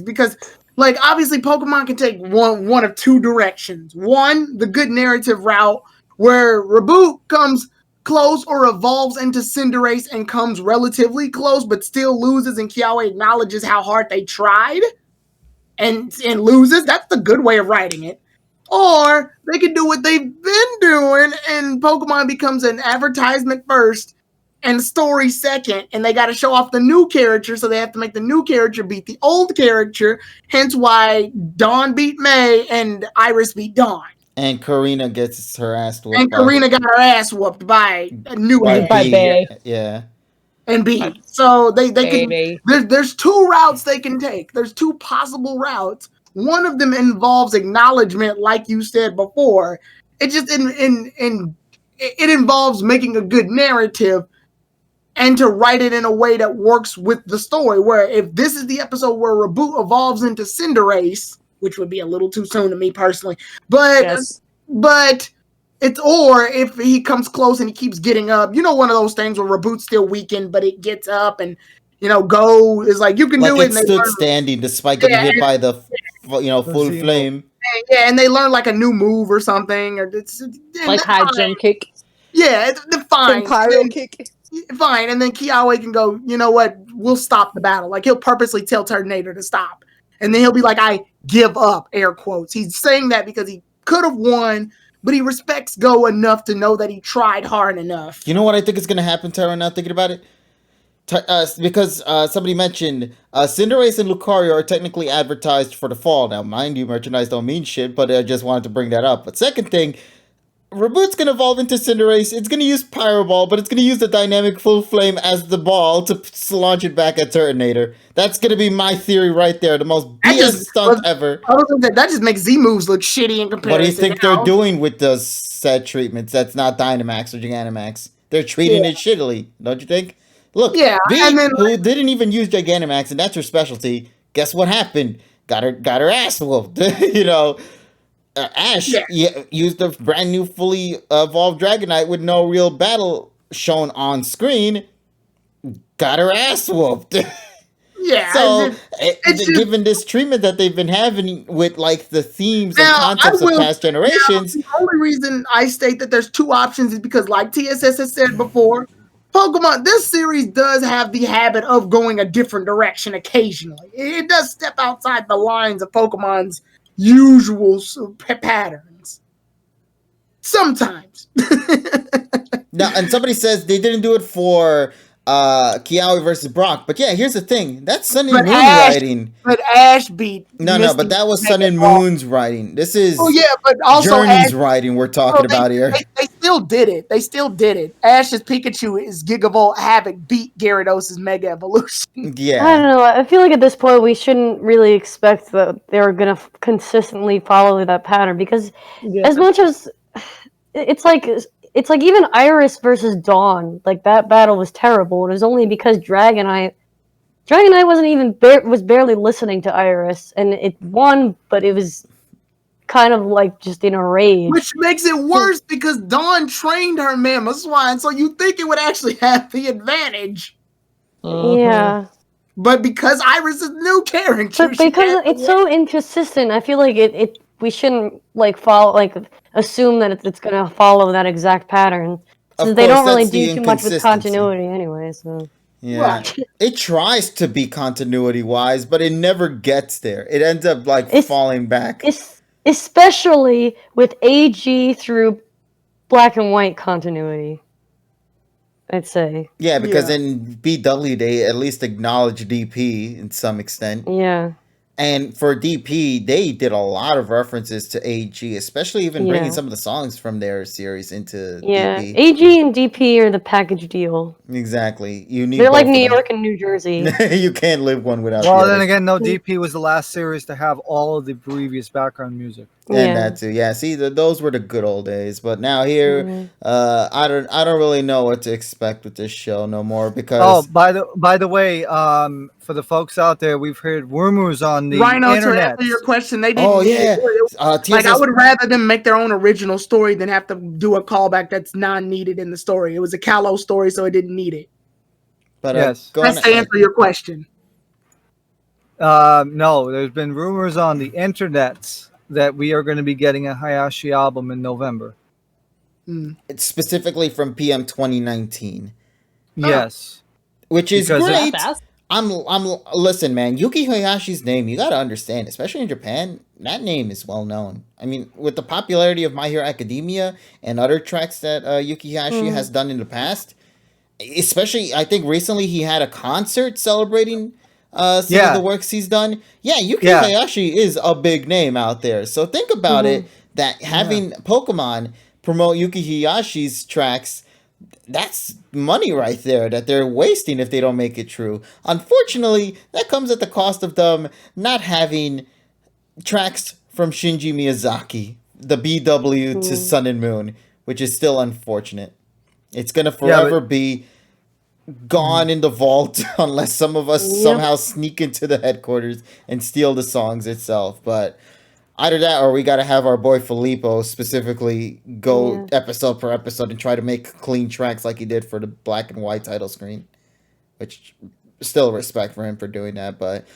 Because like obviously Pokemon can take one of two directions. One, the good narrative route where Reboot comes close or evolves into Cinderace and comes relatively close but still loses, and Kiawe acknowledges how hard they tried and loses. That's the good way of writing it. Or they can do what they've been doing and Pokemon becomes an advertisement first, and story second, and they got to show off the new character, so they have to make the new character beat the old character. Hence why Dawn beat May and Iris beat Dawn. And Karina gets her ass whooped. And Karina got her ass whooped by a new by ass. By Bay. Yeah. And B. So they can. Baby. There's two routes they can take. There's two possible routes. One of them involves acknowledgement, like you said before. It just it involves making a good narrative and to write it in a way that works with the story. Where if this is the episode where Reboot evolves into Cinderace, which would be a little too soon to me personally, but it's, or if he comes close and he keeps getting up, one of those things where Reboot's still weakened, but it gets up and Go is like, you can do it. Like it stood standing despite getting hit by the full flame. Yeah, and they learn like a new move or something, or it's like high jump kick. Yeah, it's fine. Pyro kick. Fine, and then Kiawe can go, you know what? We'll stop the battle. Like he'll purposely tell Turtonator to stop, and then he'll be like, "I give up." Air quotes. He's saying that because he could have won, but he respects Go enough to know that he tried hard enough. You know what I think is going to happen, Tyrone? Now thinking about it. Because somebody mentioned Cinderace and Lucario are technically advertised for the fall. Now, mind you, merchandise don't mean shit, but I just wanted to bring that up. But second thing, Reboot's going to evolve into Cinderace. It's going to use Pyro Ball, but it's going to use the dynamic full flame as the ball to launch it back at Turtonator. That's going to be my theory right there. The most BS stunt ever. That just makes Z moves look shitty in comparison. What do you think they're doing with those set treatments? That's not Dynamax or Gigantamax. They're treating it shittily, don't you think? Look, B, who didn't even use Gigantamax, and that's her specialty, guess what happened? Got her ass whooped. Ash used a brand new fully evolved Dragonite with no real battle shown on screen. Got her ass whooped. Yeah. So, given this treatment that they've been having with like the themes and concepts of past generations. The only reason I state that there's two options is because, like TSS has said before, Pokemon, this series does have the habit of going a different direction occasionally. It does step outside the lines of Pokemon's usual patterns. Sometimes. Now, and somebody says they didn't do it for Kiawe versus Brock. But yeah, here's the thing. That's Sun and Moon writing. But Ash beat No, but that was Sun and Moon's writing. This is but also Journey's writing we're talking about here. They still did it. Ash's Pikachu is Gigavolt Havoc beat Gyarados' Mega Evolution. Yeah. I don't know. I feel like at this point we shouldn't really expect that they're going to consistently follow that pattern because as much as it's like even Iris versus Dawn, like that battle was terrible. It was only because Dragonite was barely listening to Iris, and it won, but it was kind of like just in a rage. Which makes it worse because Dawn trained her Mamoswine, so you think it would actually have the advantage. Yeah. But because Iris is new character, but because it's so inconsistent, I feel like we shouldn't assume that it's gonna follow that exact pattern. Since they don't really do too much with continuity anyway, so. Yeah. It tries to be continuity wise, but it never gets there. It ends up falling back. Especially with AG through Black and White continuity, I'd say. Yeah, because in BW they at least acknowledge DP in some extent. Yeah. And for DP, they did a lot of references to AG, especially even bringing some of the songs from their series into DP. AG and DP are the package deal. Exactly. They're like New York and New Jersey. You can't live one without Well, then again, no, DP was the last series to have all of the previous background music. And that too. Yeah, see, those were the good old days. But now here, I don't really know what to expect with this show no more because. Oh, by the way, for the folks out there, we've heard rumors on the internet. To answer your question, they didn't. Oh yeah. I would rather them make their own original story than have to do a callback that's non-needed in the story. It was a Kalos story, so it didn't need it. But that's to answer your question. No, there's been rumors on the internet that we are going to be getting a Hayashi album in November. It's specifically from PM 2019. Yes. Which is great. Listen, man, Yuki Hayashi's name, you got to understand, especially in Japan, that name is well known. I mean, with the popularity of My Hero Academia and other tracks that Yuki Hayashi has done in the past, especially I think recently he had a concert celebrating some of Yeah. the works he's done. Yeah, Yuki Yeah. Hayashi is a big name out there. So think about it, that having Pokemon promote Yuki Hayashi's tracks, that's money right there that they're wasting if they don't make it true. Unfortunately, that comes at the cost of them not having tracks from Shinji Miyazaki, the BW to Sun and Moon, which is still unfortunate. It's gonna forever be gone in the vault unless some of us somehow sneak into the headquarters and steal the songs itself. But either that or we got to have our boy Filippo specifically go episode per episode and try to make clean tracks like he did for the black and white title screen, which still respect for him for doing that. But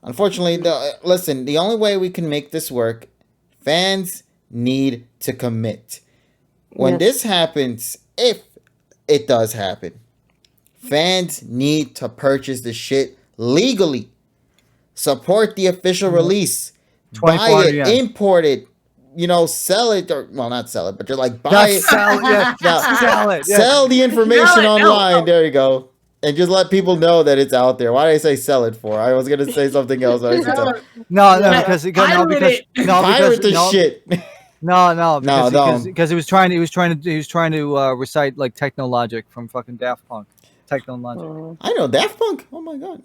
unfortunately, listen, the only way we can make this work, fans need to commit. When this happens, if it does happen, fans need to purchase the shit legally. Support the official release. Buy it, import it, sell it, or, well, not sell it, but you're like, buy it. Sell it. Sell the information online. There you go. And just let people know that it's out there. Why did I say sell it for? I was going to say something else. Pirate the shit. Because he was trying to recite like Technologic from fucking Daft Punk. Technologic. I know Daft Punk. Oh my god.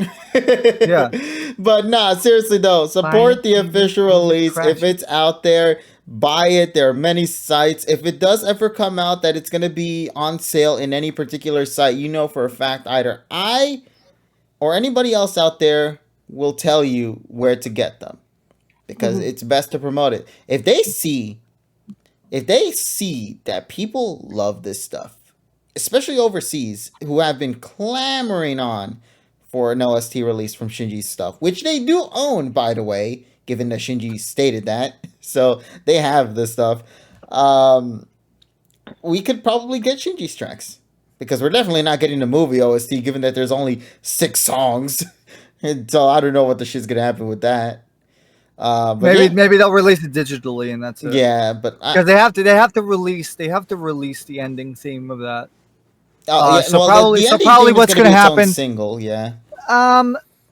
Yeah. But nah, seriously though, support the official release. If it's out there, buy it. There are many sites. If it does ever come out that it's gonna be on sale in any particular site, you know for a fact either I or anybody else out there will tell you where to get them. Because it's best to promote it. If they see that people love this stuff, especially overseas, who have been clamoring on for an OST release from Shinji's stuff, which they do own, by the way, given that Shinji stated that. So they have this stuff. We could probably get Shinji's tracks. Because we're definitely not getting the movie OST, given that there's only 6 songs. And so I don't know what the shit's going to happen with that. But maybe they'll release it digitally and that's it. Yeah, but because they have to release the ending theme of that. Probably what's going to happen? Single, yeah.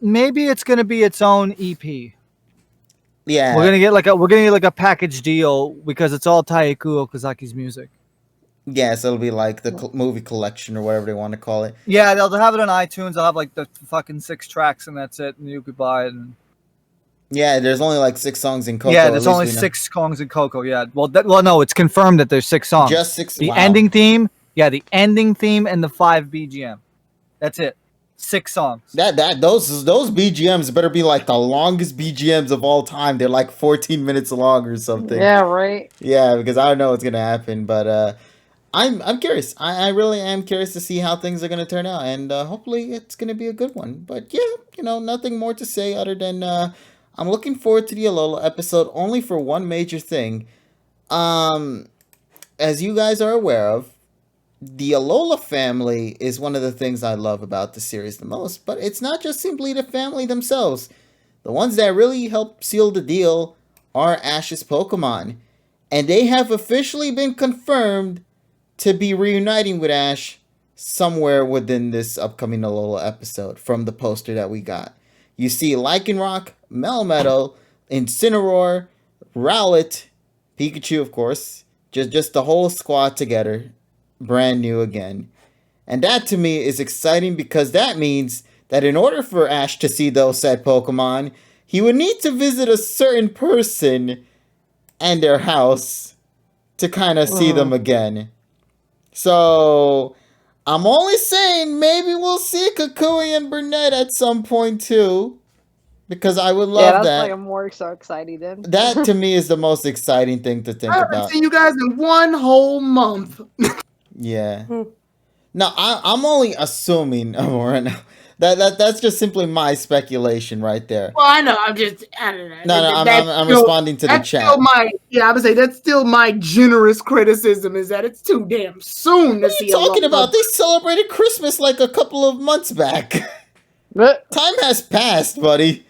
Maybe it's going to be its own EP. Yeah, we're gonna get like a package deal because it's all Taikuo Okazaki's music. Yeah, so it'll be like the movie collection or whatever they want to call it. Yeah, they'll have it on iTunes. They'll have like the fucking 6 tracks and that's it, and you could buy it. And... Yeah, there's only like 6 songs in Coco. Yeah, there's only 6 songs in Coco. Yeah, well, no, it's confirmed that there's 6 songs. Just 6. The ending theme. Yeah, the ending theme and the 5 BGM. That's it. 6 songs. Those BGMs better be like the longest BGMs of all time. They're like 14 minutes long or something. Yeah, right. Yeah, because I don't know what's gonna happen, but I'm curious. I really am curious to see how things are gonna turn out, and hopefully it's gonna be a good one. But yeah, nothing more to say other than I'm looking forward to the Alola episode only for one major thing. As you guys are aware of, the Alola family is one of the things I love about the series the most, but it's not just simply the family themselves. The ones that really help seal the deal are Ash's Pokemon, and they have officially been confirmed to be reuniting with Ash somewhere within this upcoming Alola episode from the poster that we got. You see Lycanroc, Melmetal, Incineroar, Rowlet, Pikachu, of course, just the whole squad together. Brand new again. And that to me is exciting because that means that in order for Ash to see those said Pokemon, he would need to visit a certain person and their house to kind of see them again. So I'm only saying maybe we'll see Kukui and Burnett at some point too. Because I would love that. Yeah, that's like more so exciting then. That to me is the most exciting thing to think about. I haven't seen you guys in one whole month. Yeah. No, I'm only assuming, Amora. That's just simply my speculation right there. Well, I know. I don't know. No, I'm responding to the chat. I would say that's still my generous criticism is that it's too damn soon to see. What are you talking about? They celebrated Christmas like a couple of months back. Time has passed, buddy.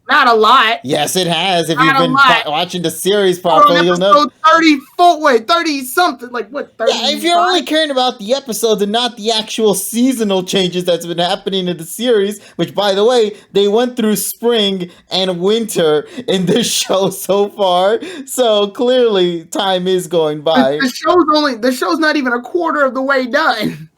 Not a lot. Yes, it has. If Not you've a been lot. watching the series We're on properly, you'll know. episode 30 something. Like what? 30. Yeah, if you're only caring about the episodes and not the actual seasonal changes that's been happening in the series, which, by the way, they went through spring and winter in this show so far, so clearly time is going by. The show's not even a quarter of the way done.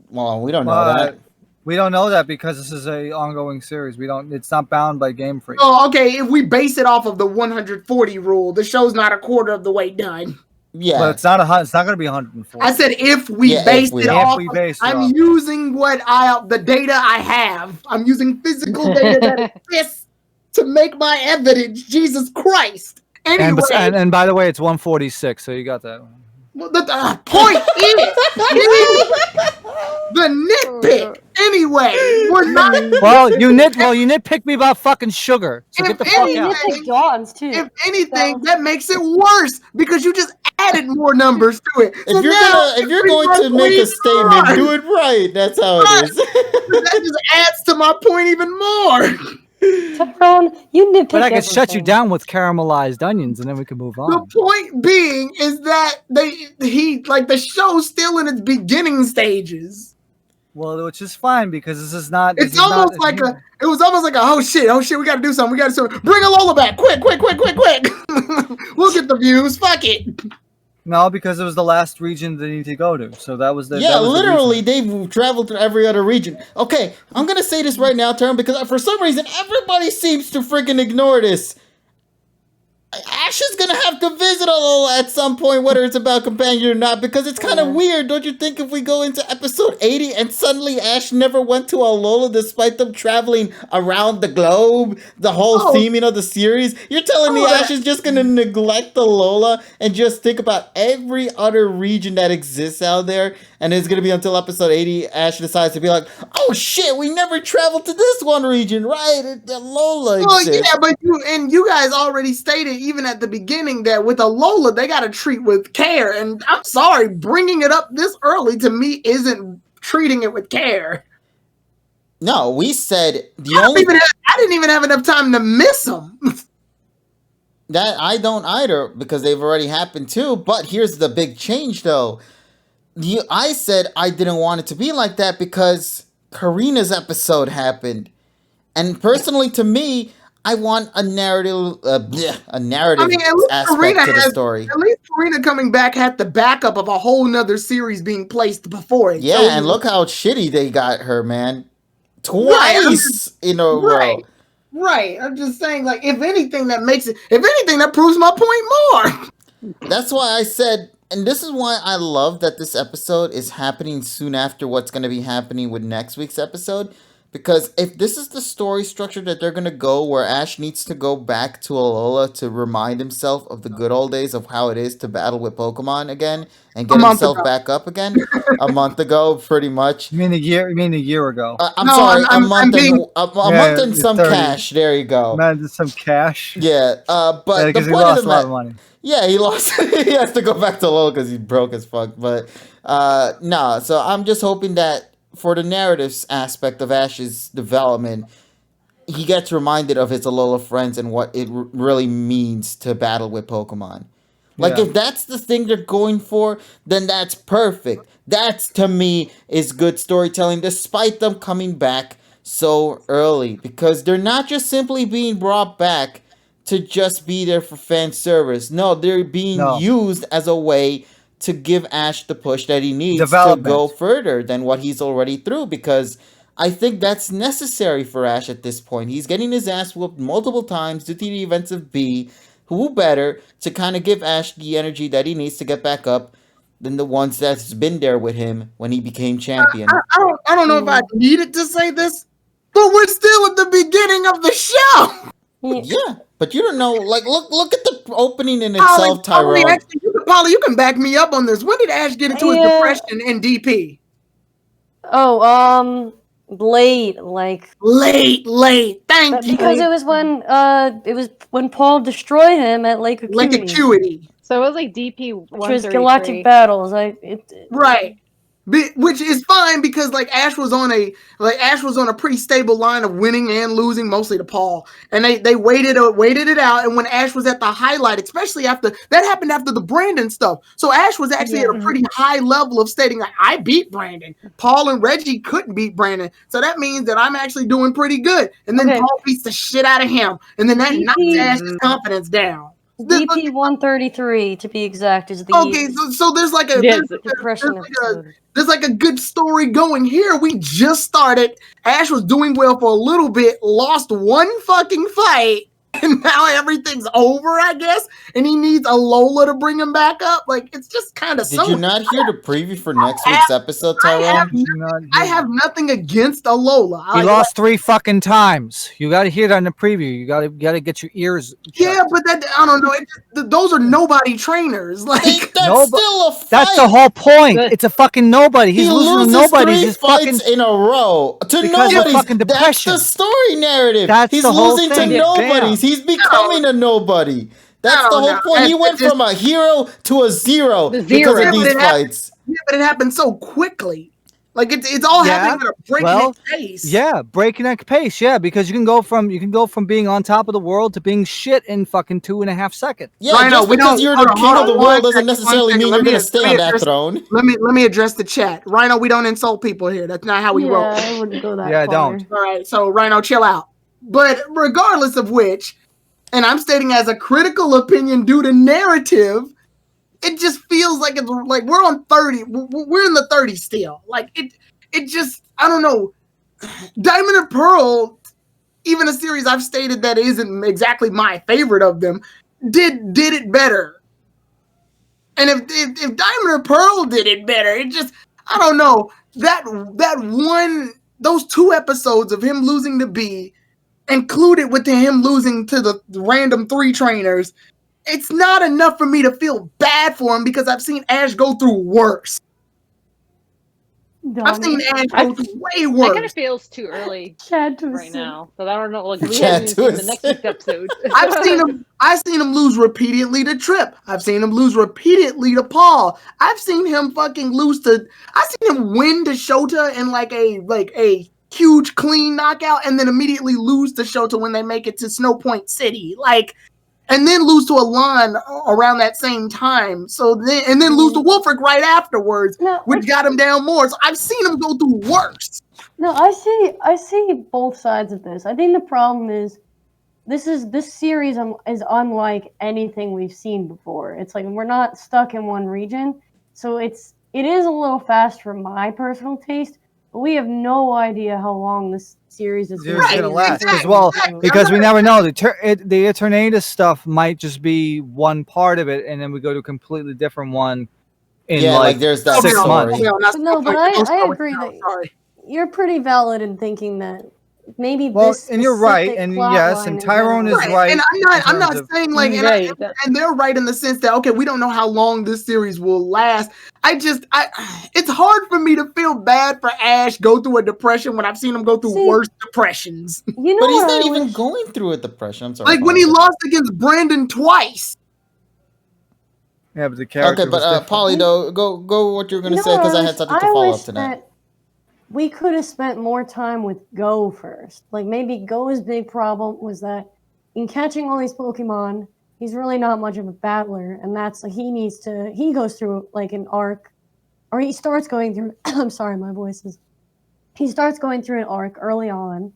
Well, we don't know that. We don't know that because this is a ongoing series. It's not bound by Game Freak. Oh, okay. If we base it off of the 140 rule, the show's not a quarter of the way done. Yeah, But it's not going to be 140. I said if we base it off. I'm using the data I have. I'm using physical data that exists to make my evidence. Jesus Christ. Anyway, and by the way, it's 146, so you got that. Well, the point is the nitpick. Anyway, we're not. Well, you nitpick me about fucking sugar. So get the fuck out. Nitpick Dawn's too. If anything, that makes it worse because you just added more numbers to it. If you're going to make a statement, do it right. That's how it is. That just adds to my point even more. Tyrone, you nitpick. But I can shut you down with caramelized onions, and then we can move on. The point being is that the show's still in its beginning stages. Well, which is fine because this is not. It was almost like oh shit, we gotta do something. Bring Alola back, quick. We'll get the views. Fuck it. No, because it was the last region they need to go to. So that was the literally they've traveled through every other region. Okay, I'm gonna say this right now, Tyrone, because for some reason everybody seems to freaking ignore this. Ash is gonna have to visit Alola at some point, whether it's about companion or not, because it's kind of weird, don't you think? If we go into episode 80 and suddenly Ash never went to Alola despite them traveling around the globe, the whole theming of the series, you're telling me Ash is just gonna neglect Alola and just think about every other region that exists out there, and it's gonna be until episode 80 Ash decides to be like, oh shit, we never traveled to this one region, right? Alola exists. Yeah, but you guys already stated even at the beginning that with Alola they got to treat with care, and I'm sorry, bringing it up this early to me isn't treating it with care. No, we said I didn't even have enough time to miss them. That I don't either, because they've already happened too. But here's the big change, though. I said I didn't want it to be like that because Karina's episode happened, and personally, to me, I want a narrative, aspect to the story. At least Karina coming back had the backup of a whole nother series being placed before it. Yeah, and look how shitty they got her, man. Twice in a row. Right. I'm just saying, like, if anything, that proves my point more. That's why I said, and this is why I love that this episode is happening soon after what's going to be happening with next week's episode. Because if this is the story structure that they're going to go, where Ash needs to go back to Alola to remind himself of the good old days of how it is to battle with Pokemon again and get himself back up again, a month ago, pretty much. You mean a year ago? A month and some cash. There you go. Man, some cash. Yeah, but the point he lost of a lot of money. Yeah, he lost. He has to go back to Alola because he's broke as fuck. But so I'm just hoping that for the narratives aspect of Ash's development, he gets reminded of his Alola friends and what it really means to battle with Pokemon. Like, if that's the thing they're going for, then that's perfect. That's, to me, is good storytelling, despite them coming back so early. Because they're not just simply being brought back to just be there for fan service. No, they're being used as a way to give Ash the push that he needs to go further than what he's already through, because I think that's necessary for Ash at this point. He's getting his ass whooped multiple times due to the events of B. Who better to kind of give Ash the energy that he needs to get back up than the ones that's been there with him when he became champion? I don't know if I needed to say this, but we're still at the beginning of the show. Yeah, but you don't know. Like, look at the opening in itself, Tyrone. Polly, you can back me up on this. When did Ash get into his depression in DP? Late. Thank you. Because it was when Paul destroyed him at Lake Acuity. Lake Acuity. So it was like DP 133. Which was Galactic Battles. Right. Which is fine because like Ash was on a pretty stable line of winning and losing, mostly to Paul, and they waited it out. And when Ash was at the highlight, especially after that happened after the Brandon stuff, so Ash was actually at a pretty high level of stating like, I beat Brandon. Paul and Reggie couldn't beat Brandon, so that means that I'm actually doing pretty good. And then Paul beats the shit out of him, and then that knocks Ash's confidence down. DP 133 to be exact is the so there's like a there's like a good story going here. We just started. Ash was doing well for a little bit, lost one fucking fight, and now everything's over, I guess. And he needs a Lola to bring him back up. Like, it's just kind of. Did you not hear the preview for next week's episode, Tyrone? I have nothing against a Lola. He lost 3 fucking times. You got to hear that in the preview. You got to get your ears. Yeah, but that I don't know. Those are nobody trainers. Like that's still a fight. That's the whole point. It's a fucking nobody. He's losing to nobody. 3 fights in a row to nobody. That's the story narrative. He's losing to nobodies. He's becoming a nobody. That's the whole point. He went from a hero to a zero because of these fights. Yeah, but it happened so quickly. Like it's all happening at a breakneck pace. Yeah, breakneck pace. Yeah, because you can go from being on top of the world to being shit in fucking 2.5 seconds. Yeah, just because you're the king of the world doesn't necessarily mean you're gonna stay on that throne. Let me address the chat. Rhino, we don't insult people here. That's not how we roll. I wouldn't go that far. don't. All right, so Rhino, chill out. But regardless of which, and I'm stating as a critical opinion due to narrative, it just feels like it's like we're on 30. We're in the 30s still. Like it just, I don't know. Diamond and Pearl, even a series I've stated that isn't exactly my favorite of them, did it better. And if Diamond and Pearl did it better, it just, I don't know. Those 2 episodes of him losing to B, included with him losing to the random 3 trainers, it's not enough for me to feel bad for him because I've seen Ash go through worse. I've seen Ash go through way worse. It kind of feels too early right now, but I don't know. Like we haven't seen the next week's episode. I've seen him lose repeatedly to Trip. I've seen him lose repeatedly to Paul. I've seen him fucking lose to. I've seen him win to Shota in like a huge clean knockout, and then immediately lose to Shota when they make it to Snow Point City, and then lose to Alon around that same time. And then lose to Wolfric right afterwards, which got him down more. So I've seen him go through worse. No, I see both sides of this. I think the problem is this series is unlike anything we've seen before. It's like we're not stuck in one region, so it is a little fast for my personal taste. But we have no idea how long this series is going to last as well, because we never know. The Eternatus stuff might just be one part of it, and then we go to a completely different one in there's that 6 months. But I agree that you're pretty valid in thinking that maybe this. And you're right, and yes, and Tyrone is right. And I'm not saying like, and they're right in the sense that we don't know how long this series will last. It's hard for me to feel bad for Ash go through a depression when I've seen him go through worse depressions. But he's not even going through a depression. I'm sorry. Like when he lost against Brandon twice. Yeah, but the character. Okay, but Polly, though, go what you're going to say because I had something to follow up to that. We could have spent more time with Go first. Like maybe Go's big problem was that in catching all these Pokemon, he's really not much of a battler, and that's like he goes through like an arc, or he starts going through. I'm sorry, my voice is. He starts going through an arc early on,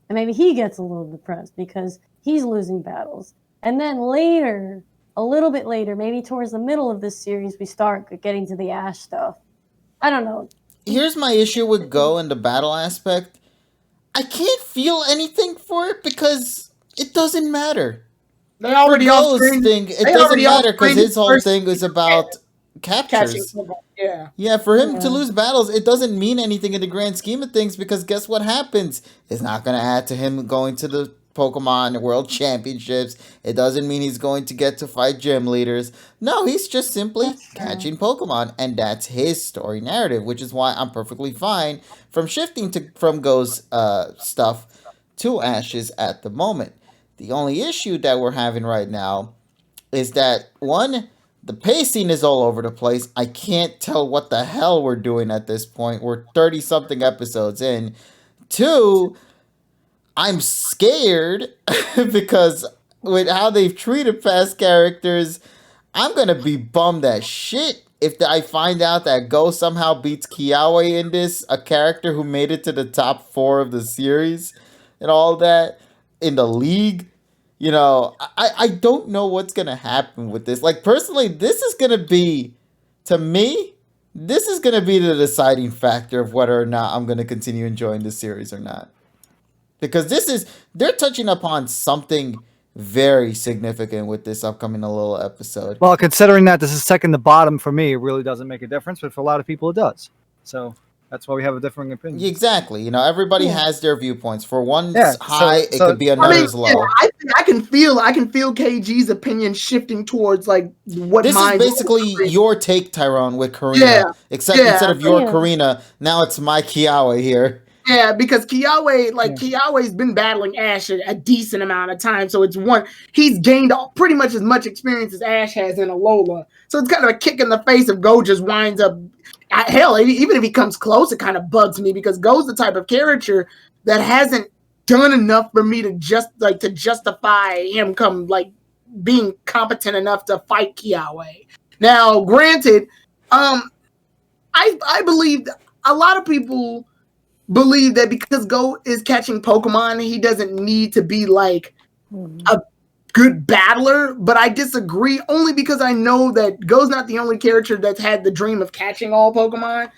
and maybe he gets a little depressed because he's losing battles, and then later, a little bit later, maybe towards the middle of this series, we start getting to the Ash stuff. I don't know. Here's my issue with Go and the battle aspect. I can't feel anything for it because it doesn't matter. They already it doesn't matter because his whole thing is about captures. Yeah, for him to lose battles, it doesn't mean anything in the grand scheme of things because guess what happens? It's not going to add to him going to the Pokemon World Championships. It doesn't mean he's going to get to fight gym leaders. No, he's just simply catching Pokemon, and that's his story narrative, which is why I'm perfectly fine from shifting from Go's stuff to Ash's at the moment. The only issue that we're having right now is that, one, The pacing is all over the place. I can't tell what the hell we're doing at this point. We're 30 something episodes in. 2, I'm scared because with how they've treated past characters, I'm gonna be bummed as shit if I find out that Go somehow beats Kiawe in this, a character who made it to the top 4 of the series and all that in the league. You know, I don't know what's gonna happen with this. Like personally, this is gonna be, to me, this is gonna be the deciding factor of whether or not I'm gonna continue enjoying this series or not. Because they're touching upon something very significant with this upcoming little episode. Well, considering that this is second to bottom for me, it really doesn't make a difference, but for a lot of people it does. So that's why we have a differing opinion. Exactly. You know, everybody has their viewpoints. For one's Yeah, high, it could be I mean, another's low. yeah, I can feel KG's opinion shifting towards like what This mine is basically your take, Tyrone, with Karina. Yeah. Except Yeah. instead of your Yeah. Karina, now it's my Kiawe here. Yeah, because Kiawe's been battling Ash a decent amount of time, so he's gained pretty much as much experience as Ash has in Alola. So it's kind of a kick in the face if Go just winds up. Hell, even if he comes close, it kind of bugs me because Go's the type of character that hasn't done enough for me to justify him being competent enough to fight Kiawe. Now, granted, I believe a lot of people believe that because Go is catching Pokemon, he doesn't need to be like a good battler, but I disagree only because I know that Go's not the only character that's had the dream of catching all Pokemon.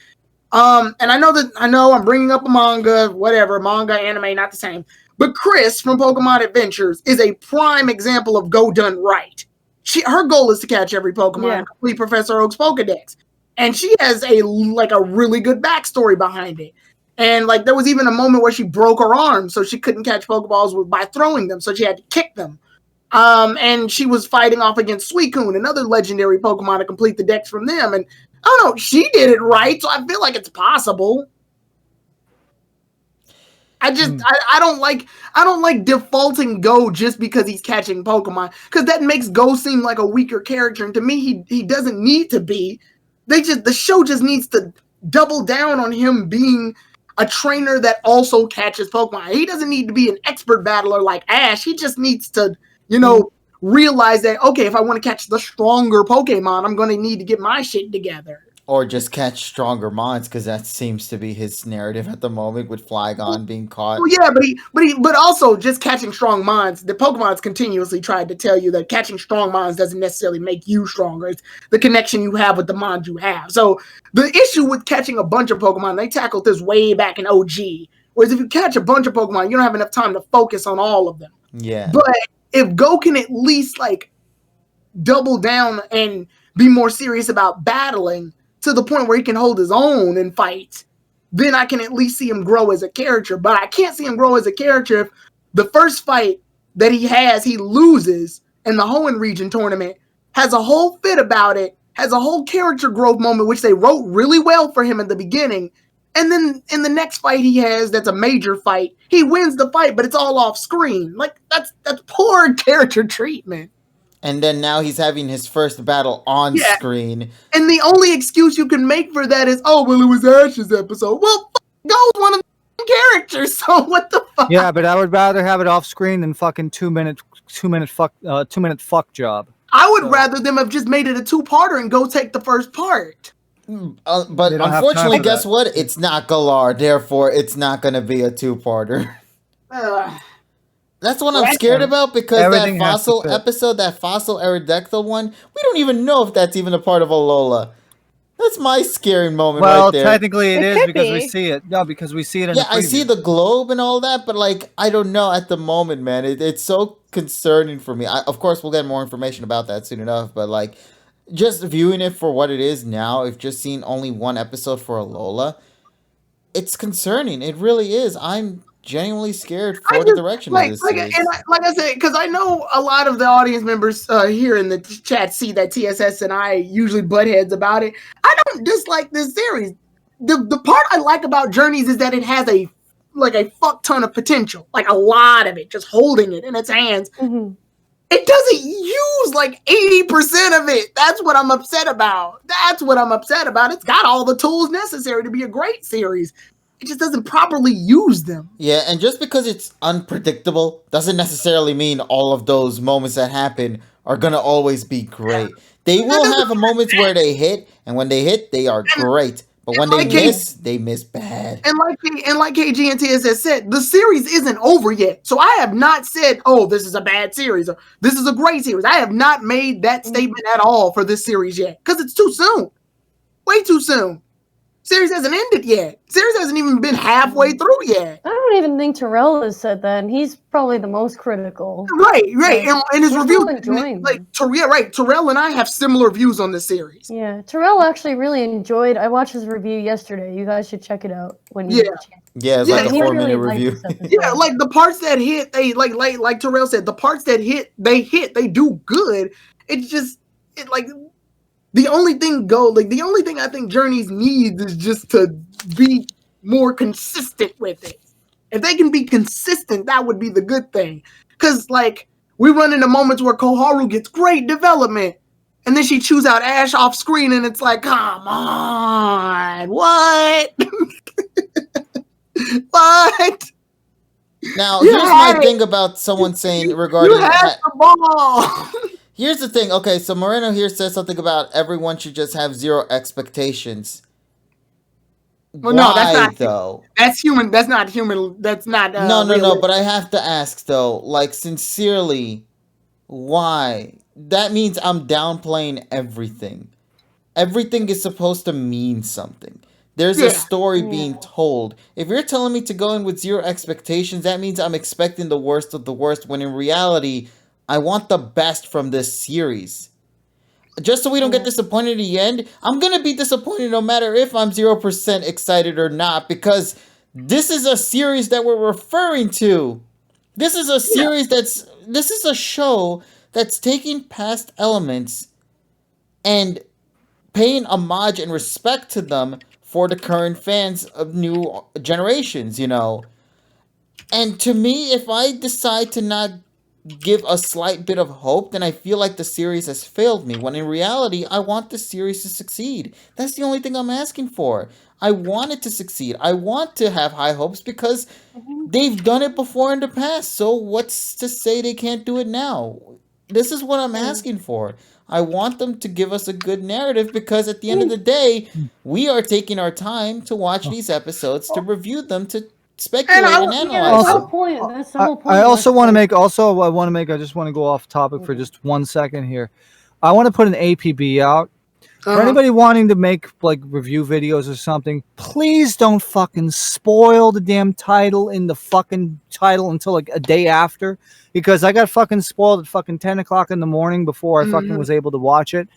And I know I'm bringing up a manga, whatever, manga, anime, not the same. But Chris from Pokemon Adventures is a prime example of Go done right. Her goal is to catch every Pokemon and complete Professor Oak's Pokedex. And she has a really good backstory behind it. And like there was even a moment where she broke her arm, so she couldn't catch Pokeballs by throwing them, so she had to kick them. And she was fighting off against Suicune, another legendary Pokemon, to complete the dex from them. And I don't know, she did it right, so I feel like it's possible. I don't like defaulting Go just because he's catching Pokemon, because that makes Go seem like a weaker character, and to me, he doesn't need to be. The show just needs to double down on him being a trainer that also catches Pokemon. He doesn't need to be an expert battler like Ash. He just needs to, realize that, okay, if I want to catch the stronger Pokemon, I'm going to need to get my shit together. Or just catch stronger mons, because that seems to be his narrative at the moment with Flygon being caught. Well, yeah, but also just catching strong mons. The Pokemon's continuously tried to tell you that catching strong mons doesn't necessarily make you stronger. It's the connection you have with the mons you have. So the issue with catching a bunch of Pokemon, they tackled this way back in OG. Whereas if you catch a bunch of Pokemon, you don't have enough time to focus on all of them. Yeah. But if Go can at least double down and be more serious about battling to the point where he can hold his own in fights, then I can at least see him grow as a character. But I can't see him grow as a character if the first fight that he loses in the Hoenn region tournament, has a whole fit about it, has a whole character growth moment, which they wrote really well for him in the beginning. And then in the next fight he has, that's a major fight, he wins the fight, but it's all off screen. Like, that's poor character treatment. And then now he's having his first battle on screen. And the only excuse you can make for that is, oh, well, it was Ash's episode. Well, Go's one of the characters, so what the fuck? Yeah, but I would rather have it off screen than fucking 2 minute fuck job. I would rather them have just made it a 2-parter and Go take the first part. But unfortunately, guess what? It's not Galar, therefore it's not going to be a 2-parter. That's what I'm scared about, because that fossil episode, that fossil Aerodactyl one, we don't even know if that's even a part of Alola. That's my scary moment right there. Well, technically it is because we see it. No, because we see it in the preview. I see the globe and all that, but I don't know at the moment, man. It's so concerning for me. Of course, we'll get more information about that soon enough, but just viewing it for what it is now, if just seeing only one episode for Alola, it's concerning. It really is. I'm genuinely scared for the direction of this series. And like I said, because I know a lot of the audience members here in the chat see that TSS and I usually butt heads about it. I don't dislike this series. The part I like about Journeys is that it has a fuck ton of potential, like a lot of it, just holding it in its hands. Mm-hmm. it doesn't use like 80% of it. That's what I'm upset about. It's got all the tools necessary to be a great series. It just doesn't properly use them. Yeah, and just because it's unpredictable doesn't necessarily mean all of those moments that happen are gonna always be great. They will have moments where they hit, and when they hit, they are great. But when they miss bad. And like KG and TSS said, the series isn't over yet. So I have not said, oh, this is a bad series or this is a great series. I have not made that statement at all for this series yet because it's too soon. Way too soon. Series hasn't ended yet. Series hasn't even been halfway through yet. I don't even think Terrell has said that, and he's probably the most critical. Right. And his review, Terrell and I have similar views on this series. Yeah, Terrell actually really enjoyed. I watched his review yesterday. You guys should check it out when you get a chance. Yeah, it's like a 4-minute review. Yeah, like the parts that hit, they like Terrell said, the parts that hit, they do good. It's just the only thing I think Journeys needs is just to be more consistent with it. If they can be consistent, that would be the good thing. Because, we run into moments where Koharu gets great development, and then she chews out Ash off screen, and it's like, come on, what? What? Now, here's my thing about someone saying regarding... You had the ball! Here's the thing. Okay, so Moreno here says something about everyone should just have zero expectations. Well, no, that's not though. That's human. That's not human. That's not. No. But I have to ask though, sincerely, why? That means I'm downplaying everything. Everything is supposed to mean something. There's a story being told. If you're telling me to go in with zero expectations, that means I'm expecting the worst of the worst. When in reality, I want the best from this series. Just so we don't get disappointed at the end, I'm going to be disappointed no matter if I'm 0% excited or not, because this is a series that we're referring to. This is a series this is a show that's taking past elements and paying homage and respect to them for the current fans of new generations, And to me, if I decide to not give a slight bit of hope, then I feel like the series has failed me, when in reality, I want the series to succeed. That's the only thing I'm asking for. I want it to succeed. I want to have high hopes because they've done it before in the past, so what's to say they can't do it now? This is what I'm asking for. I want them to give us a good narrative because at the end of the day, we are taking our time to watch these episodes, to review them, to speculate and analyze. That's the point. That's the whole point. I just want to go off topic for just 1 second here. I want to put an APB out. For anybody wanting to make review videos or something, please don't fucking spoil the damn title in the fucking title until a day after, because I got fucking spoiled at fucking 10 o'clock in the morning before I fucking was able to watch it.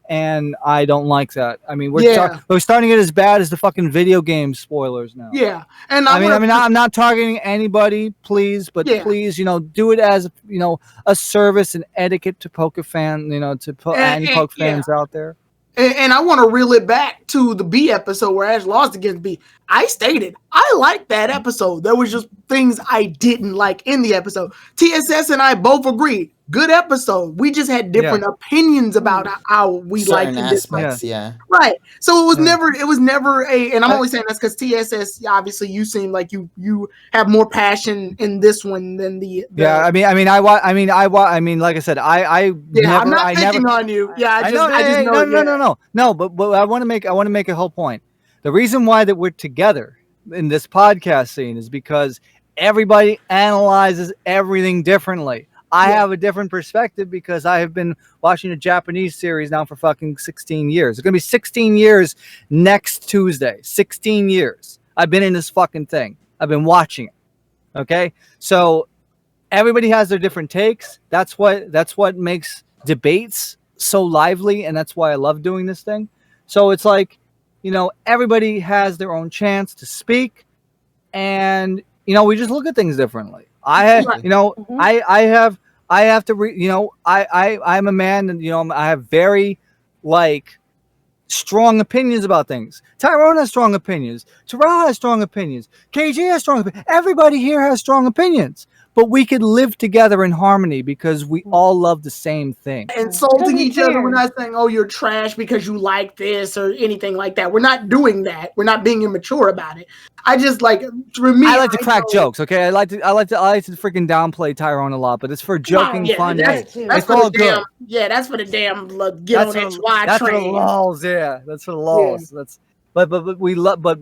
And I don't like that. I mean, we're starting to get as bad as the fucking video game spoilers now. Yeah, and I'm not targeting anybody, please, but please, do it as a service and etiquette to poker fan, to any poke fans out there. And I want to reel it back to the B episode where Ash lost against B. I stated I liked that episode. There was just things I didn't like in the episode. TSS and I both agreed. Good episode. We just had different opinions about how we liked this. Yeah. Right. So it was never a, and I'm only saying that's because TSS, obviously you seem like you have more passion in this one than the like I said, I'm not picking on you. Yeah, No, but I want to make a whole point. The reason why that we're together in this podcast scene is because everybody analyzes everything differently. I have a different perspective because I have been watching a Japanese series now for fucking 16 years. It's going to be 16 years next Tuesday. 16 years. I've been in this fucking thing. I've been watching it. Okay? So everybody has their different takes. That's what makes debates so lively, and that's why I love doing this thing. So it's everybody has their own chance to speak, and we just look at things differently. I'm a man, and I have very strong opinions about things. Tyrone has strong opinions. Terrell has strong opinions. KG has strong opinions. Everybody here has strong opinions. but we could live together in harmony because we all love the same thing. Insulting we each other. care. We're not saying, "Oh, you're trash because you like this" or anything like that. We're not doing that. We're not being immature about it. I just like, for me, I like to crack know- jokes. Okay, I like to freaking downplay Tyrone a lot, but it's for joking Yeah, fun. that's, Hey, that's it's for all the damn. good. Yeah, that's for the damn get on XY That's for the train. lols. Yeah, that's for the lols. That's but we love but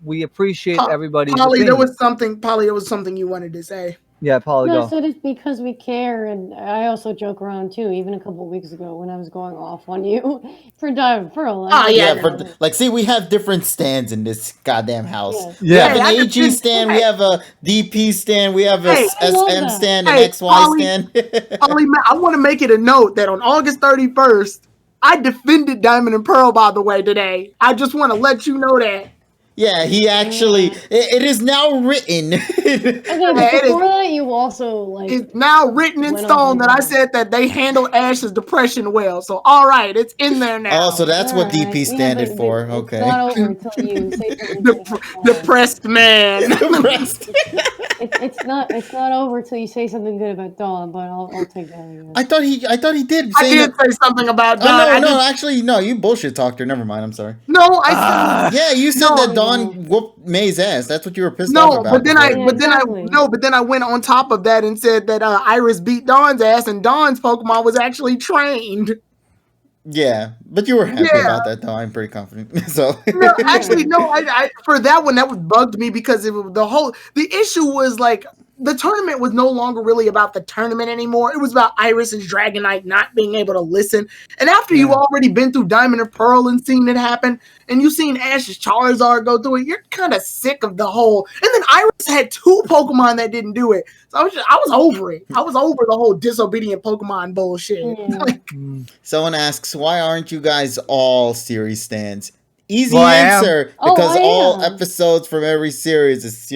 we appreciate everybody's Polly, opinion. there was something you wanted to say. Yeah, Polly, No, go. so it's because we care, and I also joke around too. Even a couple of weeks ago, when I was going off on you for a Oh, Yeah, yeah. like, see, we have different stands in this goddamn house. Yeah. We have Hey, an I AG defend- stand, hey. we have a DP stand, we have a Hey, I love SM that. stand, an Hey, XY Polly, stand. Polly, I want to make it a note that on August 31st, I defended Diamond and Pearl, by the way, today. I just want to let you know that. Yeah, he actually. Yeah. It is now written. Okay, but it is- before that, you also like. It's now written in Went stone off that on I said that they handled Ash's depression well. So, all right, it's in there now. Oh, so that's what Alright, DP yeah, standed but for. It's Okay. not over until you say something good about Dawn. Depressed man. Depressed. It's not over till you say something good about Dawn, but I'll take that. I guess. I thought he did. I saying did that- say something about Oh, Dawn. no, actually, no. You bullshit talked her. Never mind. I'm sorry. No, I said Yeah, you said No, that Dawn whooped May's ass. That's what you were pissed no, off about. but then before. but then I went on top of that and said that Iris beat Dawn's ass, and Dawn's Pokemon was actually trained. Yeah, but you were happy Yeah. about that, though. I'm pretty confident. So. No, actually, no. I for that one, that was bugged me because the issue was like the tournament was no longer really about the tournament anymore. It was about Iris and Dragonite not being able to listen. And after you've already been through Diamond and Pearl and seen it happen, and you've seen Ash's Charizard go through it, you're kind of sick of the whole. And then Iris had 2 Pokemon that didn't do it, so I was over it. I was over the whole disobedient Pokemon bullshit. Like, Someone asks, why aren't you guys all series stands? Easy Well, I am. answer, Oh, because I all am. episodes from every series is,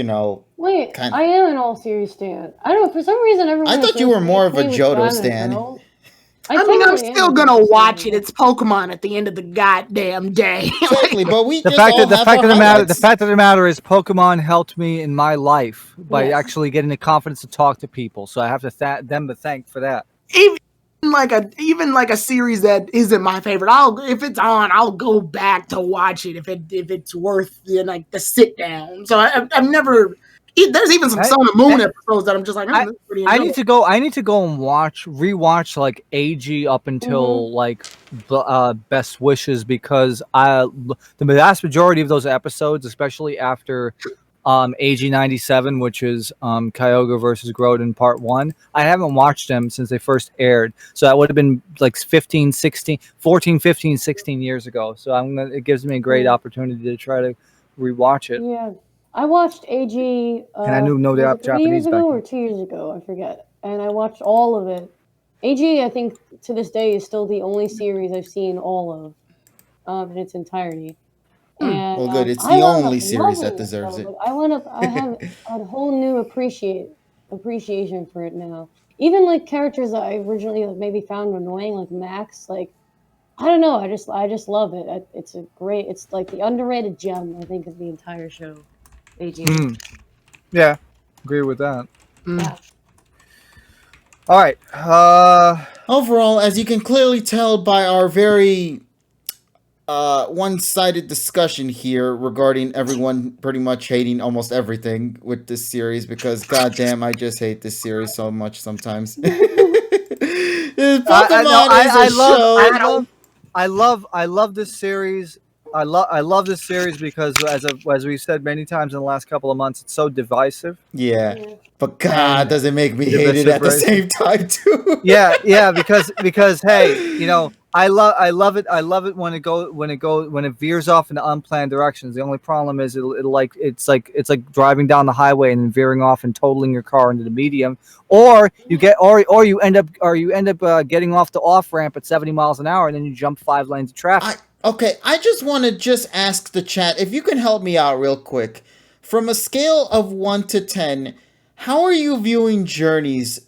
Wait, kind I am an all series stan. I don't know, for some reason everyone. I thought you were more of a Johto stan. I mean, I'm still gonna watch it. It's Pokemon at the end of the goddamn day. Exactly, but we The just fact all that the have fact our of the matter highlights. the fact of the matter is Pokemon helped me in my life by Yes. actually getting the confidence to talk to people. So I have to them to thank for that. Even like a series that isn't my favorite, if it's on, I'll go back to watch it if it's worth like the sit down. So I've never. There's even some Sun and Moon episodes that I'm just like, this is pretty I need to go and rewatch like AG up until like Best Wishes, because the vast majority of those episodes, especially after AG 97, which is Kyogre versus Groudon Part 1, I haven't watched them since they first aired. So that would have been like 14, 15, 16 years ago. So it gives me a great opportunity to try to rewatch it. Yeah, I watched AG. And I knew no was it doubt 3 Japanese years back ago then. or 2 years ago, I forget. And I watched all of it. AG, I think to this day is still the only series I've seen all of in its entirety. And, Well, good. It's I the wound only up series that loving deserves though. it. Like, I have a whole new appreciation for it now. Even like characters that I originally maybe found annoying, like Max. Like, I don't know. I just love it. It's like the underrated gem, I think, of the entire show. AG. Yeah, agree with that. Yeah. All right. Overall, as you can clearly tell by our very one-sided discussion here regarding everyone pretty much hating almost everything with this series, because goddamn, I just hate this series so much sometimes. I love this series. I love this series because as we've said many times in the last couple of months, it's so divisive. Yeah, but God, does it make me hate it divisive at the same time too? Yeah, because hey, I love it when it veers off into unplanned directions. The only problem is it's like driving down the highway and then veering off and totaling your car into the medium, or you end up getting off the off ramp at 70 miles an hour and then you jump 5 lanes of traffic. Okay, I just want to ask the chat if you can help me out real quick. From a scale of 1 to 10, how are you viewing Journeys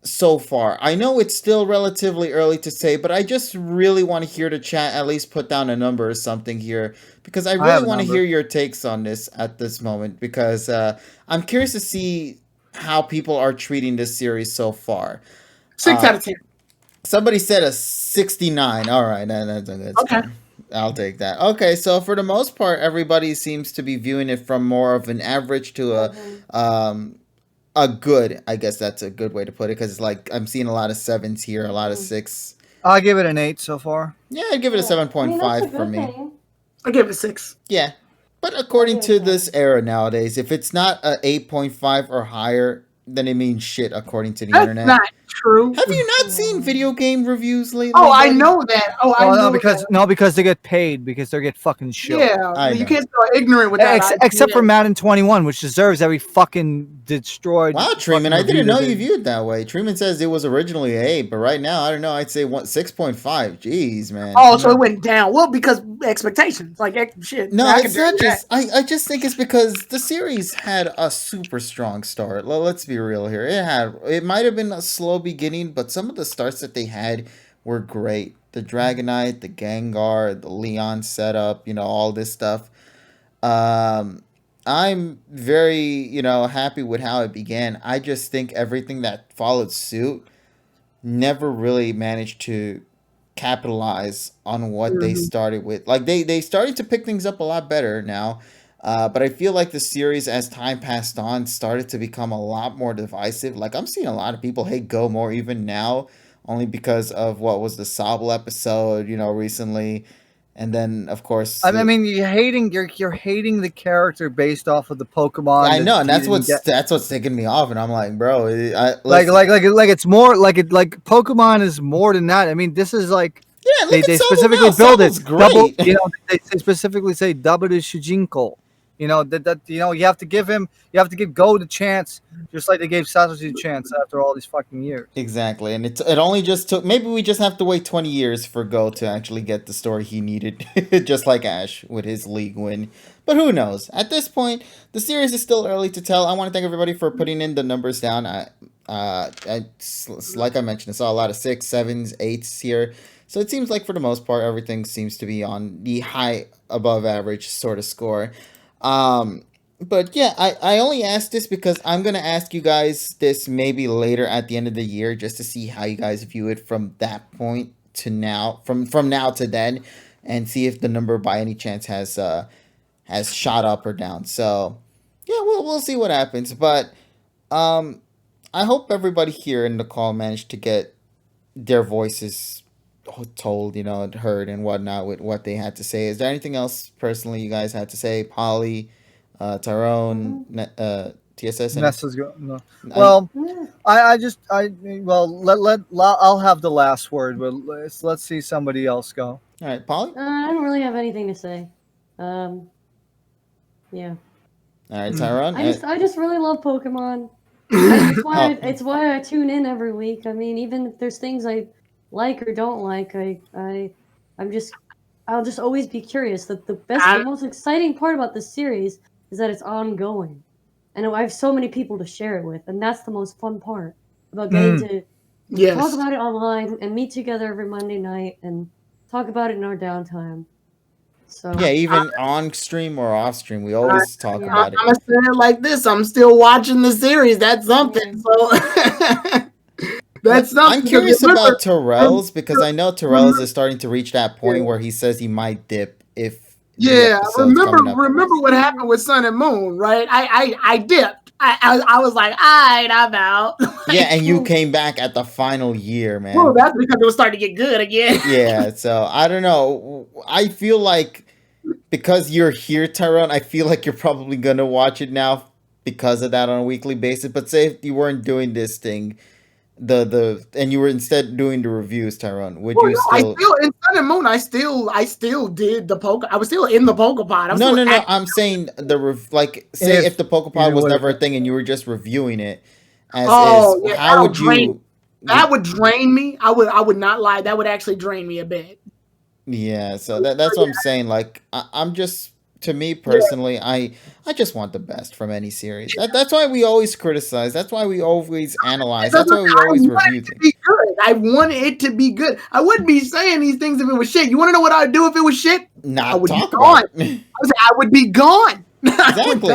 so far? I know it's still relatively early to say, but I just really want to hear the chat at least put down a number or something here, because I really want to hear your takes on this at this moment, because I'm curious to see how people are treating this series so far. 6 out of 10. Somebody said a 69. All right, that's Okay. fair. I'll take that. Okay, so for the most part, everybody seems to be viewing it from more of an average to a good. I guess that's a good way to put it, because like I'm seeing a lot of 7s here, a lot of 6. I'll give it an 8 so far. Yeah, I'd give it a 7.5 for me. I give it a 6. Yeah, but according to this era nowadays, if it's not a 8.5 or higher, then it means shit according to the That's internet. not true. Have you not seen video game reviews lately? Oh, I buddy? know that. Oh, I know that. Because they get paid because they get fucking shit. Yeah, you can't go ignorant with that. Except for Madden 21, which deserves every fucking destroyed. Wow, Treeman, I didn't know you viewed that way. Treeman says it was originally 8, but right now, I don't know, I'd say 6.5. Jeez, man. Oh, so it went down. Well, because expectations. Like, shit. No, it's not just... I just think it's because the series had a super strong start. Let's be real here. It might have been a slow beginning, but some of the starts that they had were great. The Dragonite, the Gengar, the Leon setup, all this stuff. I'm very, happy with how it began. I just think everything that followed suit never really managed to capitalize on what they started with. Like they started to pick things up a lot better now. But I feel like the series, as time passed on, started to become a lot more divisive. Like I'm seeing a lot of people hate Go more even now, only because of what was the Sobble episode, recently. And then, of course, I mean, you're hating the character based off of the Pokemon. I know, and that's what's taking me off. And I'm like, bro, like it's more like Pokemon is more than that. I mean, this is like they specifically build it. Double, they specifically say double the Shujinko. That you have to give Go the chance, just like they gave Satoshi the chance after all these fucking years. Exactly, and it only just took. Maybe we just have to wait 20 years for Go to actually get the story he needed, just like Ash with his league win. But who knows? At this point, the series is still early to tell. I want to thank everybody for putting in the numbers down. Like I mentioned, I saw a lot of 6, 7s, 8s here. So it seems like for the most part, everything seems to be on the high above average sort of score. But yeah, I only asked this because I'm going to ask you guys this maybe later at the end of the year, just to see how you guys view it from that point to now, from now to then, and see if the number by any chance has shot up or down. So yeah, we'll see what happens. But I hope everybody here in the call managed to get their voices told, heard and whatnot with what they had to say. Is there anything else personally you guys had to say? Polly, Tyrone, TSS? No. Well, I'll have the last word, but let's see somebody else go. All right, Polly? I don't really have anything to say. Yeah. All right, Tyrone? I just really love Pokemon. It's why I tune in every week. I mean, even if there's things I like or don't like, I'll just always be curious. That the most exciting part about this series is that it's ongoing, and I have so many people to share it with, and that's the most fun part about getting to talk about it online and meet together every Monday night and talk about it in our downtime. So yeah, even on stream or off stream, we always talk about it. I'm gonna say it like this: I'm still watching the series. That's something. So. That's I'm curious about Terrell's, because I know Terrell's is starting to reach that point where he says he might dip if. Yeah, remember what happened with Sun and Moon, right? I dipped. I was like, all right, I'm out. Yeah, and you came back at the final year, man. Well, that's because it was starting to get good again. Yeah, so I don't know. I feel like because you're here, Tyrone, I feel like you're probably gonna watch it now because of that on a weekly basis. But say if you weren't doing this thing, and you were instead doing the reviews, Tyrone, would you still? I still in Sun and Moon. I still did the poke. I was still in the PokePod. No. I'm saying say if the PokePod was never a thing and you were just reviewing it how would you? That would drain me. I would not lie. That would actually drain me a bit. Yeah, so that's what I'm saying. Like I'm just. To me personally, I just want the best from any series. That's why we always criticize. That's why we always analyze. That's why we always review things. I want it to be good. I wouldn't be saying these things if it was shit. You want to know what I'd do if it was shit? Not I would talk be gone. about it. I would be gone. Exactly.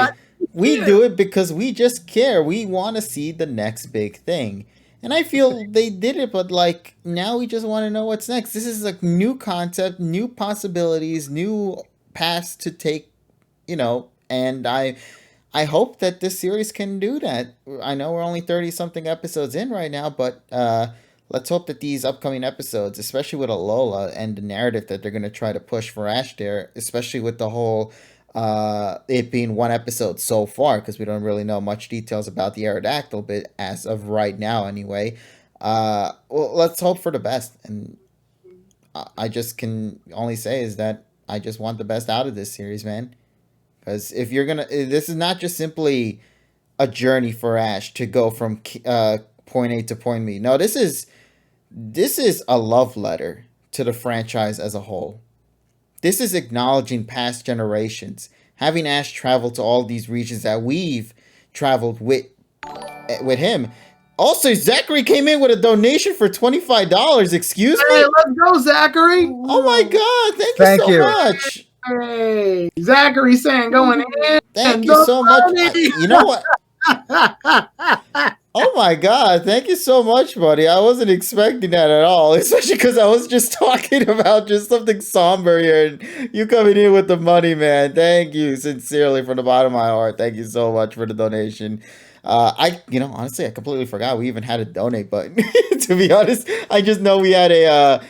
We do it because we just care. We want to see the next big thing. And I feel they did it, but like now we just want to know what's next. This is like new concept, new possibilities, new paths to take, and I hope that this series can do that. I know we're only 30 something episodes in right now, but let's hope that these upcoming episodes, especially with Alola and the narrative that they're going to try to push for Ash there, especially with the whole it being one episode so far, because we don't really know much details about the Aerodactyl bit as of right now anyway. Well, let's hope for the best. And I just can only say is that I just want the best out of this series, man. Because if you're gonna, this is not just simply a journey for Ash to go from point A to point B. No, this is a love letter to the franchise as a whole. This is acknowledging past generations, having Ash travel to all these regions that we've traveled with him. Also, Zachary came in with a donation for $25. Excuse me? Hey, let's go, Zachary. Oh my God! Thank you so much. Hey, Zachary saying going in. Thank you so much. You know what? Oh my God, thank you so much, buddy. I wasn't expecting that at all, especially because I was just talking about just something somber here, and you coming in with the money, man. Thank you sincerely from the bottom of my heart. Thank you so much for the donation. Honestly, I completely forgot we even had a donate button. To be honest, I just know we had a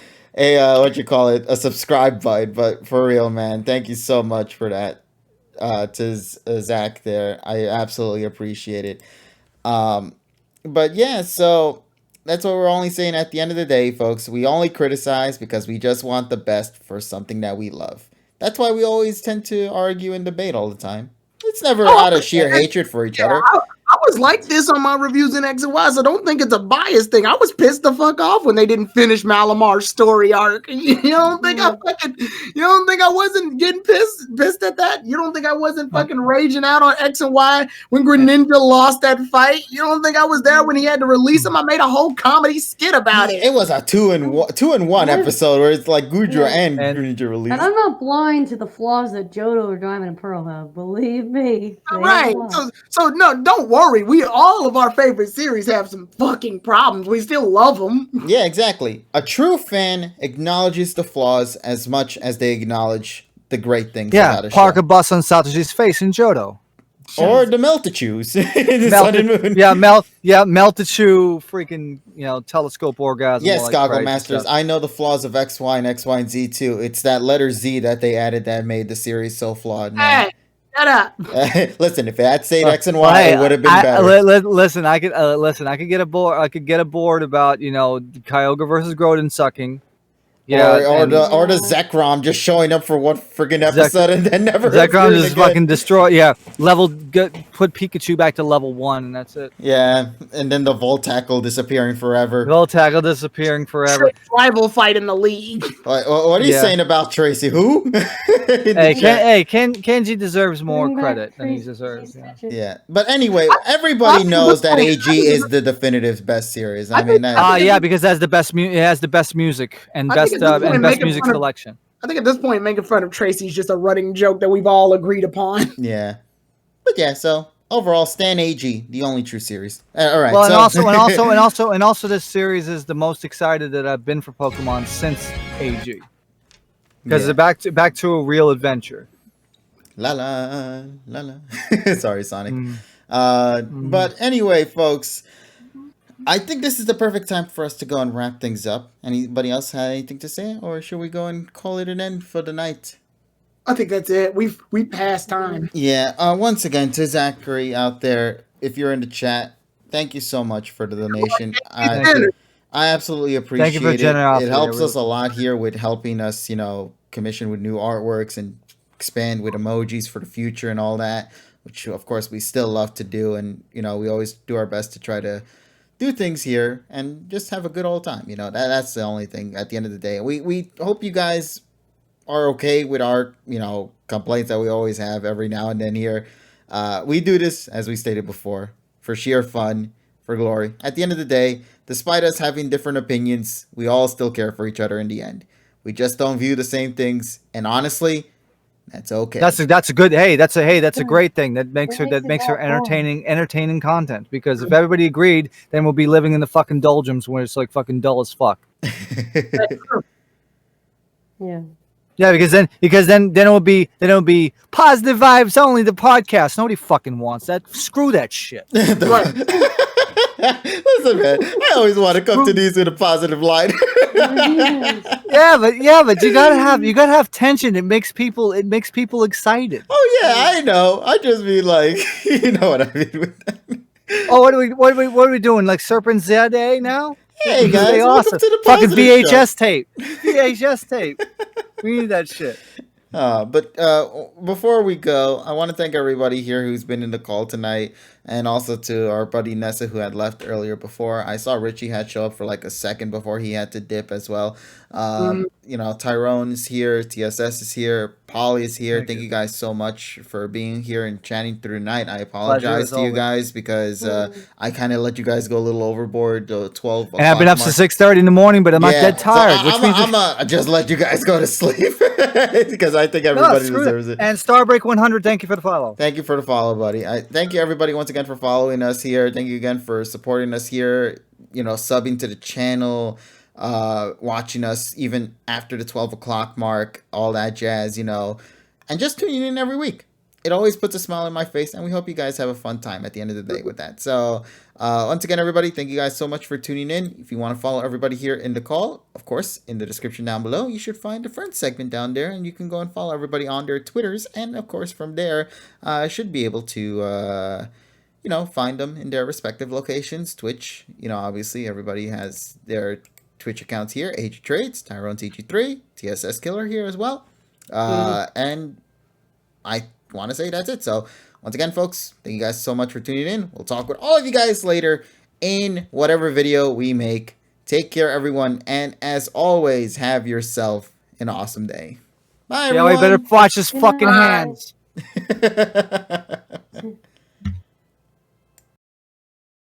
subscribe button, but for real, man, thank you so much for that. To Zach there, I absolutely appreciate it. But yeah, so that's what we're only saying at the end of the day, folks. We only criticize because we just want the best for something that we love. That's why we always tend to argue and debate all the time. It's never out of sheer hatred for each other. I was like this on my reviews in X and Y, so don't think it's a bias thing. I was pissed the fuck off when they didn't finish Malamar's story arc. You don't think I wasn't getting pissed at that? You don't think I wasn't fucking raging out on X and Y when Greninja lost that fight? You don't think I was there when he had to release him? I made a whole comedy skit about it. It was a two in one episode where it's like Gudra and Greninja released. And I'm not blind to the flaws that Johto, Diamond, and Pearl have. Believe me. Right. So no, don't worry. All of our favorite series have some fucking problems. We still love them. Yeah, exactly. A true fan acknowledges the flaws as much as they acknowledge the great things about a show. Park a bus on Satoshi's face in Johto. Or the Meltachus in Sun and Moon. Meltachu, freaking, telescope orgasm. Yes, Goggle Masters. I know the flaws of X, Y, and X, Y, and Z too. It's that letter Z that they added that made the series so flawed. Man. Hey, shut up. Listen, if it had stayed X and Y, it would have been better. Listen, I could get a board about Kyogre versus Groudon sucking. Yeah, or the Zekrom just showing up for one friggin' episode and then never. Zekrom just fucking destroy. Yeah, put Pikachu back to level 1 and that's it. Yeah, and then the Voltackle disappearing forever. Rival fight in the league. What are you saying about Tracy? Who? Kenji deserves more credit than he deserves. Yeah, but anyway, everybody knows that AG is the definitive best series. Because it has the best music and best music selection. I think at this point, making fun of Tracy is just a running joke that we've all agreed upon. Yeah, but yeah. So overall, Stan AG, the only true series. All right. Well, and also, this series is the most excited that I've been for Pokemon since AG, because it's back to a real adventure. La la la la. Sorry, Sonic. But anyway, folks. I think this is the perfect time for us to go and wrap things up. Anybody else have anything to say, or should we go and call it an end for the night? I think that's it. We passed time. Yeah. Once again, to Zachary out there, if you're in the chat, thank you so much for the donation. I absolutely appreciate it. It helps us a lot here with helping us, commission with new artworks and expand with emojis for the future and all that, which of course we still love to do, and we always do our best to try to do things here and just have a good old time. That's the only thing at the end of the day. We hope you guys are okay with our, complaints that we always have every now and then here. We do this, as we stated before, for sheer fun, for glory. At the end of the day, despite us having different opinions, we all still care for each other in the end. We just don't view the same things. And honestly, That's okay. That's a good. That's a great thing. That makes her all. entertaining content. Because if everybody agreed, then we'll be living in the fucking doldrums where it's like fucking dull as fuck. Yeah. Yeah, because then it'll be positive vibes only. The podcast. Nobody fucking wants that. Screw that shit. Listen, man, I always want to come to these with a positive light. yeah, but you gotta have tension. It makes people excited. Oh yeah, I know. I just mean like, you know what I mean with that. Oh, what are we doing? Like Serpent Day now? Hey guys, Stay welcome awesome. to the Fucking positive show. VHS tape. VHS tape. We need that shit. But before we go, I want to thank everybody here who's been in the call tonight, and also to our buddy Nessa who had left earlier before. I saw Richie had show up for like a second before he had to dip as well. You know, Tyrone is here, TSS is here, Polly is here. Thank you guys so much for being here and chatting through the night. I apologize to you guys because I kind of let you guys go a little overboard. 12. And I've been up since 6:30 in the morning, but I'm not dead tired. So I'm just let you guys go to sleep because I think everybody deserves it. And Starbreak 100, thank you for the follow. Thank you for the follow, buddy. Thank you everybody once again for following us here. Thank you again for supporting us here. You know, subbing to the channel, watching us even after the 12 o'clock mark, all that jazz. You know, and just tuning in every week. It always puts a smile on my face, and we hope you guys have a fun time at the end of the day with that. So, once again, everybody, thank you guys so much for tuning in. If you want to follow everybody here in the call, of course, in the description down below, you should find the friends segment down there, and you can go and follow everybody on their Twitters, and of course, from there, should be able to, you know, find them in their respective locations. Twitch, you know, obviously, everybody has their Twitch accounts here. Age Trades, Tyrone TG3, TSS Killer here as well, and I want to say that's it. So once again, folks, thank you guys so much for tuning in. We'll talk with all of you guys later in whatever video we make. Take care, everyone, and as always, have yourself an awesome day. Bye, everyone. Yeah, we better watch his fucking hands.